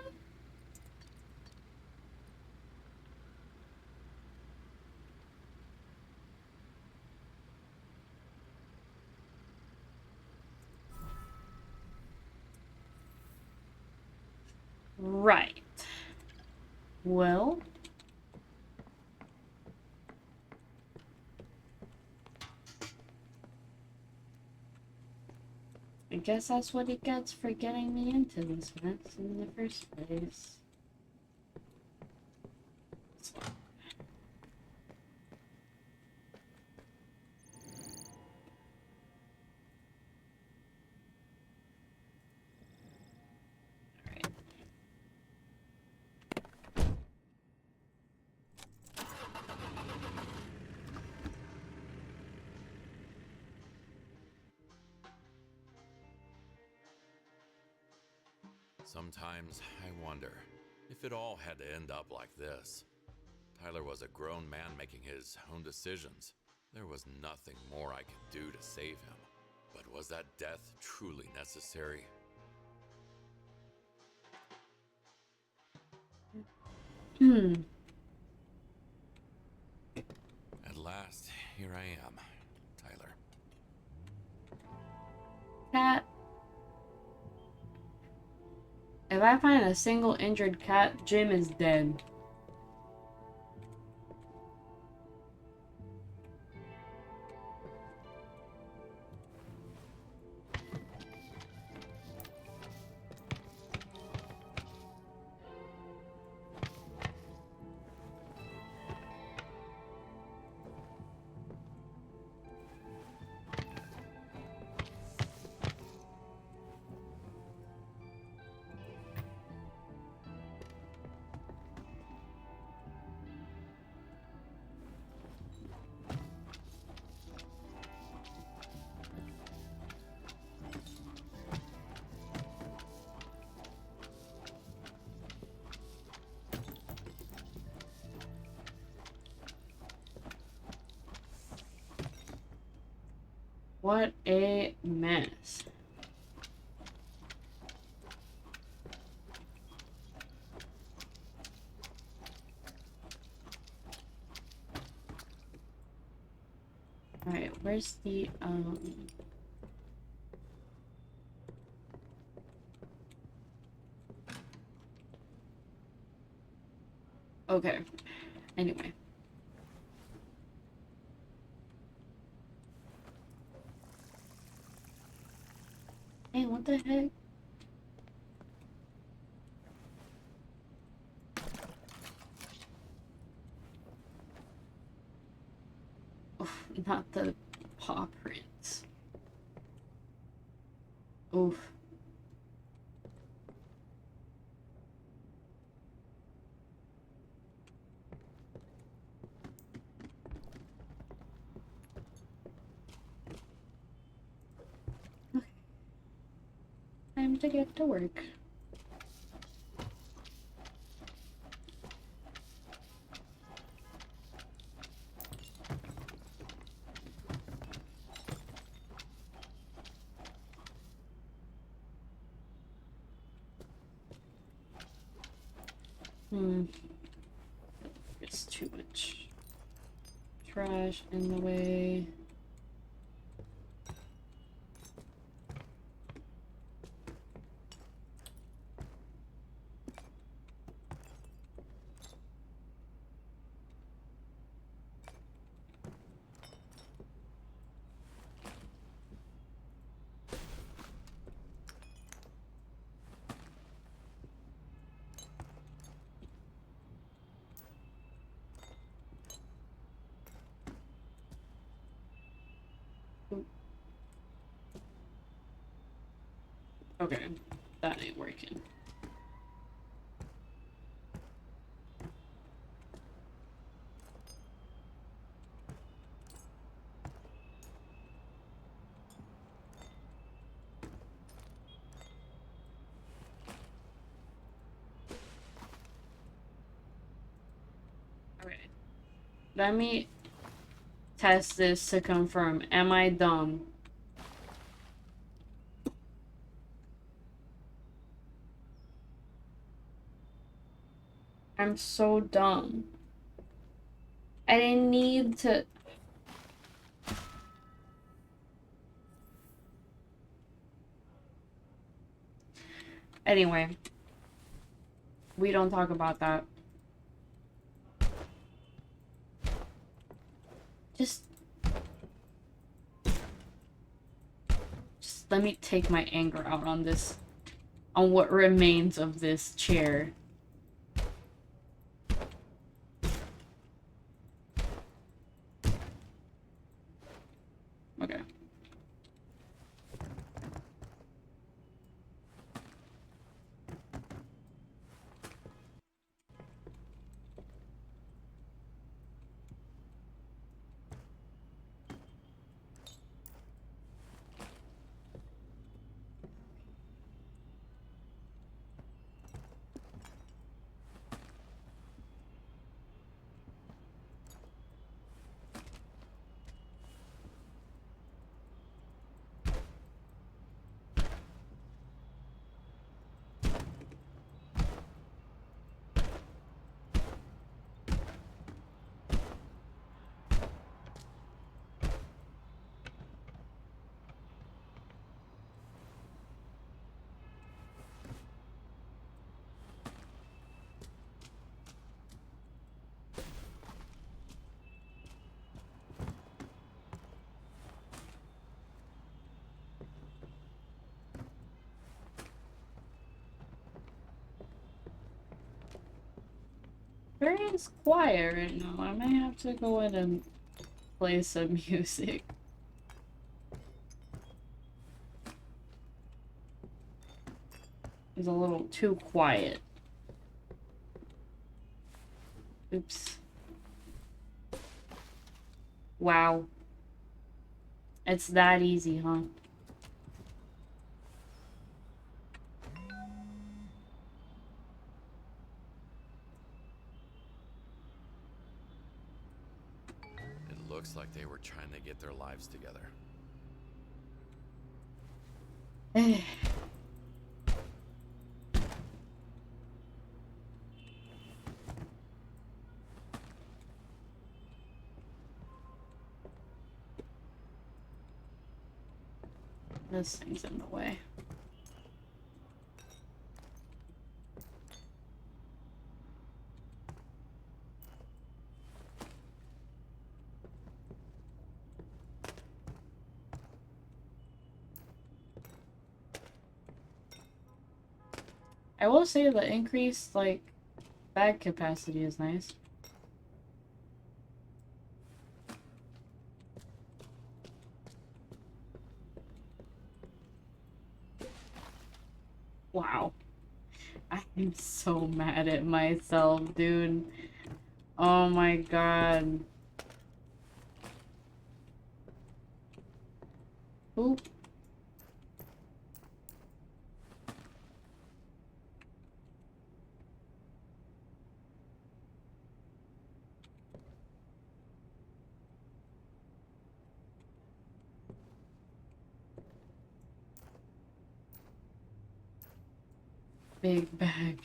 Right. Well. I guess that's what he gets for getting me into this mess in the first place. Sometimes I wonder if it all had to end up like this. Tyler was a grown man making his own decisions. There was nothing more I could do to save him. But was that death truly necessary? At last, here I am, Tyler. Cat. If I find a single injured cat, Jim is dead. What a mess. Alright, where's the, okay. Anyway. Hey, what the heck? Oof, not the paw prints. Oof. Time to get to work. It's too much trash in the way. Okay, that ain't working. Okay. Let me test this to confirm. Am I dumb? I'm so dumb. I didn't need to... Anyway. We don't talk about that. Just let me take my anger out on this. On what remains of this chair. Okay. Very quiet right now. I may have to go in and play some music. It's a little too quiet. Oops. Wow. It's that easy, huh? Looks like they were trying to get their lives together. This thing's in the way. I will say the increased, like, bag capacity is nice. Wow. I'm so mad at myself, dude. Oh my god. Oop. Big bag.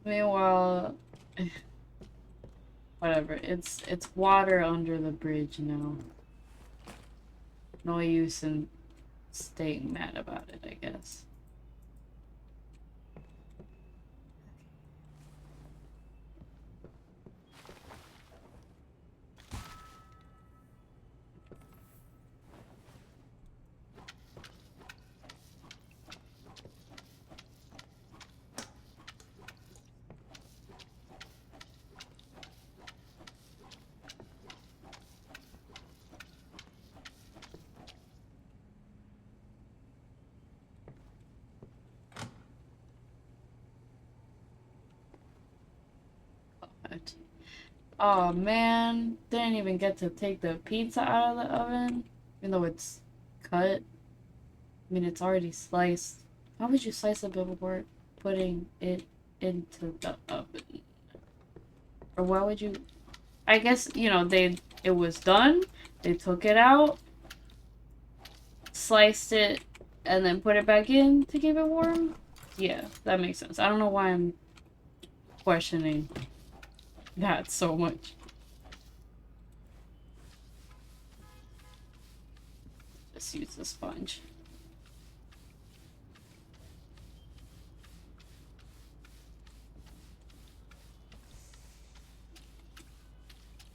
Meanwhile, whatever. It's water under the bridge now. No use in staying mad about it, I guess. Oh man, didn't even get to take the pizza out of the oven, even though it's cut. I mean, it's already sliced. How would you slice it before putting it into the oven? Or why would you? I guess, you know, it was done, they took it out, sliced it, and then put it back in to keep it warm? Yeah, that makes sense. I don't know why I'm questioning that so much. Just use the sponge.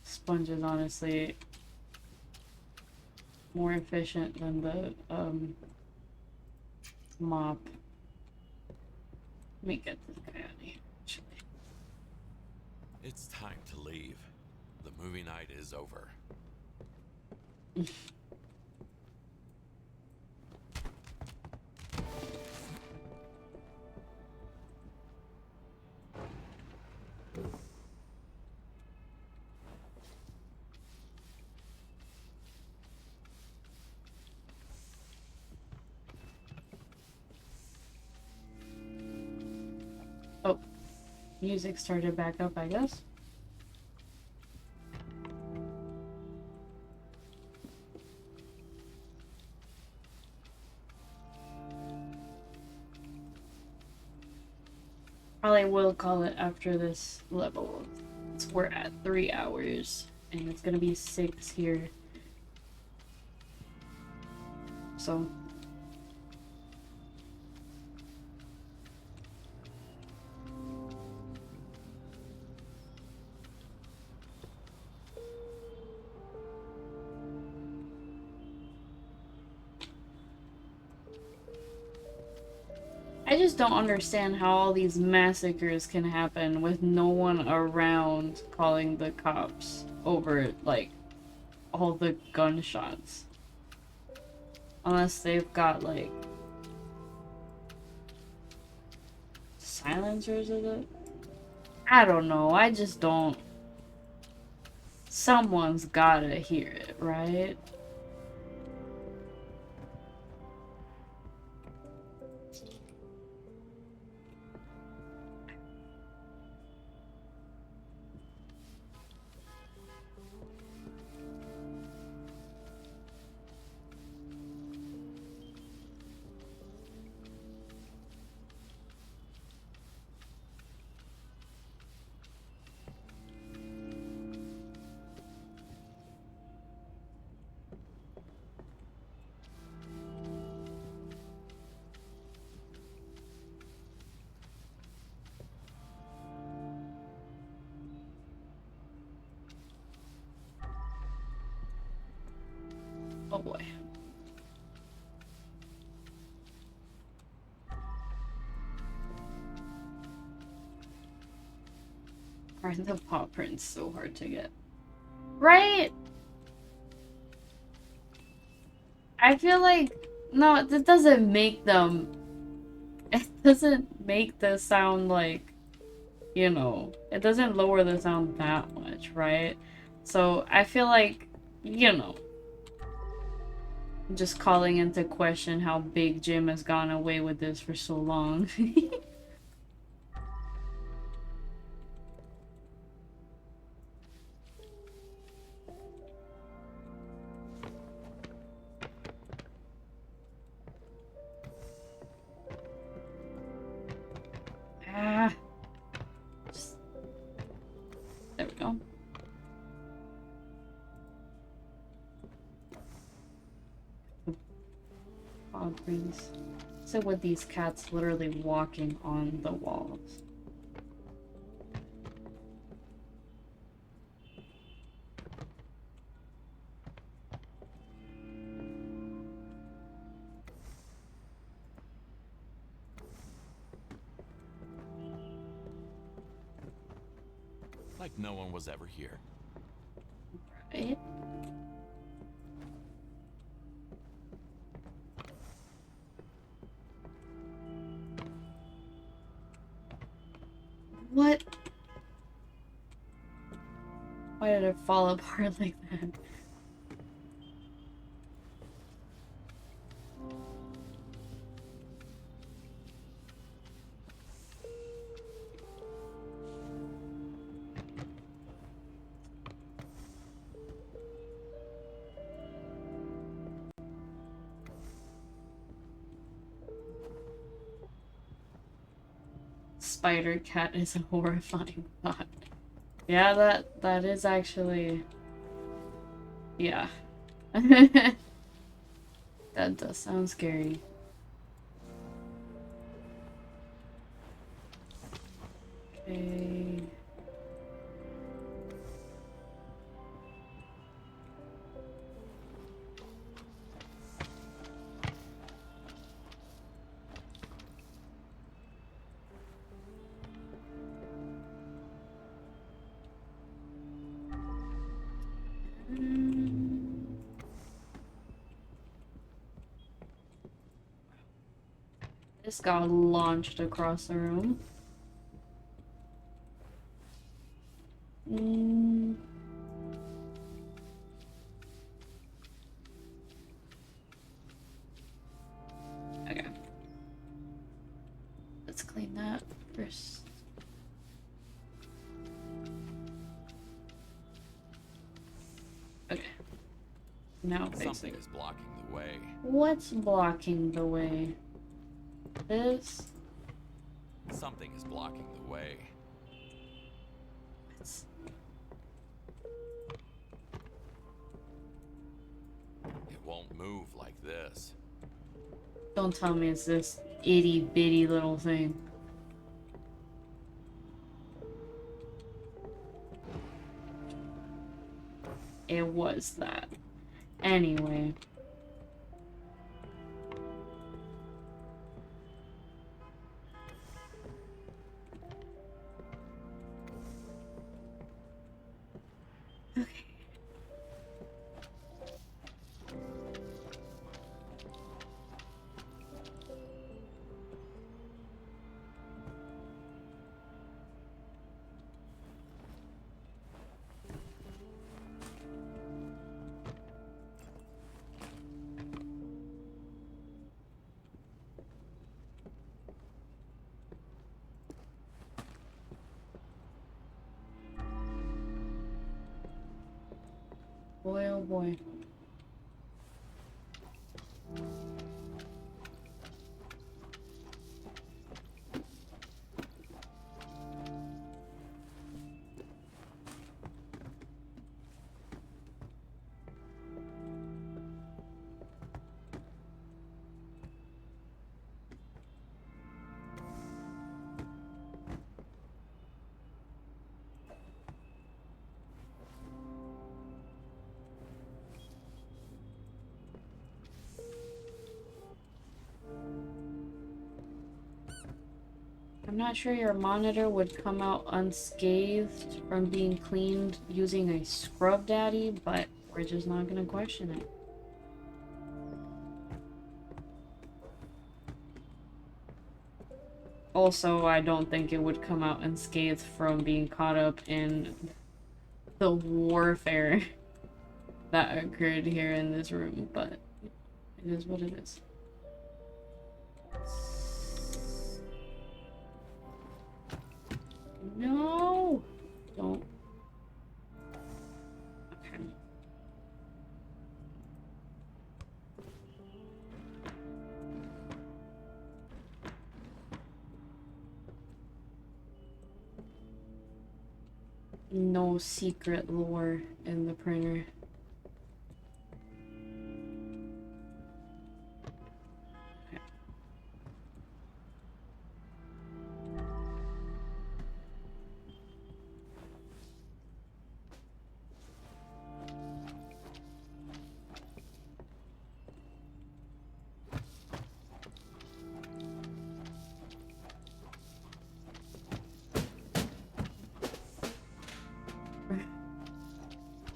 Sponge is honestly more efficient than the mop. Let me get this guy out of here, actually. It's time to leave. The movie night is over. Oh, music started back up, I guess. Probably will call it after this level. We're at 3 hours, and it's gonna be 6 here. So. I just don't understand how all these massacres can happen with no one around calling the cops over, like, all the gunshots. Unless they've got, like, silencers of it? I don't know, I just don't... Someone's gotta hear it, right? Oh boy. Aren't the paw prints so hard to get? Right? I feel like... No, that doesn't make them... It doesn't make the sound like... You know, it doesn't lower the sound that much, right? So I feel like, you know... Just calling into question how Big Jim has gone away with this for so long. There we go. Paw prints. So with these cats literally walking on the walls. Like no one was ever here. Right? What? Why did it fall apart like that? Spider cat is a horrifying thought. Yeah, that is actually... Yeah. That does sound scary. Okay. This got launched across the room. Okay. Let's clean that first. Okay. Now something is blocking the way. What's blocking the way? This? Something is blocking the way. It's... It won't move like this. Don't tell me it's this itty bitty little thing. It was that. Anyway. Okay. Boy, oh boy. I'm not sure your monitor would come out unscathed from being cleaned using a scrub daddy, but we're just not gonna question it. Also, I don't think it would come out unscathed from being caught up in the warfare that occurred here in this room, but it is what it is. No! Don't. Okay. No secret lore in the printer.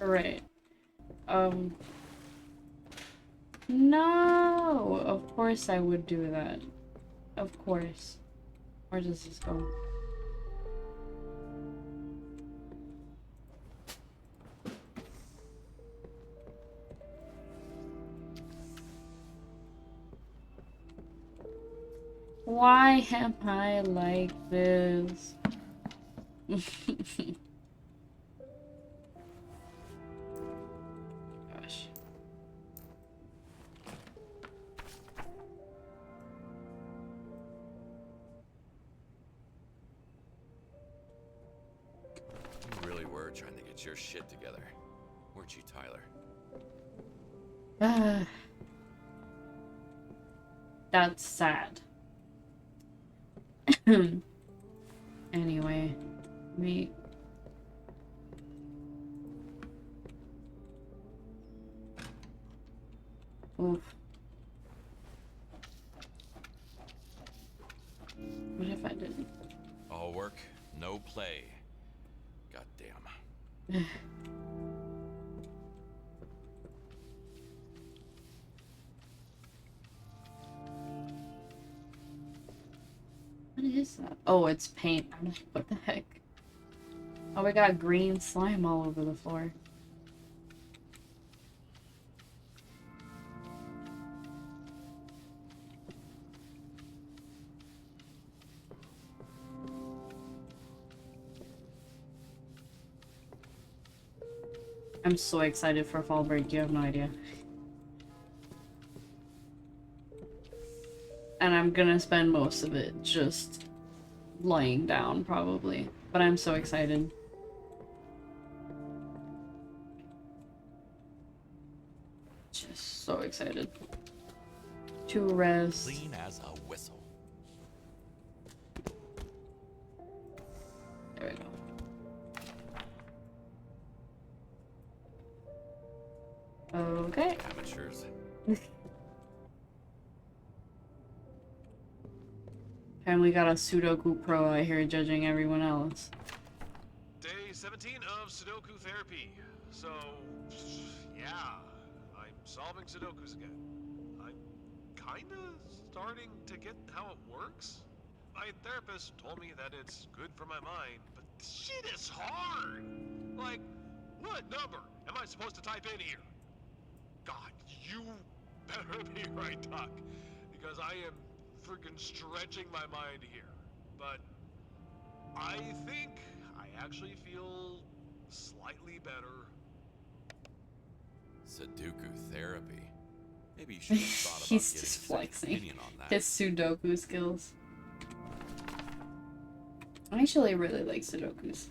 Right. No! Of course I would do that. Of course. Where does this go? Why am I like this? Gosh. You really were trying to get your shit together, weren't you, Tyler? That's sad. Anyway, me. Oof. What if I didn't? All work, no play. Goddamn. What is that? Oh, it's paint. I'm like, what the heck? Oh, we got green slime all over the floor. I'm so excited for fall break, you have no idea. And I'm gonna spend most of it just laying down, probably. But I'm so excited. Just so excited. To rest. Clean as a whistle. There we go. Okay. Amateurs. And we got a Sudoku Pro out here judging everyone else. Day 17 of Sudoku therapy. So, yeah, I'm solving Sudokus again. I'm kinda starting to get how it works. My therapist told me that it's good for my mind, but shit is hard. Like, what number am I supposed to type in here? God, you better be right, Doc, because I am freaking stretching my mind here. But I think I actually feel slightly better. Sudoku therapy. Maybe you should have thought about He's getting just a second flexing opinion on that. his Sudoku skills. I actually really like Sudokus.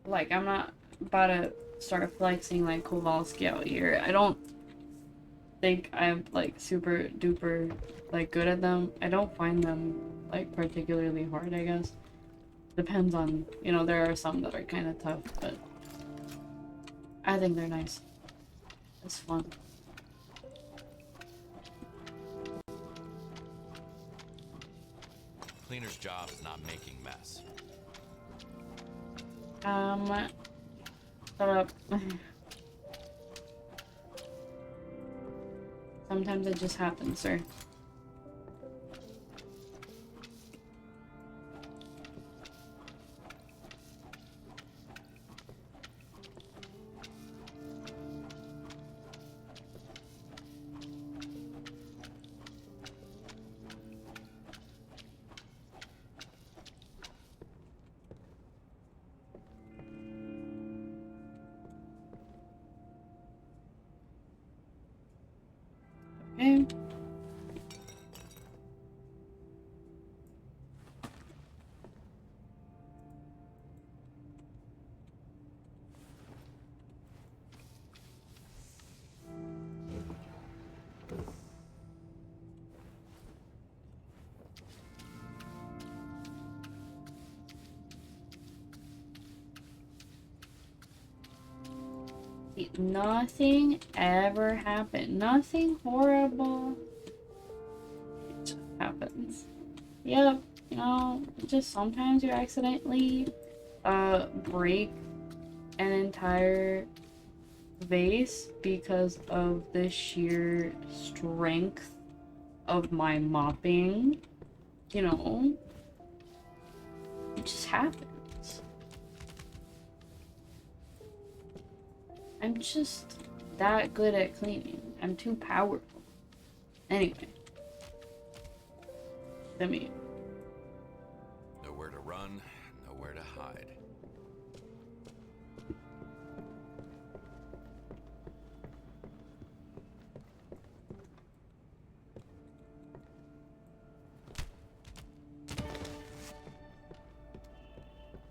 Like, I'm not about to start flexing like Kowalski out here. I don't think I'm like super duper like good at them. I don't find them like particularly hard, I guess. Depends on, you know, there are some that are kind of tough, but I think they're nice. It's fun. Cleaner's job is not making mess. Shut up. Sometimes it just happens, sir. Okay. Nothing ever happened. Nothing horrible. It just happens. Yep, you know, just sometimes you accidentally break an entire vase because of the sheer strength of my mopping. You know, it just happens. I'm just that good at cleaning. I'm too powerful. Anyway. Let me... Nowhere to run, nowhere to hide.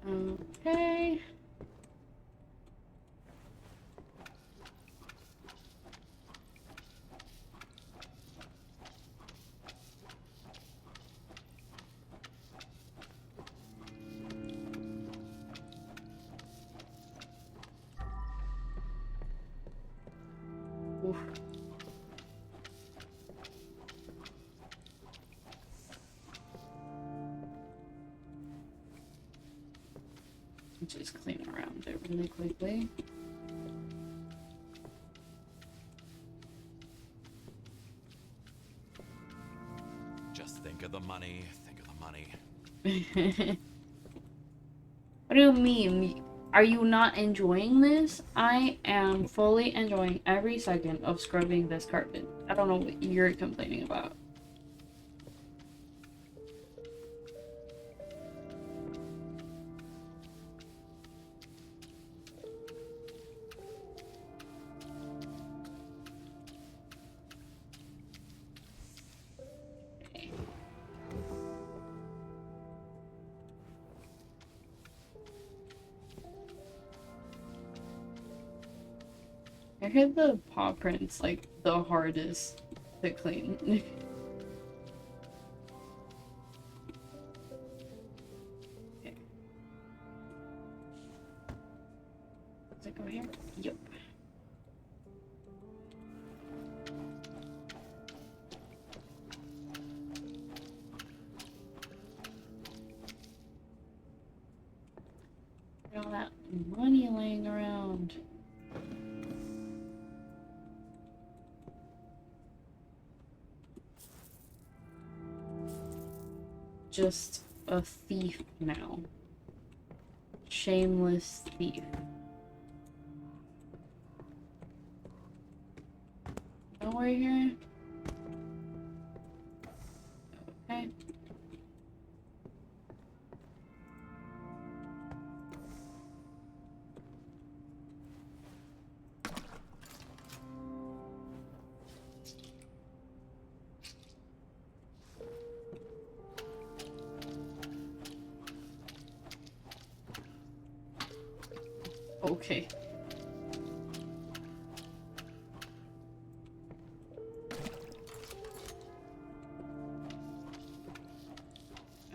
Okay. Oof. Just clean around it really quickly. Just think of the money, think of the money. What do you mean? Are you not enjoying this? I am fully enjoying every second of scrubbing this carpet. I don't know what you're complaining about. I heard the paw prints like the hardest to clean. Okay. Does it go here? Yep. Look at all that money laying around. Just a thief now. Shameless thief. Nowhere here? Okay. Okay.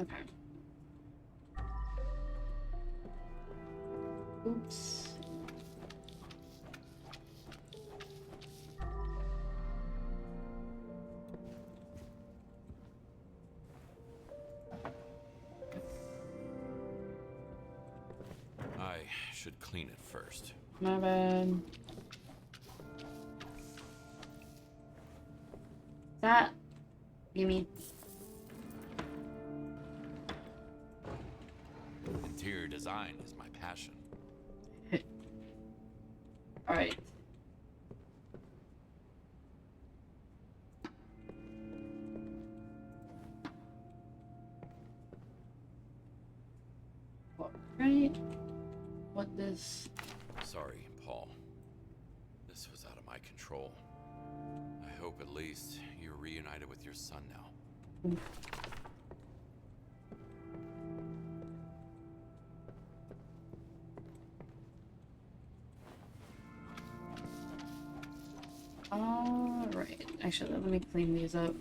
Okay. Oops. I should clean it first. My bad. That... You mean... Interior design is my passion. Alright. Right? What this... Sorry, Paul. This was out of my control. I hope at least you're reunited with your son now. Oof. Alright. Actually, let me clean these up.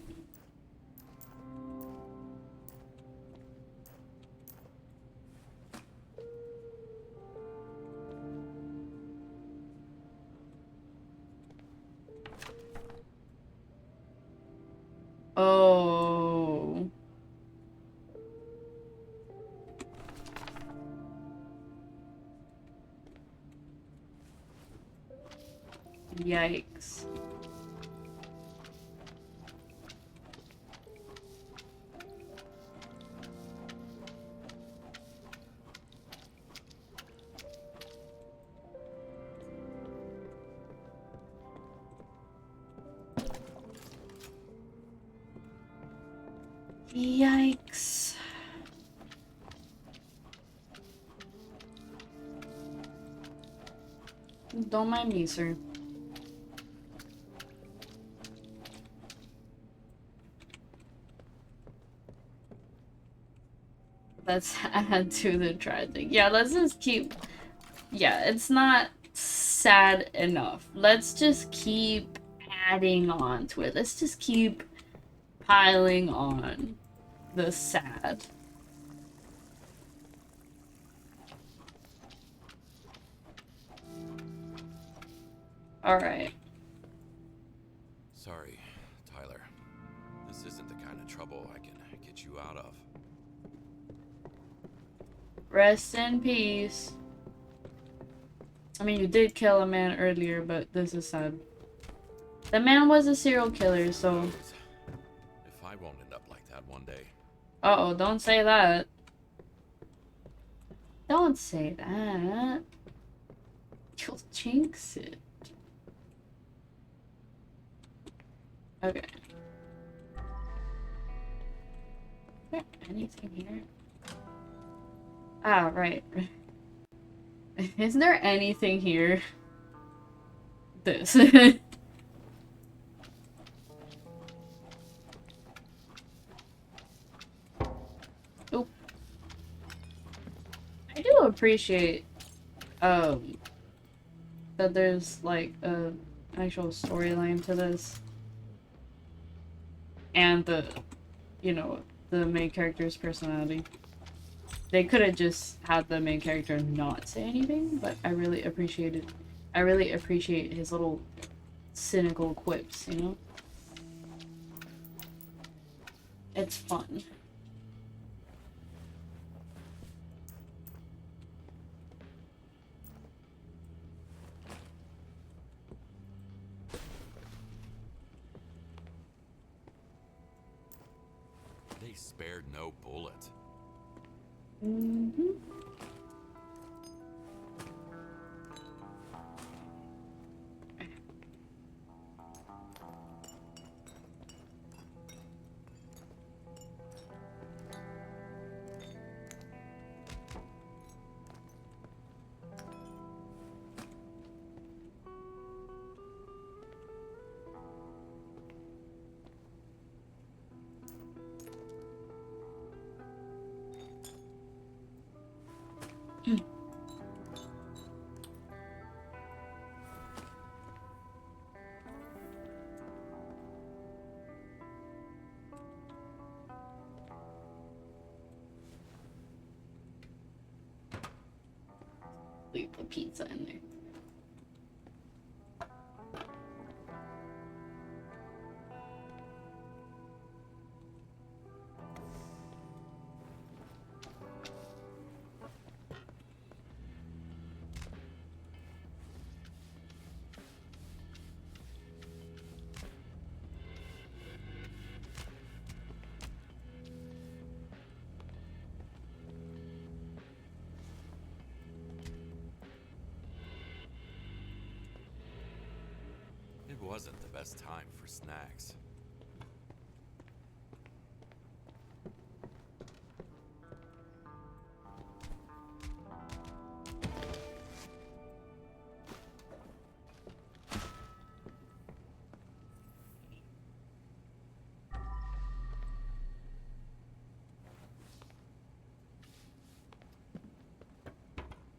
Oh. Yikes. Yikes. Don't mind me, sir. Let's add to the tragic. Yeah, let's just keep... Yeah, it's not sad enough. Let's just keep adding on to it. Let's just keep piling on the sad. Alright. Sorry, Tyler. This isn't the kind of trouble I can get you out of. Rest in peace. I mean, you did kill a man earlier, but this is sad. The man was a serial killer, so... If I won't end up like that one day. Uh-oh, don't say that. Don't say that. You'll jinx it. Okay. Is there anything here? Ah, right. Isn't there anything here? This. Oop. I do appreciate that there's like a actual storyline to this. And the, you know, the main character's personality. They could have just had the main character not say anything, but I really appreciate it. I really appreciate his little cynical quips, you know? It's fun. They spared no bullet. Mm-hmm. Leave the pizza in there. It wasn't the best time for snacks.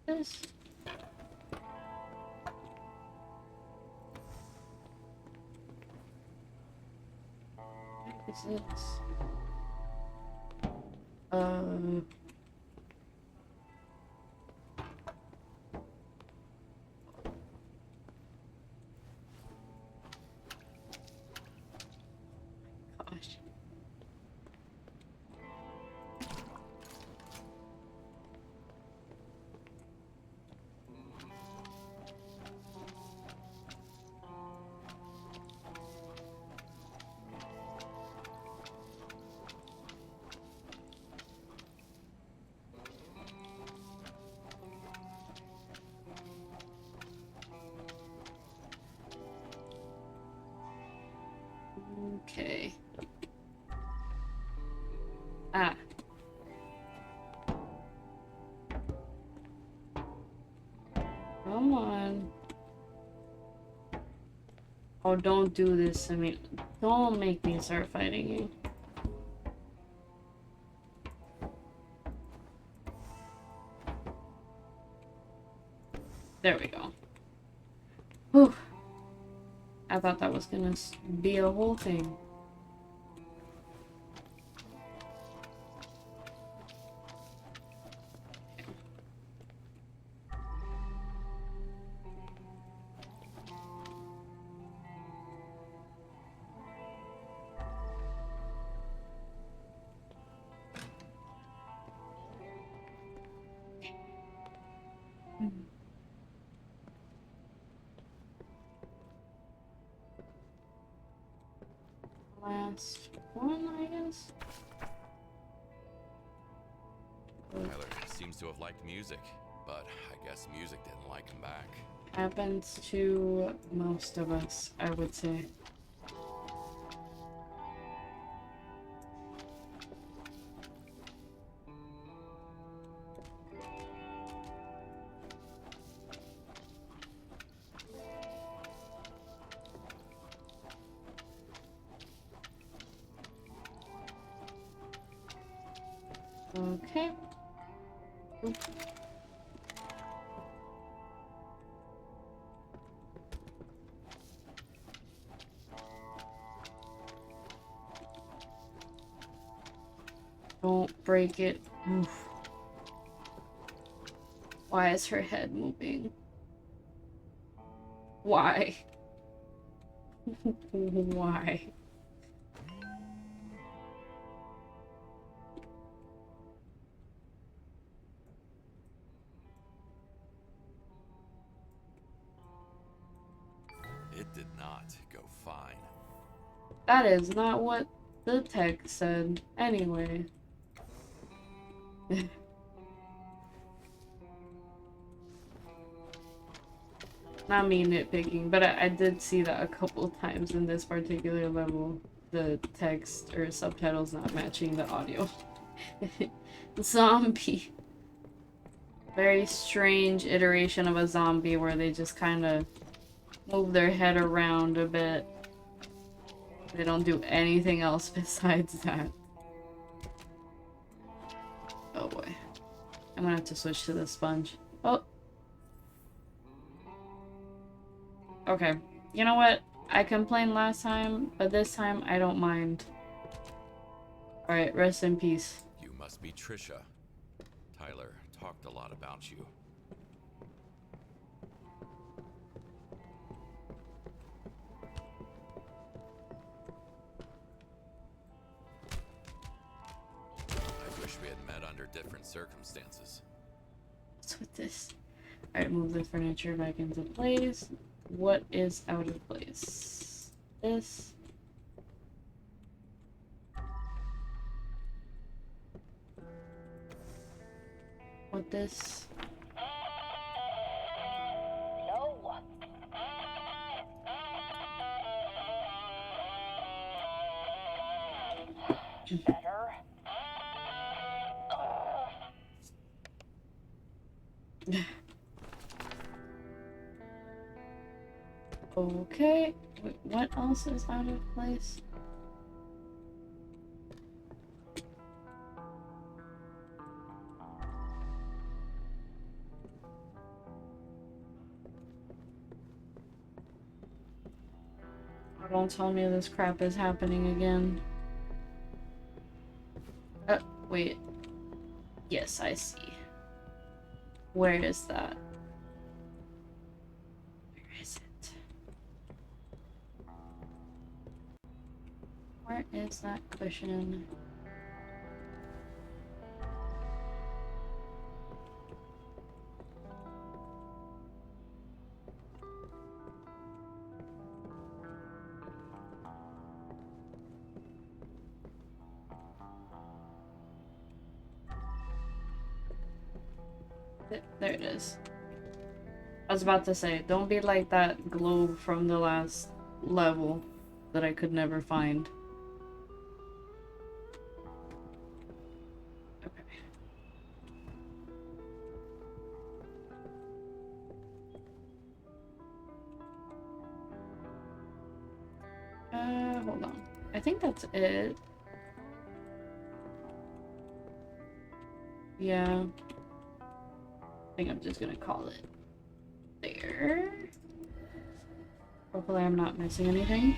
This. What is this? Gosh. Come on. Oh, don't do this to me. Don't make me start fighting you. There we go. Whew. I thought that was gonna be a whole thing. Last one, I guess. Tyler seems to have liked music, but I guess music didn't like him back. Happens to most of us, I would say. Okay. Oop. Don't break it. Oof. Why is her head moving? Why? Why? It did not go fine. That is not what the text said. Anyway. Not me nitpicking, but I did see that a couple times in this particular level. The text or subtitles not matching the audio. Zombie. Very strange iteration of a zombie where they just kind of move their head around a bit. They don't do anything else besides that. Oh boy. I'm gonna have to switch to the sponge. Oh. Okay. You know what? I complained last time, but this time I don't mind. Alright, rest in peace. You must be Trisha. Tyler talked a lot about you. I wish we had met under different circumstances. What's with this? Alright, move the furniture back into place. What is out of place? This. What this? No. Better. Okay. Wait, what else is out of place? Don't tell me this crap is happening again. Wait. Yes, I see. Where is that? Where is it? Where is that cushion? There it is. I was about to say, don't be like that globe from the last level that I could never find. Okay. hold on. I think that's it. Yeah. I think I'm just gonna call it there. Hopefully I'm not missing anything.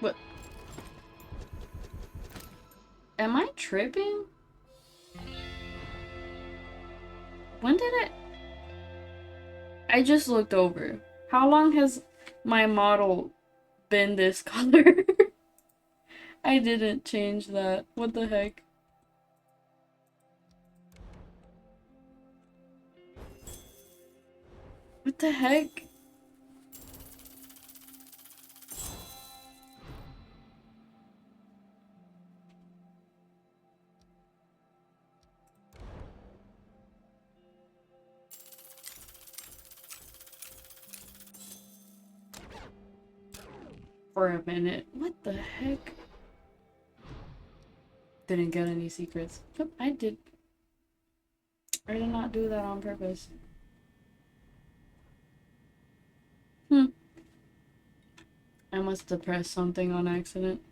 What? Am I tripping? When did it? I just looked over. How long has my model been this color? I didn't change that. What the heck? What the heck? For a minute. What the heck? Didn't get any secrets. Nope, I did not do that on purpose. I must have pressed something on accident.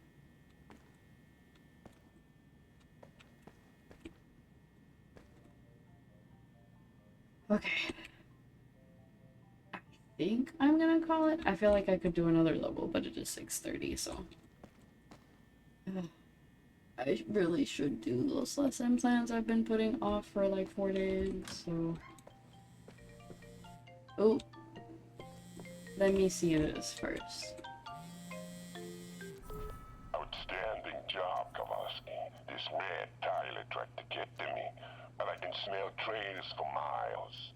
Okay. I think I'm gonna call it. I feel like I could do another level, but it is 6:30, so. I really should do those lesson plans I've been putting off for like 4 days, so. Oh. Let me see this first. Outstanding job, Kowalski. This mad Tyler tried to get to me, but I can smell traitors for miles.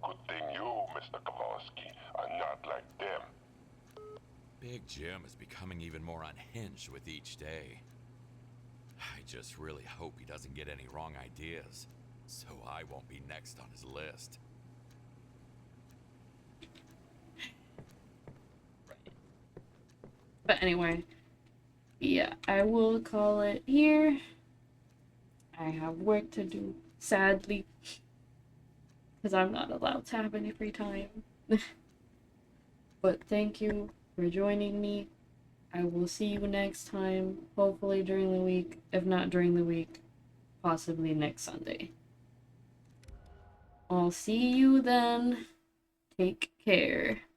Good thing you, Mr. Kowalski, are not like them. Big Jim is becoming even more unhinged with each day. I just really hope he doesn't get any wrong ideas, so I won't be next on his list. But anyway, yeah, I will call it here. I have work to do, sadly, because I'm not allowed to have any free time. But thank you for joining me. I will see you next time, hopefully during the week. If not during the week, possibly next Sunday. I'll see you then. Take care.